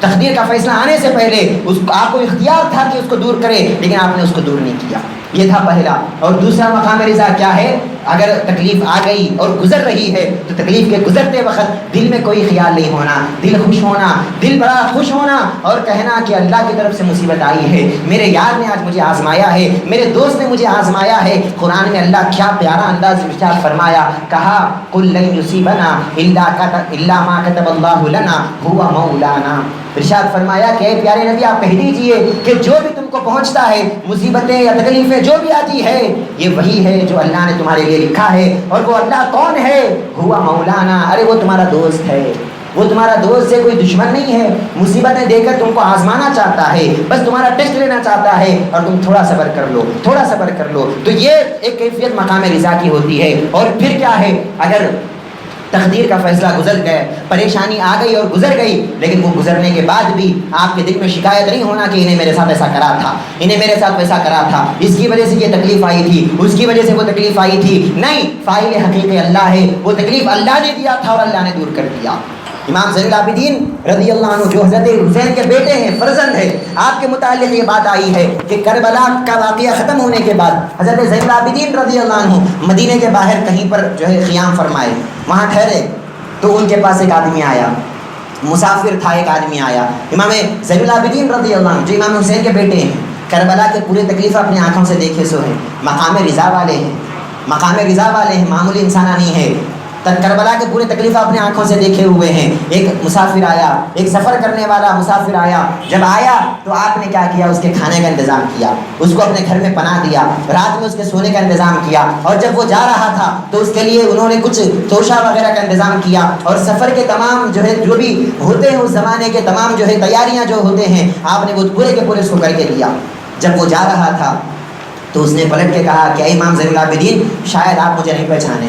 تقدیر کا فیصلہ آنے سے پہلے اس کو آپ کو اختیار تھا کہ اس کو دور کرے لیکن آپ نے اس کو دور نہیں کیا، یہ تھا پہلا۔ اور دوسرا مقام رضا کیا ہے، اگر تکلیف آ گئی اور گزر رہی ہے تو تکلیف کے گزرتے وقت دل میں کوئی خیال نہیں ہونا، دل خوش ہونا، دل بڑا خوش ہونا اور کہنا کہ اللہ کی طرف سے مصیبت آئی ہے، میرے یار نے آج مجھے آزمایا ہے، میرے دوست نے مجھے آزمایا ہے۔ قرآن میں اللہ کیا پیارا انداز ارشاد فرمایا، کہا قل لن یصیبنا الا ما كتب اللہ لنا هو مولانا، ارشاد فرمایا کہ اے پیارے نبی آپ کہہ دیجئے کہ جو بھی تم کو پہنچتا ہے، مصیبتیں یا تکلیفیں جو بھی آتی ہے، یہ وہی ہے جو اللہ نے تمہارے لیے لکھا ہے۔ اور وہ اللہ کون ہے، ہوا مولانا، ارے وہ تمہارا دوست ہے، وہ تمہارا دوست ہے، کوئی دشمن نہیں ہے، مصیبتیں دے کر تم کو آزمانا چاہتا ہے، بس تمہارا ٹیسٹ لینا چاہتا ہے اور تم تھوڑا صبر کر لو، تھوڑا صبر کر لو۔ تو یہ ایک کیفیت مقام رضا کی ہوتی ہے۔ اور پھر کیا ہے، اگر تقدیر کا فیصلہ گزر گئے، پریشانی آ گئی اور گزر گئی، لیکن وہ گزرنے کے بعد بھی آپ کے دل میں شکایت نہیں ہونا کہ انہیں میرے ساتھ ایسا کرا تھا، انہیں میرے ساتھ ویسا کرا تھا، اس کی وجہ سے یہ تکلیف آئی تھی، اس کی وجہ سے وہ تکلیف آئی تھی، نہیں، فاعل حقیقی اللہ ہے، وہ تکلیف اللہ نے دیا تھا اور اللہ نے دور کر دیا۔ امام زین العابدین رضی اللہ عنہ جو حضرت حسین کے بیٹے ہیں، فرزند ہیں، آپ کے متعلق یہ بات آئی ہے کہ کربلا کا واقعہ ختم ہونے کے بعد حضرت زین العابدین رضی اللہ عنہ مدینے کے باہر کہیں پر جو ہے قیام فرمائے، وہاں ٹھہرے تو ان کے پاس ایک آدمی آیا، مسافر تھا، ایک آدمی آیا، امام زین العابدین رضی اللہ عنہ جو امام حسین کے بیٹے ہیں، کربلا کے پورے تکلیف اپنی آنکھوں سے دیکھے سو ہیں، مقام رضا والے ہیں، مقام رضا والے ہیں، معمولی انسانہ نہیں ہے، کربلا کے پورے تکلیف اپنے آنکھوں سے دیکھے ہوئے ہیں۔ ایک مسافر آیا، ایک سفر کرنے والا مسافر آیا، جب آیا تو آپ نے کیا کیا، اس کے کھانے کا انتظام کیا، اس کو اپنے گھر میں پناہ دیا، رات میں اس کے سونے کا انتظام کیا، اور جب وہ جا رہا تھا تو اس کے لیے انہوں نے کچھ توشہ وغیرہ کا انتظام کیا، اور سفر کے تمام جو ہے جو بھی ہوتے ہیں اس زمانے کے تمام جو ہے تیاریاں جو ہوتے ہیں آپ نے وہ پورے کے پورے اس کو کر کے دیا۔ جب وہ جا رہا تھا تو اس نے پلٹ کے کہا کہ اے امام زین العابدین، شاید آپ مجھے نہیں پہچانے،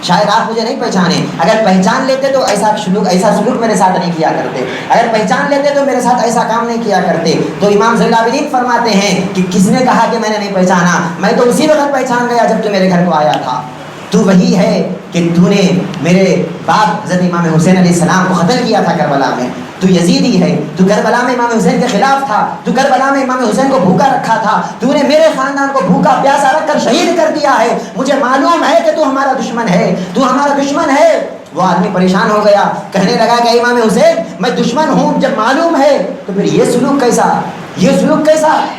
شاید آپ مجھے نہیں پہچانے، اگر پہچان لیتے تو ایسا سلوک میرے ساتھ نہیں کیا کرتے، اگر پہچان لیتے تو میرے ساتھ ایسا کام نہیں کیا کرتے۔ تو امام زین العابدین فرماتے ہیں کہ کس نے کہا کہ میں نے نہیں پہچانا؟ میں تو اسی وقت پہچان گیا جب تو میرے گھر کو آیا تھا۔ تو وہی ہے کہ تو نے میرے باپ حضرت امام حسین علیہ السلام کو قتل کیا تھا کربلا میں، تو یزیدی ہے، تو کربلا میں امام حسین کے خلاف تھا، تو کربلا میں امام حسین کو بھوکا رکھا تھا، تو نے میرے خاندان کو بھوکا پیاسا رکھ کر شہید کر دیا ہے، مجھے معلوم ہے کہ تو ہمارا دشمن ہے، تو ہمارا دشمن ہے۔ وہ آدمی پریشان ہو گیا، کہنے لگا کہ امام حسین میں دشمن ہوں جب معلوم ہے تو پھر یہ سلوک کیسا؟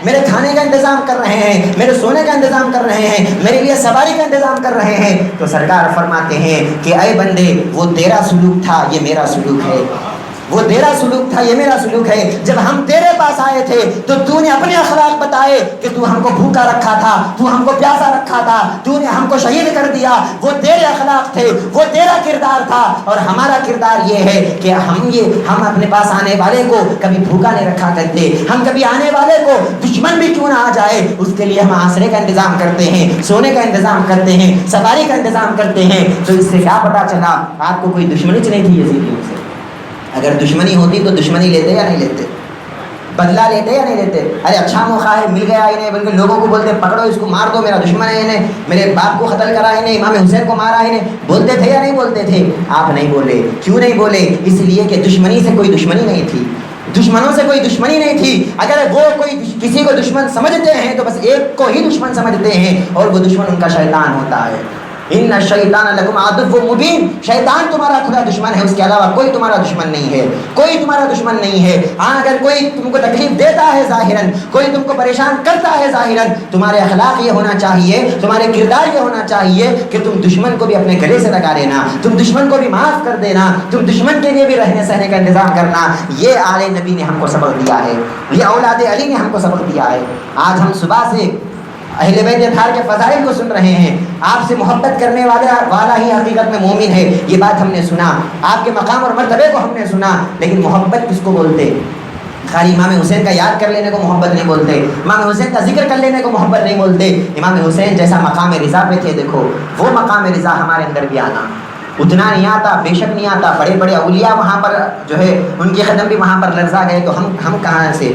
میرے کھانے کا انتظام کر رہے ہیں، میرے سونے کا انتظام کر رہے ہیں، میرے لیے سواری کا انتظام کر رہے ہیں۔ تو سرکار فرماتے ہیں کہ اے بندے، وہ تیرا سلوک تھا، یہ میرا سلوک ہے، وہ تیرا سلوک تھا، یہ میرا سلوک ہے۔ جب ہم تیرے پاس آئے تھے تو نے اپنے اخلاق بتائے کہ تو ہم کو بھوکا رکھا تھا، تو ہم کو پیاسا رکھا تھا، تو نے ہم کو شہید کر دیا، وہ تیرے اخلاق تھے، وہ تیرا کردار تھا۔ اور ہمارا کردار یہ ہے کہ ہم اپنے پاس آنے والے کو کبھی بھوکا نہیں رکھا کرتے، ہم کبھی آنے والے کو دشمن بھی کیوں نہ آ جائے اس کے لیے ہم آسرے کا انتظام کرتے ہیں، سونے کا انتظام کرتے ہیں، سواری کا انتظام کرتے ہیں۔ تو اس سے کیا پتا چلا آپ کو کوئی دشمنی نہیں تھی یزیدیوں سے؟ اگر دشمنی ہوتی تو دشمنی لیتے یا نہیں لیتے؟ بدلہ لیتے یا نہیں لیتے؟ ارے اچھا موقع ہے مل گیا انہیں، بلکہ لوگوں کو بولتے پکڑو اس کو مار دو، میرا دشمن ہے انہیں، میرے باپ کو قتل کرا انہیں، امام حسین کو مارا انہیں، بولتے تھے یا نہیں بولتے تھے؟ آپ نہیں بولے، کیوں نہیں بولے؟ اس لیے کہ دشمنی سے کوئی دشمنی نہیں تھی، دشمنوں سے کوئی دشمنی نہیں تھی۔ اگر وہ کوئی کسی کو دشمن سمجھتے ہیں تو بس ایک کو ہی دشمن سمجھتے ہیں، اور وہ دشمن ان کا شیطان ہوتا ہے۔ ان الشیطان لکم عدو مبین، شیطان تمہارا کھلا دشمن ہے، اس کے علاوہ کوئی تمہارا دشمن نہیں ہے، کوئی تمہارا دشمن نہیں ہے۔ ہاں اگر کوئی تم کو تکلیف دیتا ہے ظاہراً، کوئی تم کو پریشان کرتا ہے ظاہراً، تمہارے اخلاق یہ ہونا چاہیے، تمہارے کردار یہ ہونا چاہیے کہ تم دشمن کو بھی اپنے گلے سے لگا لینا، تم دشمن کو بھی معاف کر دینا، تم دشمن کے لیے بھی رہنے سہنے کا انتظام کرنا۔ یہ آل نبی نے ہم کو سبق دیا ہے، یہ اولاد علی نے ہم کو سبق دیا ہے۔ آج ہم صبح سے اہل بیت اطہار کے فضائل کو سن رہے ہیں، آپ سے محبت کرنے والا ہی حقیقت میں مومن ہے، یہ بات ہم نے سنا، آپ کے مقام اور مرتبے کو ہم نے سنا، لیکن محبت کس کو بولتے؟ خالی امام حسین کا یاد کر لینے کو محبت نہیں بولتے، امام حسین کا ذکر کر لینے کو محبت نہیں بولتے۔ امام حسین جیسا مقام رضا پہ تھے، دیکھو وہ مقام رضا ہمارے اندر بھی آنا اتنا نہیں آتا، بے شک نہیں آتا۔ بڑے بڑے اولیاء وہاں پر جو ہے ان کے قدم بھی وہاں پر لرزا گئے، تو ہم کہاں سے؟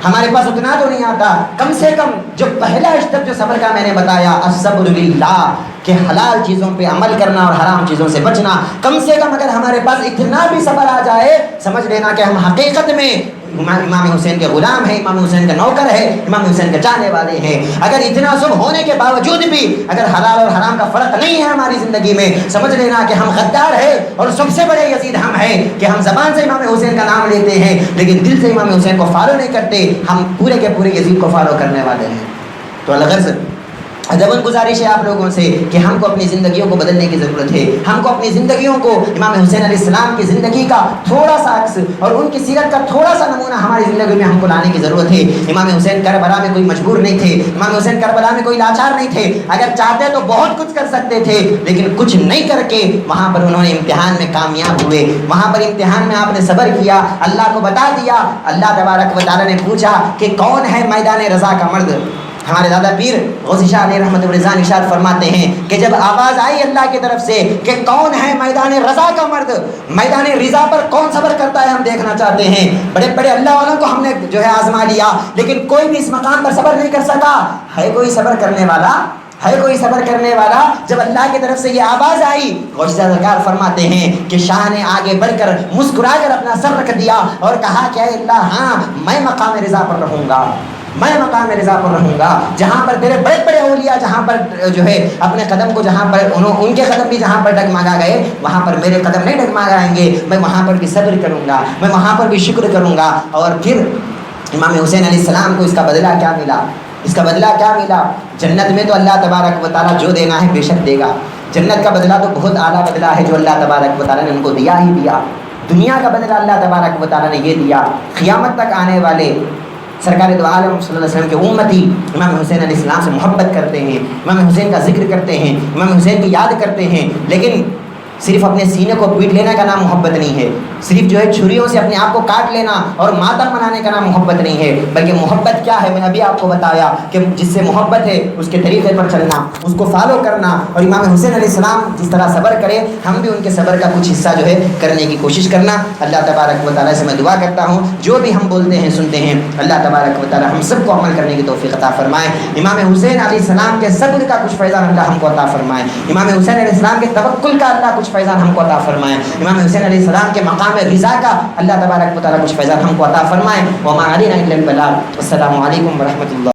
ہمارے پاس اتنا تو نہیں آتا۔ کم سے کم جو پہلا اسٹیپ جو صبر کا میں نے بتایا، الصبر للہ، کہ حلال چیزوں پہ عمل کرنا اور حرام چیزوں سے بچنا، کم سے کم اگر ہمارے پاس اتنا بھی صبر آ جائے، سمجھ لینا کہ ہم حقیقت میں امام حسین کے غلام ہیں، امام حسین کا نوکر ہے، امام حسین کے چاہنے والے ہیں۔ اگر اتنا سب ہونے کے باوجود بھی اگر حلال اور حرام کا فرق نہیں ہے ہماری زندگی میں، سمجھ لینا کہ ہم غدار ہیں، اور سب سے بڑے یزید ہم ہیں کہ ہم زبان سے امام حسین کا نام لیتے ہیں لیکن دل سے امام حسین کو فالو نہیں کرتے۔ ہم پورے کے پورے یزید کو فالو کرنے والے ہیں۔ تو الغرض ادباً گزارش ہے آپ لوگوں سے کہ ہم کو اپنی زندگیوں کو بدلنے کی ضرورت ہے، ہم کو اپنی زندگیوں کو امام حسین علیہ السلام کی زندگی کا تھوڑا سا عکس اور ان کی سیرت کا تھوڑا سا نمونہ ہماری زندگی میں ہم کو لانے کی ضرورت ہے۔ امام حسین کربلا میں کوئی مجبور نہیں تھے، امام حسین کربلا میں کوئی لاچار نہیں تھے، اگر چاہتے تو بہت کچھ کر سکتے تھے، لیکن کچھ نہیں کر کے وہاں پر انہوں نے امتحان میں کامیاب ہوئے، وہاں پر امتحان میں آپ نے صبر کیا، اللہ کو بتا دیا۔ اللہ تبارک و تعالیٰ نے پوچھا کہ کون ہے میدان رضا کا مرد؟ ہمارے دادا پیر غوثی شاہ علیہ رحمۃ اللہ ارشاد فرماتے ہیں کہ جب آواز آئی اللہ کی طرف سے کہ کون ہے میدان رضا کا مرد، میدان رضا پر کون صبر کرتا ہے ہم دیکھنا چاہتے ہیں۔ بڑے بڑے اللہ والوں کو ہم نے جو ہے آزما لیا، لیکن کوئی بھی اس مقام پر صبر نہیں کر سکا۔ ہے کوئی صبر کرنے والا؟ ہے کوئی صبر کرنے والا؟ جب اللہ کی طرف سے یہ آواز آئی، غوثی شاہ سرکار فرماتے ہیں کہ شاہ نے آگے بڑھ کر مسکرا کر اپنا سر رکھ دیا اور کہا کہ اے اللہ، ہاں میں مقام رضا پر رہوں گا، میں مقام رضا پر رہوں گا، جہاں پر تیرے بڑے بڑے اولیاء جہاں پر جو ہے اپنے قدم کو جہاں پر ان کے قدم بھی جہاں پر ڈگمگا گئے، وہاں پر میرے قدم نہیں ڈگمگائیں گے، میں وہاں پر بھی صبر کروں گا، میں وہاں پر بھی شکر کروں گا۔ اور پھر امام حسین علیہ السلام کو اس کا بدلہ کیا ملا؟ اس کا بدلہ کیا ملا؟ جنت میں تو اللہ تبارک و تعالیٰ جو دینا ہے بے شک دے گا، جنت کا بدلہ تو بہت اعلیٰ بدلہ ہے جو اللہ تبارک و تعالیٰ نے ان کو دیا ہی دیا۔ دنیا کا بدلہ اللہ تبارک و تعالیٰ نے یہ دیا، قیامت تک آنے والے سرکار دو عالم صلی اللہ علیہ وسلم کے امتی امام حسین علیہ السلام سے محبت کرتے ہیں، امام حسین کا ذکر کرتے ہیں، امام حسین کی یاد کرتے ہیں، لیکن صرف اپنے سینے کو پیٹ لینے کا نام محبت نہیں ہے۔ صرف جو ہے چھریوں سے اپنے آپ کو کاٹ لینا اور ماتم منانے کا نام محبت نہیں ہے، بلکہ محبت کیا ہے میں ابھی آپ کو بتایا کہ جس سے محبت ہے اس کے طریقے پر چلنا، اس کو فالو کرنا، اور امام حسین علیہ السلام جس طرح صبر کرے ہم بھی ان کے صبر کا کچھ حصہ جو ہے کرنے کی کوشش کرنا۔ اللہ تبارک و تعالیٰ سے میں دعا کرتا ہوں جو بھی ہم بولتے ہیں سنتے ہیں اللہ تبارک و تعالیٰ ہم سب کو عمل کرنے کی توفیق عطا فرمائے۔ امام حسین علیہ السلام کے صبر کا کچھ فیضان اللہ ہم کو عطا فرمائے، امام حسین علیہ السلام کے توکل کا اللہ کچھ فیضان ہم کو عطا فرمائے، امام حسین علیہ السلام کے مقام رضا کا اللہ تبارک و تعالیٰ کچھ فیضان ہم کو عطا فرمائے۔ وما علینا الا البلاغ۔ السلام علیکم ورحمۃ اللہ۔